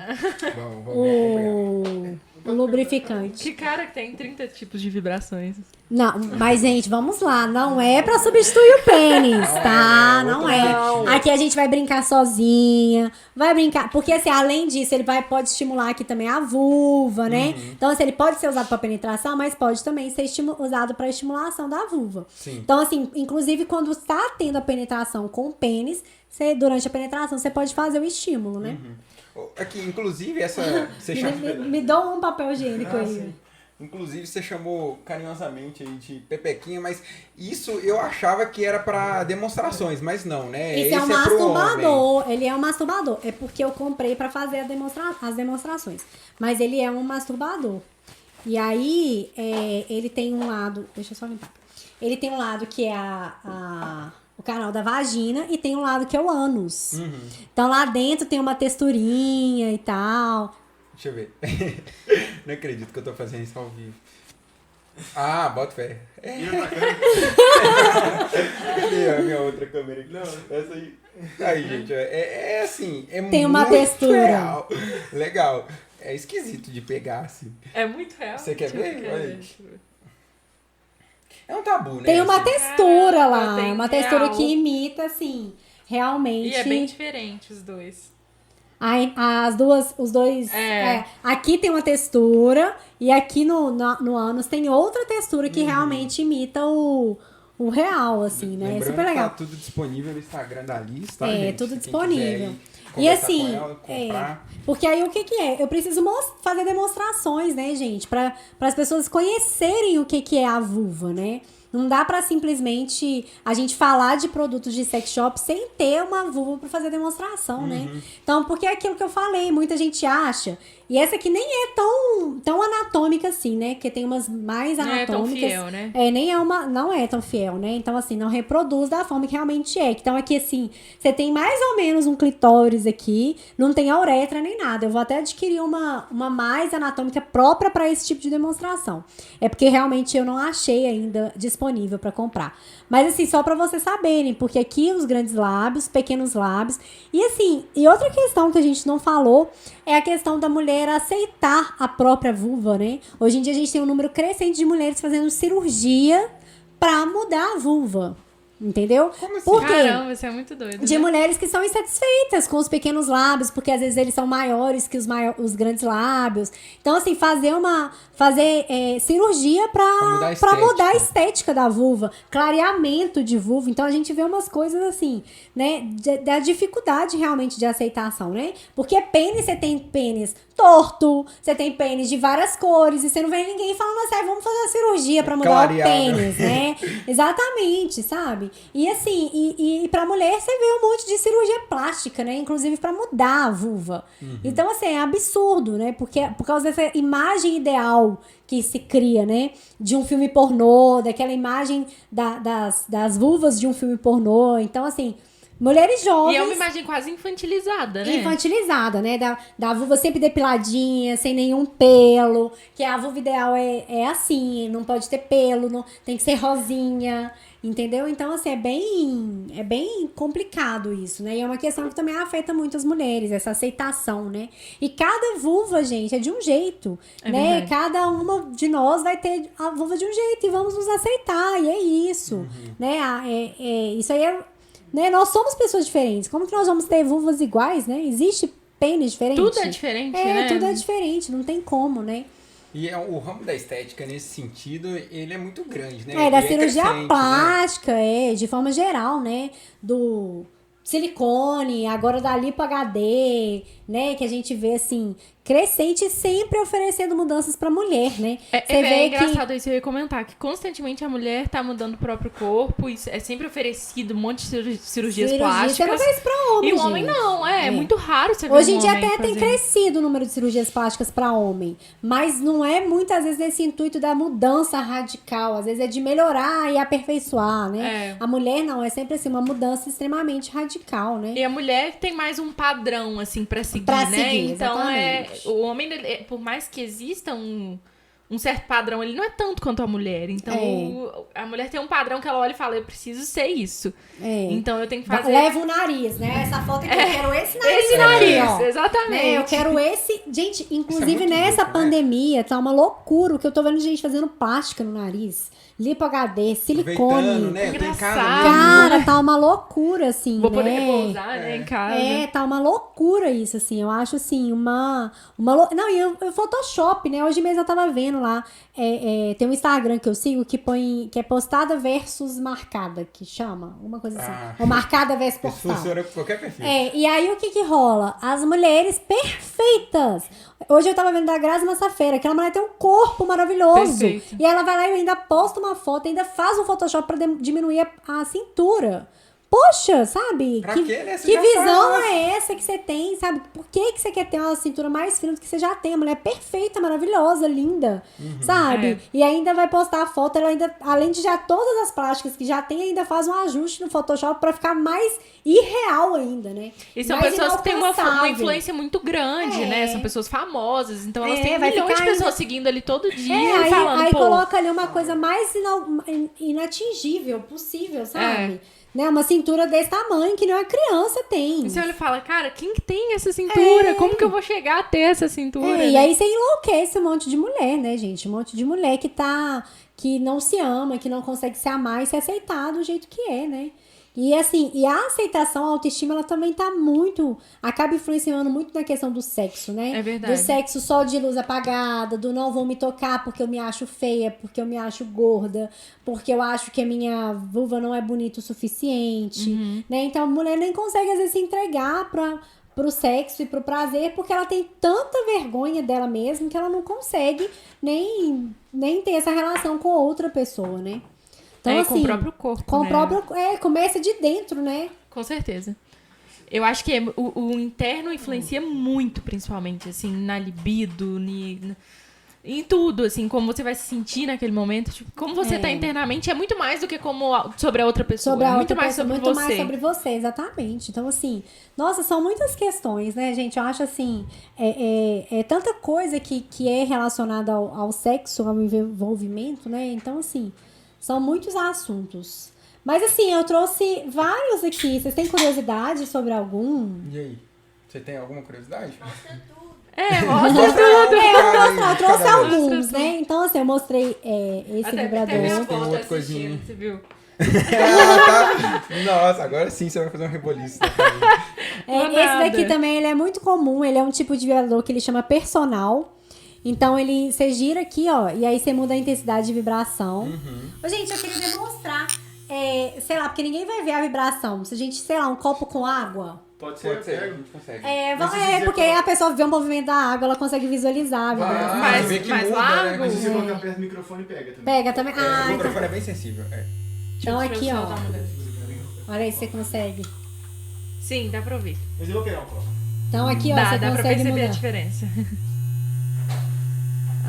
Vamos acompanhar. O lubrificante. Que cara que tem 30 tipos de vibrações. Não, mas, gente, vamos lá. Não é pra substituir o pênis, tá? é, Não outro é. objetivo. Aqui a gente vai brincar sozinha. Vai brincar. Porque, assim, além disso, ele pode estimular aqui também a vulva, né? Então, assim, ele pode ser usado pra penetração, mas pode também ser usado pra estimulação da vulva. Sim. Então, assim, inclusive, quando está tendo a penetração com o pênis, durante a penetração, você pode fazer o estímulo, né? Aqui, inclusive, essa... Você Me dá um papel higiênico aí. sim. Inclusive, você chamou carinhosamente aí de pepequinha, mas isso eu achava que era pra demonstrações, mas não, né? Esse é um pro homem. masturbador. Ele é um masturbador. É porque eu comprei pra fazer as demonstrações. Mas ele é um masturbador. E aí, ele tem um lado... Deixa eu só limpar. Ele tem um lado que é o canal da vagina e tem um lado que é o ânus. Então, lá dentro tem uma texturinha e tal. Deixa eu ver. Não acredito que eu tô fazendo isso ao vivo. Ah, bota fé. Cadê a minha outra câmera aqui? Não, essa aí. Aí, gente, é assim, Tem uma muito textura. real. Legal. É esquisito de pegar, assim. É muito real. Você quer Deixa eu ver? ver, Olha aí. deixa eu ver. É um tabu, né? Tem uma assim. textura Caramba, lá. tem Uma textura real. que imita, assim, realmente... E é bem diferente os dois. Os dois. Aqui tem uma textura e aqui no ânus tem outra textura que realmente imita o real, assim, né? É Lembrando super legal. que tá tudo disponível no Instagram da Liz, tá, É, gente? tudo Quem disponível. quiser ir E conversar assim, com ela, comprar. porque aí o que é? Eu preciso fazer demonstrações, né, gente? Para as pessoas conhecerem o que é a vulva, né? Não dá pra simplesmente a gente falar de produtos de sex shop sem ter uma vulva pra fazer demonstração, né? Então, porque é aquilo que eu falei, muita gente acha. E essa aqui nem é tão anatômica assim, né? Porque tem umas mais Não é tão anatômicas. fiel, né? Não é tão fiel, né? Então, assim, não reproduz da forma que realmente é. Então, aqui, assim, você tem mais ou menos um clitóris aqui, não tem a uretra nem nada. Eu vou até adquirir uma mais anatômica própria para esse tipo de demonstração. É porque realmente eu não achei ainda disponível para comprar. Mas, assim, só para vocês saberem, porque aqui os grandes lábios, pequenos lábios. E, assim, e outra questão que a gente não falou é a questão da mulher aceitar a própria vulva, né? Hoje em dia a gente tem um número crescente de mulheres fazendo cirurgia pra mudar a vulva. Entendeu? Como assim? Por quê? Caramba, isso é muito doido. De né? mulheres que são insatisfeitas com os pequenos lábios, porque às vezes eles são maiores que os grandes lábios. Então, assim, fazer cirurgia pra mudar a estética da vulva, clareamento de vulva. Então, a gente vê umas coisas assim, né, da dificuldade realmente de aceitação, né? Porque pênis, você tem pênis torto, você tem pênis de várias cores, e você não vê ninguém falando assim, vamos fazer uma cirurgia pra mudar Clarear, o pênis, né? Exatamente, sabe? E assim, e pra mulher você vê um monte de cirurgia plástica, né? Inclusive pra mudar a vulva. Então, assim, é absurdo, né? Porque por causa dessa imagem ideal que se cria, né? De um filme pornô, daquela imagem das vulvas de um filme pornô. Então, assim, Mulheres jovens. E é uma imagem quase infantilizada, né? Infantilizada, né? Da vulva sempre depiladinha, sem nenhum pelo. Que a vulva ideal é assim, não pode ter pelo, não, tem que ser rosinha, entendeu? Então, assim, é bem complicado isso, né? E é uma questão que também afeta muito as mulheres, essa aceitação, né? E cada vulva, gente, é de um jeito, né? Verdade. Cada uma de nós vai ter a vulva de um jeito e vamos nos aceitar, e é isso, né? Isso aí é... Né? Nós somos pessoas diferentes. Como que nós vamos ter vulvas iguais, né? Existe pênis diferente? Tudo é diferente, né? Tudo é diferente, não tem como, né? E o ramo da estética, nesse sentido, ele é muito grande, né? Da E cirurgia crescente, né? plástica, de forma geral, né? Do silicone, agora da lipo HD, né? Que a gente vê, assim, crescente, sempre oferecendo mudanças pra mulher, né? Você vê engraçado isso, eu ia comentar, que constantemente a mulher tá mudando o próprio corpo, e é sempre oferecido um monte de cirurgias Você plásticas. não vê isso pra homem, E o gente. homem não, é muito raro você ver Hoje em um dia homem até tem fazendo. crescido o número de cirurgias plásticas para homem, mas não é muitas vezes nesse intuito da mudança radical, às vezes é de melhorar e aperfeiçoar, né? É. A mulher não, é sempre assim, uma mudança extremamente radical, né? E a mulher tem mais um padrão, assim, pra seguir, Pra né? seguir, Então, exatamente. o homem, por mais que exista um certo padrão, ele não é tanto quanto a mulher. Então, a mulher tem um padrão que ela olha e fala, eu preciso ser isso. Então, eu tenho que fazer... Leva o nariz, né? Essa foto aqui, eu quero esse nariz. Esse aqui, nariz, ó. exatamente. Né? Eu quero esse... Gente, inclusive muito nessa louco, né? pandemia, tá uma loucura, o que eu tô vendo gente fazendo plástica no nariz. Lipo HD, silicone. Aproveitando, né? Eu tô em casa Engraçado. mesmo. Cara, tá uma loucura, assim, Vou né? poder repousar, né, em casa. Tá uma loucura isso, assim. Eu acho, assim, Não, e o Photoshop, né? Hoje mesmo eu tava vendo lá. Tem um Instagram que eu sigo que é postada versus marcada, que chama. Uma coisa assim. Ah. Ou marcada versus Isso postada. funciona com qualquer perfil. E aí o que rola? As mulheres perfeitas. Hoje eu tava vendo da Grazi Massafera, aquela mulher tem um corpo maravilhoso. Perfeito. E ela vai lá e ainda posta uma foto, ainda faz um Photoshop pra diminuir a cintura. Poxa, sabe? Pra quê, né? Você Que já visão faz. é essa que você tem, sabe? Por que você quer ter uma cintura mais fina do que você já tem? A mulher é perfeita, maravilhosa, linda, sabe? É. E ainda vai postar a foto, ela ainda, além de já todas as plásticas que já tem, ainda faz um ajuste no Photoshop pra ficar mais irreal ainda, né? E são Mais pessoas que têm uma inalcançável. influência muito grande, né? São pessoas famosas, então elas têm vai milhões de ficar pessoas ainda- seguindo ali todo dia aí, falando, aí pô... coloca ali uma coisa mais inatingível possível, sabe? Né? Uma cintura desse tamanho que nenhuma criança tem. E você olha e fala, cara, quem que tem essa cintura? Como que eu vou chegar a ter essa cintura? E né? aí você enlouquece um monte de mulher, né, gente? Um monte de mulher que não se ama, que não consegue se amar e se aceitar do jeito que é, né? E assim, a aceitação, a autoestima, ela também acaba influenciando muito na questão do sexo, né? É verdade. Do sexo só de luz apagada, do não vou me tocar porque eu me acho feia, porque eu me acho gorda, porque eu acho que a minha vulva não é bonita o suficiente, né? Então a mulher nem consegue, às vezes, se entregar pro sexo e pro prazer, porque ela tem tanta vergonha dela mesma que ela não consegue nem ter essa relação com outra pessoa, né? Então, assim, com o próprio corpo, com o né? próprio, começa de dentro, né? Com certeza. Eu acho que o interno influencia muito, principalmente, assim, na libido, em tudo, assim, como você vai se sentir naquele momento. Tipo, como você tá internamente é muito mais do que sobre a outra pessoa. Sobre a é muito outra mais pessoa, sobre muito você. mais sobre você, exatamente. Então, assim, nossa, são muitas questões, né, gente? Eu acho, assim, é tanta coisa que é relacionada ao sexo, ao envolvimento, né? Então, assim, são muitos assuntos. Mas, assim, eu trouxe vários aqui. Vocês têm curiosidade sobre algum? E aí? Você tem alguma curiosidade? Mostra Eu trouxe Cada vez. alguns, né? Então, assim, eu mostrei esse vibrador. Tem foto outra assistindo, coisinha. você viu? Tá? Nossa, agora sim você vai fazer um reboliço. Esse daqui também ele é muito comum. Ele é um tipo de vibrador que ele chama personal. Então, você gira aqui, ó, e aí você muda a intensidade de vibração. Ô, gente, eu queria demonstrar, sei lá, porque ninguém vai ver a vibração. Se a gente, sei lá, um copo com água... Pode Pode ser, a pego. gente consegue. Mas se você porque coloca- a pessoa vê o movimento da água, ela consegue visualizar a vibração. Mas- vê que mas muda, largo? né? Mas se você colocar perto do microfone, pega também. Pega também. O Então, microfone é bem sensível. então Deixa eu aqui, ó. soltar uma dessa. Olha aí, você consegue. Sim, dá pra ouvir. Mas eu vou pegar um copo. Então aqui, ó, Dá você pra consegue perceber a mudar. diferença.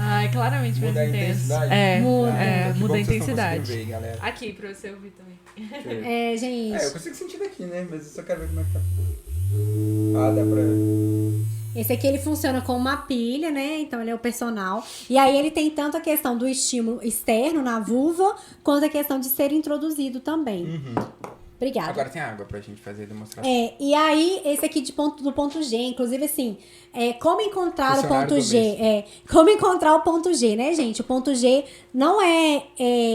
Ai, claramente mais Muda a intenso. intensidade? Muda. Que Muda bom a que vocês estão intensidade. conseguindo ver, galera. Aqui, pra você ouvir também. Deixa eu ver. Gente. Eu consigo sentir daqui, né? Mas eu só quero ver como é que tá. Ah, dá pra... Esse aqui ele funciona com uma pilha, né? Então ele é o personal. E aí ele tem tanto a questão do estímulo externo na vulva, quanto a questão de ser introduzido também. Obrigada. Agora tem água pra gente fazer a demonstração. E aí, esse aqui do ponto G, inclusive assim, como encontrar o Funcionário ponto do G? Como encontrar o ponto G, né, gente? O ponto G não é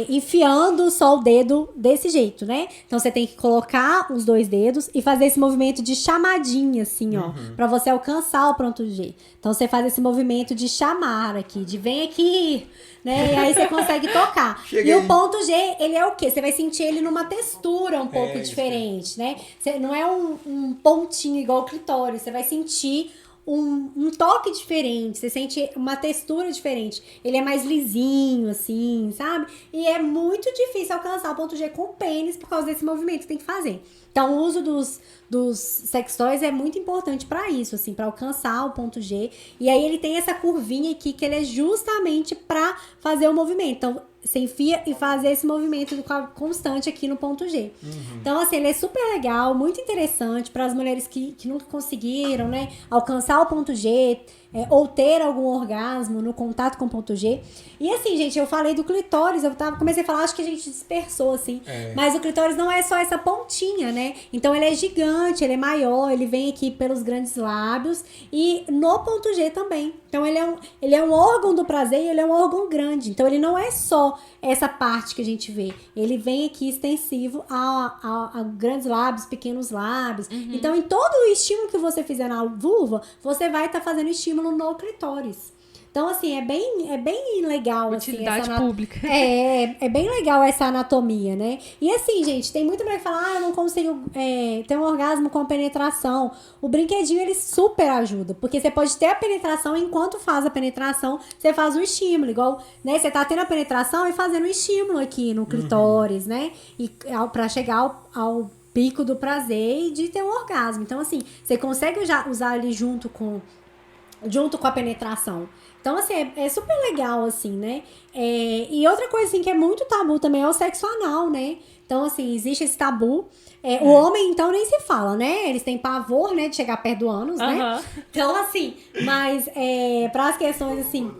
enfiando só o dedo desse jeito, né? Então você tem que colocar os 2 dedos e fazer esse movimento de chamadinha, assim, ó, pra você alcançar o ponto G. Então você faz esse movimento de chamar aqui, de vem aqui, né? E aí você consegue tocar. Chega e aí. o ponto G, ele é o quê? Você vai sentir ele numa textura um pouco diferente, né? Não é um pontinho igual o clitóris, você vai sentir um toque diferente, você sente uma textura diferente. Ele é mais lisinho, assim, sabe? E é muito difícil alcançar o ponto G com o pênis por causa desse movimento que tem que fazer. Então, o uso dos sex toys é muito importante pra isso, assim, pra alcançar o ponto G. E aí ele tem essa curvinha aqui que ele é justamente pra fazer o movimento. Então, você enfia e fazer esse movimento constante aqui no ponto G. Então, assim, ele é super legal, muito interessante para as mulheres que nunca conseguiram, né, alcançar o ponto G, ou ter algum orgasmo no contato com o ponto G. E assim, gente, eu falei do clitóris, comecei a falar, acho que a gente dispersou, assim. Mas o clitóris não é só essa pontinha, né? Então, ele é gigante, ele é maior, ele vem aqui pelos grandes lábios e no ponto G também. Então, ele é um órgão do prazer e ele é um órgão grande. Então, ele não é só essa parte que a gente vê. Ele vem aqui extensivo a grandes lábios, pequenos lábios. Então, em todo o estímulo que você fizer na vulva, você vai estar fazendo estímulo no clitóris. Então, assim, é bem legal. Utilidade assim, pública. É bem legal essa anatomia, né? E assim, gente, tem muita mulher que fala, eu não consigo ter um orgasmo com a penetração. O brinquedinho, ele super ajuda, porque você pode ter a penetração, enquanto faz a penetração, você faz o estímulo, igual, né? Você tá tendo a penetração e fazendo o estímulo aqui no clitóris, né? E pra chegar ao pico do prazer e de ter um orgasmo. Então, assim, você consegue usar ele junto com a penetração. Então, assim, é super legal, assim, né? E outra coisa, assim, que é muito tabu também é o sexo anal, né? Então, assim, existe esse tabu. O homem, então, nem se fala, né? Eles têm pavor, né, de chegar perto do ânus, né? Então, assim, mas para as questões, assim...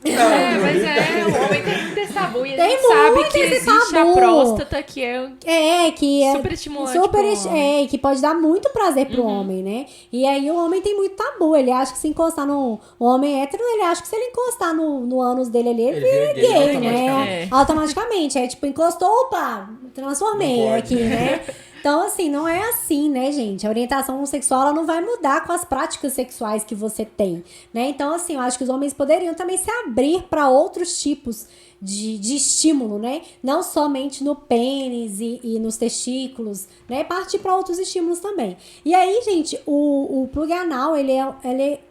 O homem tem muito esse tabu e a Tem gente sabe muito que esse existe tabu. a próstata, que é super estimulante pro homem. que pode dar muito prazer pro homem, né? E aí o homem tem muito tabu, ele acha que se encostar o homem hétero, ele acha que se ele encostar no ânus dele ali, ele vira gay, né? Automaticamente. É tipo, encostou, opa, transformei aqui, né? Então, assim, não é assim, né, gente? A orientação sexual, ela não vai mudar com as práticas sexuais que você tem, né? Então, assim, eu acho que os homens poderiam também se abrir para outros tipos de estímulo, né? Não somente no pênis e nos testículos, né? Partir para outros estímulos também. E aí, gente, o plug anal, ele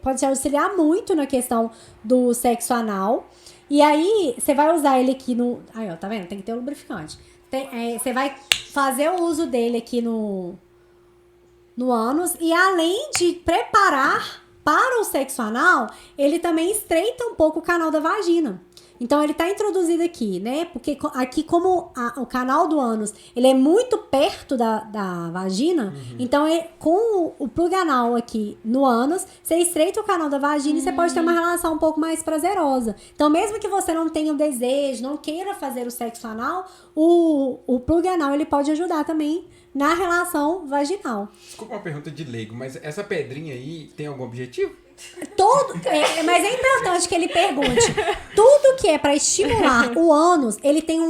pode te auxiliar muito na questão do sexo anal. E aí, você vai usar ele aqui no... Aí, ó, tá vendo? Tem que ter um lubrificante. Você vai fazer o uso dele aqui no ânus. E além de preparar para o sexo anal, ele também estreita um pouco o canal da vagina. Então, ele tá introduzido aqui, né? Porque aqui, como o canal do ânus, ele é muito perto da vagina, então, com o plug anal aqui no ânus, você estreita o canal da vagina e você pode ter uma relação um pouco mais prazerosa. Então, mesmo que você não tenha o desejo, não queira fazer o sexo anal, o plug anal, ele pode ajudar também na relação vaginal. Desculpa uma pergunta de leigo, mas essa pedrinha aí tem algum objetivo? Mas é importante que ele pergunte. Tudo que é para estimular o ânus, ele tem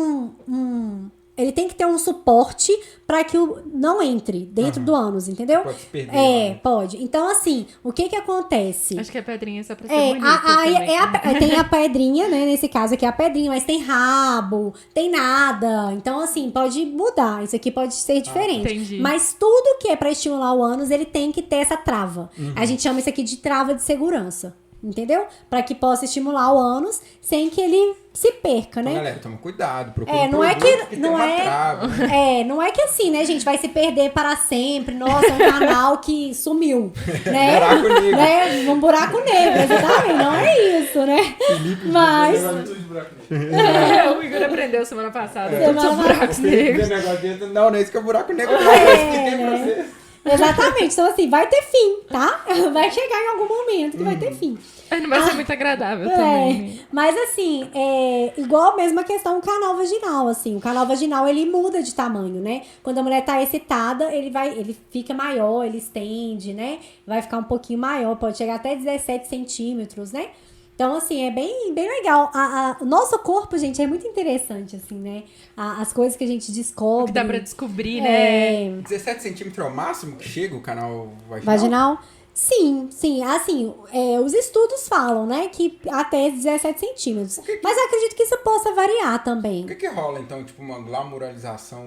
ele tem que ter um suporte para que não entre dentro do ânus, entendeu? Pode se perder. Pode. Então, assim, o que acontece? Acho que a pedrinha é só pra ser bonita também. Tem a pedrinha, né? Nesse caso aqui é a pedrinha, mas tem rabo, tem nada. Então, assim, pode mudar. Isso aqui pode ser diferente. Entendi. Mas tudo que é pra estimular o ânus, ele tem que ter essa trava. A gente chama isso aqui de trava de segurança. entendeu? Pra que possa estimular o ânus sem que ele se perca, Então, né? galera, toma cuidado. Procura É, um não é produto que- tem não uma é- trava. Não é que assim, né, gente, vai se perder para sempre. Nossa, é um canal que sumiu, né? Buraco negro. Né? Num buraco negro, exatamente. Não é isso, né? Mas, O Igor aprendeu semana passada. Semana Todos os buracos negros. Esse negócio dentro, não é isso que é buraco negro. Não, eu expliquei pra né? vocês. Exatamente. Então, assim, vai ter fim, tá? Vai chegar em algum momento que vai ter fim. Não vai ser muito agradável também. Mas assim, igual a mesma questão o canal vaginal, assim. O canal vaginal, ele muda de tamanho, né? Quando a mulher tá excitada, ele fica maior, ele estende, né? Vai ficar um pouquinho maior, pode chegar até 17 centímetros, né? Então, assim, é bem, bem legal. O nosso corpo, gente, é muito interessante, assim, né? As coisas que a gente descobre. O que dá pra descobrir, né? 17 centímetros é o máximo que chega o canal vaginal? Vaginal? Sim, assim, os estudos falam, né, que até 17 centímetros. Mas eu acredito que isso possa variar também. O que rola, então, tipo, uma glamuralização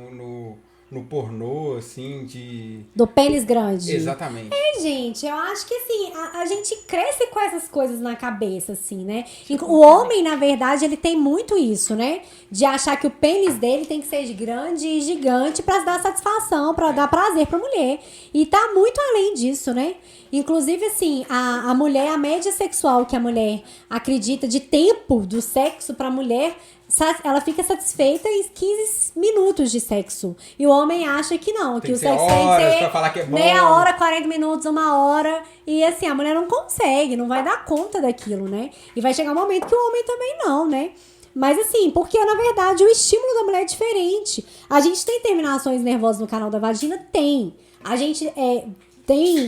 no pornô, assim, Do pênis grande. Exatamente. Gente, eu acho que assim, a gente cresce com essas coisas na cabeça, assim, né? O homem, na verdade, ele tem muito isso, né? De achar que o pênis dele tem que ser grande e gigante pra dar satisfação, pra dar prazer pra mulher. E tá muito além disso, né? Inclusive, assim, a mulher, a média sexual que a mulher acredita de tempo do sexo pra mulher, ela fica satisfeita em 15 minutos de sexo. E o homem acha que não, que o ser sexo tem horas que ser pra falar que é bom. meia hora, 40 minutos, 1 hora. E assim, a mulher não consegue, não vai dar conta daquilo, né? E vai chegar um momento que o homem também não, né? Mas assim, porque na verdade o estímulo da mulher é diferente. A gente tem terminações nervosas no canal da vagina? Tem. A gente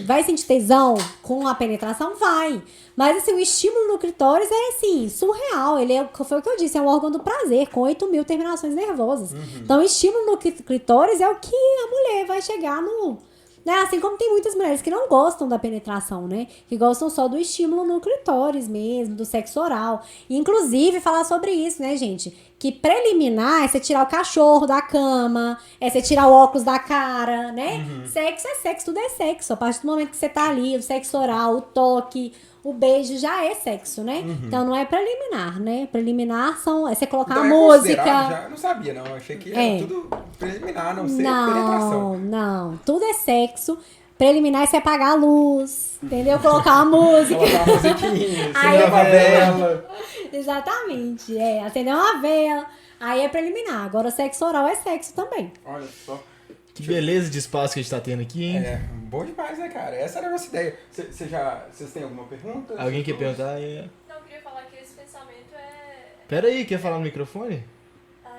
vai sentir tesão com a penetração? Vai. Mas assim, o estímulo no clitóris é assim, surreal. Foi o que eu disse, é um órgão do prazer, com 8.000 terminações nervosas. Então o estímulo no clitóris é o que a mulher vai chegar no... Né? Assim como tem muitas mulheres que não gostam da penetração, né? Que gostam só do estímulo no clitóris mesmo, do sexo oral. E, inclusive, falar sobre isso, né, gente? Que preliminar é você tirar o cachorro da cama, é você tirar o óculos da cara, né? Sexo é sexo, tudo é sexo. A partir do momento que você tá ali, o sexo oral, o toque, o beijo já é sexo, né? Então não é preliminar, né? Preliminar é você colocar Então a é música. considerado já? Eu não sabia, não. Eu achei que era tudo preliminar, não ser penetração. Não, tudo é sexo. Preliminar é você apagar a luz, entendeu? Colocar uma música. Colocar uma musiquinha, Aí acender uma vela. Exatamente, acender uma vela. Aí é preliminar. Agora sexo oral é sexo também. Olha só. Que beleza de espaço que a gente tá tendo aqui, hein? É, bom demais, né, cara? Essa era a nossa ideia. Vocês têm alguma pergunta? Alguém quer perguntar? Não, eu queria falar que esse pensamento é... Pera aí, quer falar no microfone?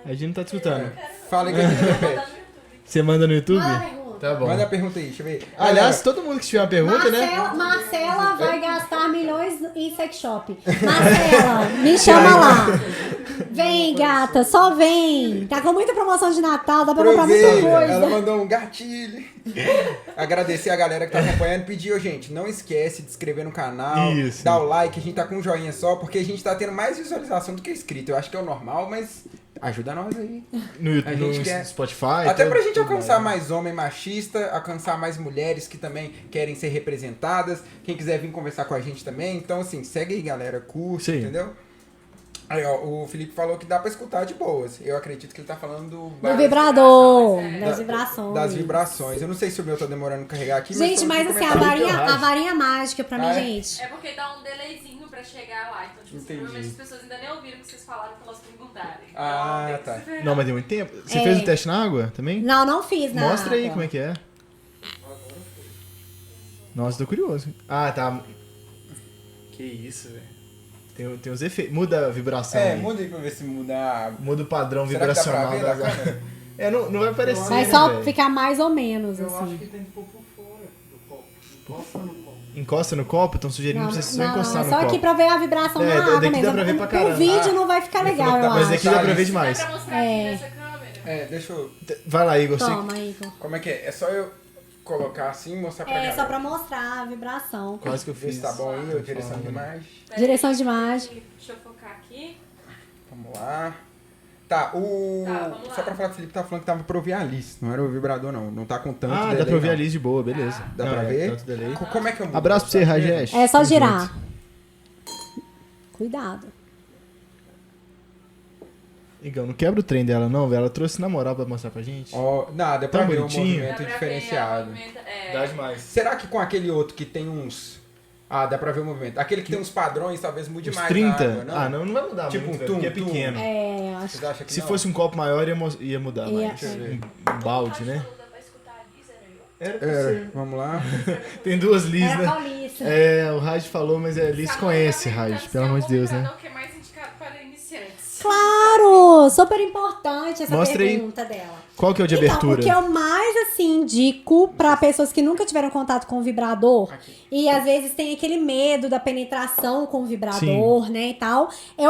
A gente não tá te escutando. Fala aí que a gente repete. Mandar no YouTube. Você manda no YouTube? Manda a pergunta. Tá bom. Manda a pergunta aí, deixa eu ver. Aliás, todo mundo que tiver uma pergunta, né? Marcela vai gastar milhões em sex shop. Marcela, me chama lá. Vem, gata, só vem. Tá com muita promoção de Natal, dá pra comprar muita Aproveita, coisa. ela mandou um gatilho. Agradecer a galera que tá acompanhando. Pediu, gente, não esquece de se inscrever no canal, Isso. dar o like, a gente tá com um joinha só, porque a gente tá tendo mais visualização do que inscrito. Eu acho que é o normal, mas ajuda nós aí. A gente No quer- Spotify. Até tudo- pra gente tudo alcançar mais. mais homem machista, alcançar mais mulheres que também querem ser representadas. Quem quiser vir conversar com a gente também. Então, assim, segue aí, galera. Curte, Sim. entendeu? Aí, ó, o Felipe falou que dá pra escutar de boas. Eu acredito que ele tá falando Do vibrador, vibrações, das vibrações. das vibrações. Eu não sei se o meu tá demorando a carregar aqui, Gente, mas... mas falou assim, no a comentário. varinha mágica pra mim, Ah, é? gente. É porque dá um delayzinho pra chegar lá. Então, tipo, Entendi. provavelmente as pessoas ainda nem ouviram o que vocês falaram pra elas perguntarem. Ah, Então, tem tá. que se ver. Não, mas tem muito tempo. Você É. fez o teste na água também? Não fiz nada. Mostra aí como é que é. Nossa, tô curioso. Ah, tá. Que isso, velho. Tem uns efeitos. Muda a vibração. É, aí. muda aí pra ver se muda a água. Muda o padrão Será que dá pra vibracional ver da das câmera? É, não vai aparecer. Vai né, só velho? ficar mais ou menos, Eu acho assim. que tem que pôr por fora do copo. Encosta no copo. Encosta no copo? Estão sugerindo pra você só encostar é no só copo. aqui pra ver a vibração É, na água daqui dá mesmo. pra ver pra O caramba. vídeo não vai ficar Ele legal, falou que eu dá Mas acho. aqui dá pra ver Dá demais. pra mostrar aqui nessa câmera. É, deixa eu... Vai lá, Igor. Você... Toma, Igor. Como é que é? É só eu colocar assim e mostrar pra É, galera. só pra mostrar a vibração. Quase que eu Ver fiz. se tá bom aí, a direção falando. de imagem. Pera Direção aí, de imagem. Deixa eu focar aqui. Vamos lá. Tá, vamos lá. Só pra falar que o Felipe tava falando que tava pra ouvir a Alice. Não era o vibrador, não. Não tá com tanto Ah, delay, dá pra ouvir não. a Liz de boa, beleza. Dá Não, pra é, ver? tanto delay. Como é que eu mudo? Abraço pra você, Tá vendo? Rajesh. É só Tamo girar. junto. cuidado. Igão, não quebra o trem dela, não, velho. Ela trouxe na moral pra mostrar pra gente. Ó, não, dá pra Tão ver um bonitinho. movimento Dá pra ver, diferenciado. Dá demais. Será que com aquele outro que tem uns... Ah, dá pra ver o movimento. Aquele que tem uns padrões, talvez mude Uns mais 30? na água, não? Ah, não vai mudar Tipo muito, um velho, porque é tum-tum. pequeno. É, acho Vocês acham que Se não? fosse um copo maior, ia mudar Ia, mais. é. Um balde, né? Era pra Era, ser. vamos lá. Tem duas Liz, Era né? Paulista. É, o Raj falou, mas Liz conhece Raj, pelo amor de Deus, né? O que é mais indicado para iniciantes? Claro! Super importante essa Mostra aí. pergunta dela. Qual que é o de Então, abertura? o que eu mais, assim, indico para pessoas que nunca tiveram contato com o vibrador e às vezes tem aquele medo da penetração com o vibrador, né, e tal, é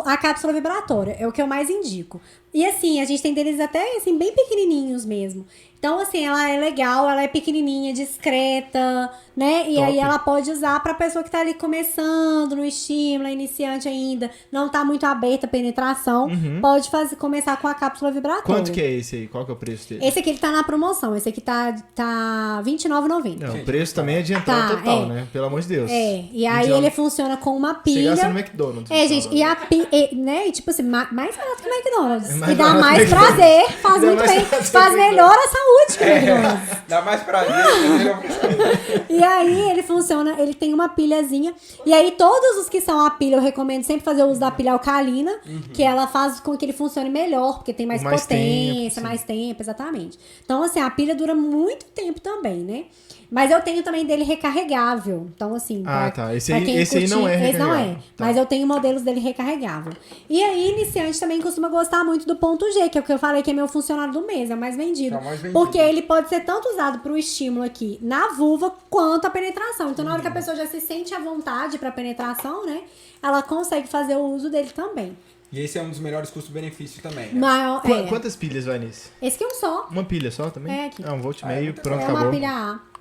a cápsula vibratória. É o que eu mais indico. E, assim, a gente tem deles até, assim, bem pequenininhos mesmo. Então, assim, ela é legal, ela é pequenininha, discreta, né? E Top. aí ela pode usar pra pessoa que tá ali começando no estímulo, é iniciante ainda, não tá muito aberta a penetração, pode começar com a cápsula vibratória. Quanto que é esse aí? Qual que é o preço dele? Esse aqui ele tá na promoção, esse aqui tá R$29,90. Não, o Gente, preço também é de entrada Tá, total, é. né? Pelo amor de Deus. É, e aí Mundial. ele funciona com uma Você pilha. gasta no McDonald's. É, então, gente, né? e a né, e tipo assim, mais barato que o McDonald's. É mais E dá barato mais que o McDonald's. prazer, faz Dá muito mais bem, prazer faz que o melhor a saúde que o McDonald's. Dá mais prazer. E aí ele funciona, ele tem uma pilhazinha. E aí todos os que são a pilha, eu recomendo sempre fazer o uso da pilha alcalina, que ela faz com que ele funcione melhor, porque tem mais, Mais potência, tempo, sim. mais tempo, exatamente. Então, assim, a pilha dura muito tempo também, né? Mas eu tenho também dele recarregável. Então, assim, Ah, tá. Esse pra aí- quem esse aí não é esse não é. recarregável. Tá. Mas eu tenho modelos dele recarregável. E aí, iniciante também costuma gostar muito do ponto G, que é o que eu falei que é meu funcionário do mês, é o mais vendido. É o mais vendido. Porque ele pode ser tanto usado pro estímulo aqui na vulva, quanto a penetração. Então, na hora que a pessoa já se sente à vontade pra penetração, né? Ela consegue fazer o uso dele também. E esse é um dos melhores custo-benefício também, né? Maior, Quantas pilhas vai nesse? Esse aqui é um só. Uma pilha só também? É, aqui. Ah, 1,5 volt, Ah, é muito pronto, É acabou. uma pilha A.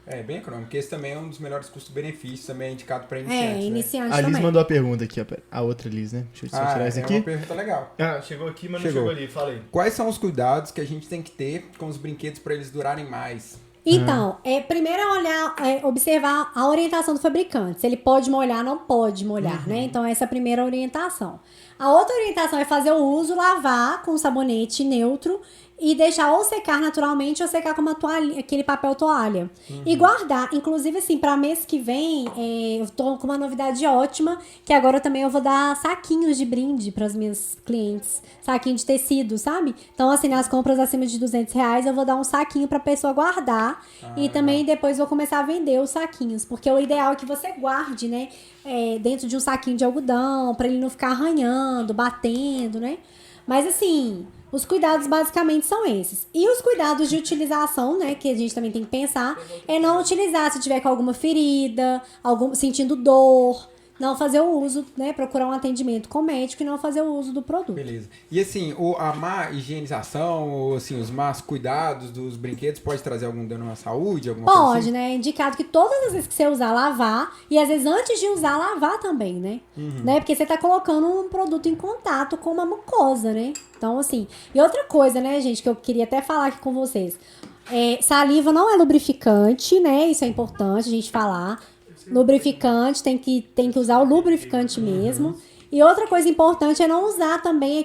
É bem econômico. Esse também é um dos melhores custo-benefícios, também é indicado para É, iniciantes, né? iniciante A Liz também. mandou a pergunta aqui, a outra Liz, né? Deixa eu só tirar essa é aqui. uma pergunta legal. Ah, chegou aqui, mas não Chegou. chegou ali. Fala aí. Quais são os cuidados que a gente tem que ter com os brinquedos para eles durarem mais? Então, primeiro é olhar, observar a orientação do fabricante. Se ele pode molhar, não pode molhar, né? Então, essa é a primeira orientação. A outra orientação é fazer o uso, lavar com sabonete neutro e deixar ou secar naturalmente ou secar com uma toalha, aquele papel toalha. E guardar. Inclusive, assim, para mês que vem, eu tô com uma novidade ótima, que agora também eu vou dar saquinhos de brinde para as minhas clientes. Saquinho de tecido, sabe? Então, assim, nas compras acima de R$200, eu vou dar um saquinho pra pessoa guardar. E também depois vou começar a vender os saquinhos. Porque o ideal é que você guarde, né? Dentro de um saquinho de algodão, pra ele não ficar arranhando, batendo, né? Mas, assim, os cuidados basicamente são esses. E os cuidados de utilização, né? Que a gente também tem que pensar, é não utilizar se tiver com alguma ferida, sentindo dor. Não fazer o uso, né? Procurar um atendimento com médico e não fazer o uso do produto. Beleza. E assim, a má higienização, ou assim, os más cuidados dos brinquedos pode trazer algum dano à saúde? Alguma coisa Pode, assim? né? É indicado que todas as vezes que você usar, lavar. E às vezes antes de usar, lavar também, né? Né? Porque você tá colocando um produto em contato com uma mucosa, né? Então, assim. E outra coisa, né, gente, que eu queria até falar aqui com vocês. Saliva não é lubrificante, né? Isso é importante a gente falar. Lubrificante, tem que usar o lubrificante mesmo. E outra coisa importante é não usar também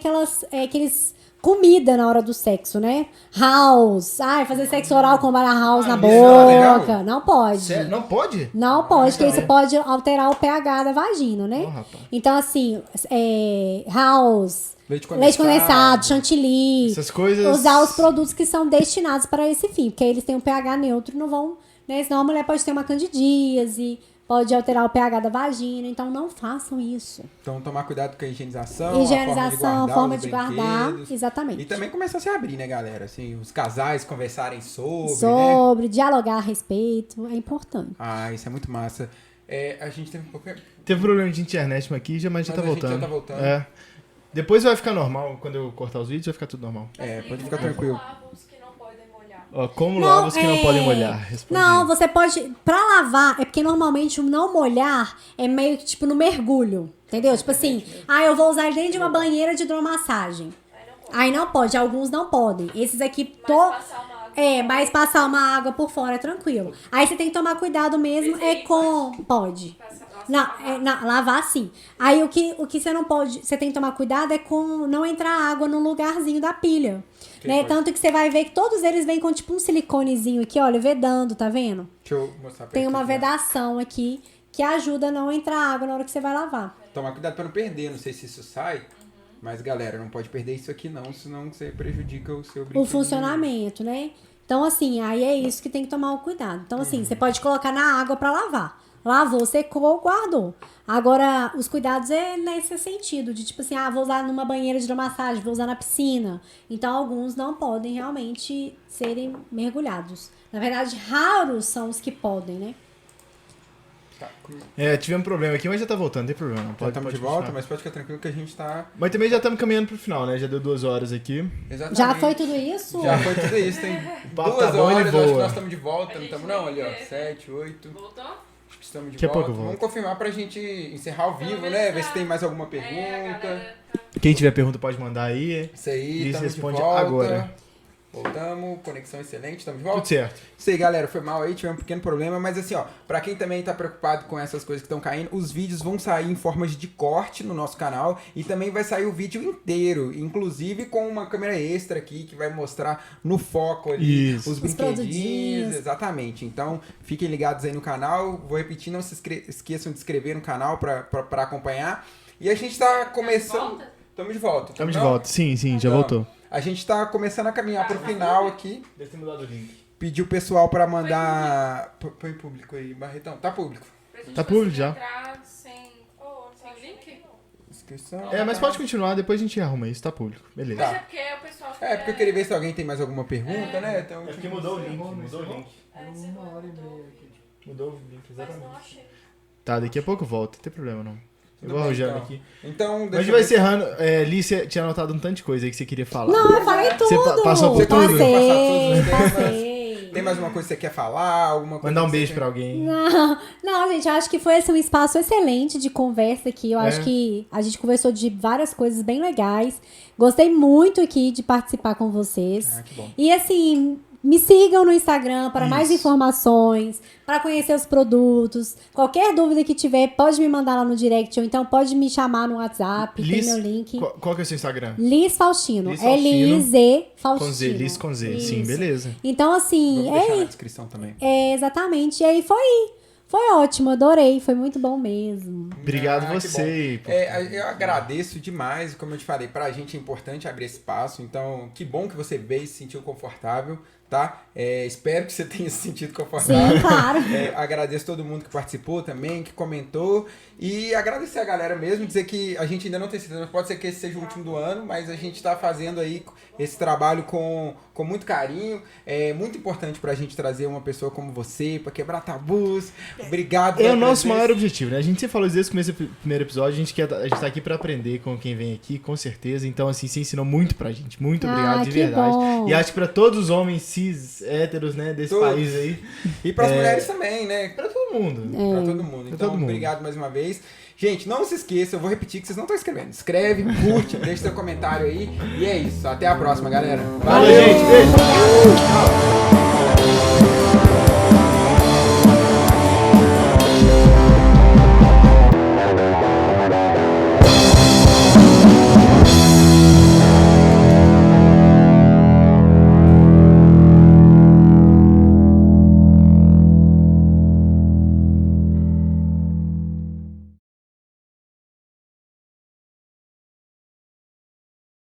aqueles comida na hora do sexo, né? House. Fazer sexo oral com bala house na isso não é boca. legal? Não pode. Sério? Não pode? Não pode, porque tá isso vendo? pode alterar o pH da vagina, né? Ó, rapaz. Então, assim, house, Leite leite condensado, chantilly. Essas coisas- Usar os produtos que são destinados para esse fim, porque eles têm um pH neutro, não vão, né? Senão a mulher pode ter uma candidíase, pode alterar o pH da vagina, então não façam isso. Então, tomar cuidado com a higienização, Higienização, forma os de guardar, brinquedos. exatamente. E também começar a se abrir, né, galera? Assim, os casais conversarem né? Sobre, dialogar a respeito, é importante. Ah, isso é muito massa. A gente teve um pouco... Teve problema de internet aqui, mas já Mas tá a gente voltando. já tá voltando. É. Depois vai ficar normal. Quando eu cortar os vídeos, vai ficar tudo normal. Pode ficar tranquilo. Lava os que não podem molhar. Ó, como lava os que não podem molhar? Respondi. Não, você pode. Pra lavar, é porque normalmente o não molhar é meio que tipo no mergulho. Entendeu? Tipo assim, eu vou usar ele dentro de uma banheira de hidromassagem. Aí não pode, alguns não podem. Esses aqui. Passar uma água. Mas passar uma água por fora é tranquilo. Aí você tem que tomar cuidado mesmo, com. Pode. Não, lavar sim. Aí o que você não pode, você tem que tomar cuidado é com não entrar água no lugarzinho da pilha. Né? Tanto que você vai ver que todos eles vêm com tipo um siliconezinho aqui, olha, vedando, tá vendo? Deixa eu mostrar pra Tem uma aqui, vedação aqui que ajuda a não entrar água na hora que você vai lavar. Tomar cuidado pra não perder, não sei se isso sai, mas galera, não pode perder isso aqui não, senão você prejudica o seu brinquedo. O funcionamento, né? Então, assim, aí é isso que tem que tomar o cuidado. Então, assim, você pode colocar na água pra lavar. Lavou, secou, guardou. Agora, os cuidados é nesse sentido, de tipo assim, vou usar numa banheira de hidromassagem, vou usar na piscina. Então, alguns não podem realmente serem mergulhados. Na verdade, raros são os que podem, né? Tá. Tivemos um problema aqui, mas já tá voltando, não tem problema. Já Pode, estamos de pode volta, continuar. mas pode ficar tranquilo que a gente tá... Mas também já estamos caminhando pro final, né? Já deu 2 horas aqui. Exatamente. Já foi tudo isso? Já foi tudo isso, tem papo 2 tá bom, ele horas, eu acho que voa. nós estamos de volta, não estamos não? Ali, ó, 7, 8, Voltou? acho que estamos de Daqui a volta. pouco eu volto. Vamos confirmar pra gente encerrar ao vivo, né? Ver se tem mais alguma pergunta. Quem tiver pergunta pode mandar aí. Isso aí, Liz estamos de responde volta. agora. Voltamos, conexão excelente, estamos de volta. Tudo certo. Isso aí, galera, foi mal aí, tivemos um pequeno problema, mas assim, ó, pra quem também tá preocupado com essas coisas que estão caindo, os vídeos vão sair em formas de corte no nosso canal e também vai sair o vídeo inteiro, inclusive com uma câmera extra aqui que vai mostrar no foco ali Isso. os Os brinquedinhos, produtinhos. exatamente. Então, fiquem ligados aí no canal, vou repetir, não se esqueçam de se inscrever no canal pra acompanhar. E a gente tá começando... Estamos de volta. Estamos de Não? volta. Sim, já Então, voltou. A gente tá começando a caminhar pro final aqui. Deve ter mudado o link. Pedir o pessoal pra mandar... Põe público aí, Barretão. Tá público. Tá público já. Entrar sem link? Inscrição. Mas pode continuar, depois a gente arruma isso, tá público. Beleza. Mas Tá. é porque o pessoal Porque eu queria ver se alguém tem mais alguma pergunta, né? Então, Mudou o link. Mudou o link. Mas não achei. Tá, daqui a pouco volta, não tem problema não. Eu Tudo vou bem, arrojando então. aqui. Então, Mas a deixa gente eu vai ver se- encerrando. Liz, você tinha anotado um tanto de coisa aí que você queria falar. Não, eu falei tudo. Você passou por Você tudo? conseguiu passar todos os Passei, temas? passei. Tem mais uma coisa que você quer falar? Alguma coisa Mandar um que você beijo quer- pra alguém. Não, gente, eu acho que foi assim, um espaço excelente de conversa aqui. Eu É. acho que a gente conversou de várias coisas bem legais. Gostei muito aqui de participar com vocês. Ah, que bom. E assim, me sigam no Instagram para mais Isso. informações, para conhecer os produtos. Qualquer dúvida que tiver, pode me mandar lá no direct ou então pode me chamar no WhatsApp, Liz, tem meu link. Qual que é o seu Instagram? Liz Faustino. Liz Faustino. L-I-Z Faustino. Com Z, Liz com Z. Sim, Isso. beleza. Então, assim, Vamos deixar na descrição também. exatamente. E aí foi ótimo, adorei. Foi muito bom mesmo. Obrigado Ah, que você. bom. Eu agradeço demais, como eu te falei, pra gente é importante abrir esse espaço, então que bom que você veio e se sentiu confortável, tá? Espero que você tenha se sentido confortável. Sim, claro. Agradeço todo mundo que participou também, que comentou, e agradecer a galera mesmo, dizer que a gente ainda não tem certeza, pode ser que esse seja o último do ano, mas a gente tá fazendo aí esse trabalho com muito carinho. É muito importante pra gente trazer uma pessoa como você, pra quebrar tabus. Obrigado É pela o nosso presença. maior objetivo, né? A gente sempre falou isso desde o começo do primeiro episódio. A gente tá aqui pra aprender com quem vem aqui, com certeza. Então, assim, você ensinou muito pra gente. Muito obrigado, de que verdade. bom. E acho que pra todos os homens cis, héteros, né, desse Todos. país aí. E pras mulheres também, né? Pra todo mundo. Pra todo mundo. Pra Então, todo mundo. obrigado mais uma vez. Gente, não se esqueça, eu vou repetir que vocês não estão escrevendo. Escreve, curte, deixa seu comentário aí. E é isso. Até a próxima, galera. Valeu, gente. Beijo. Tchau.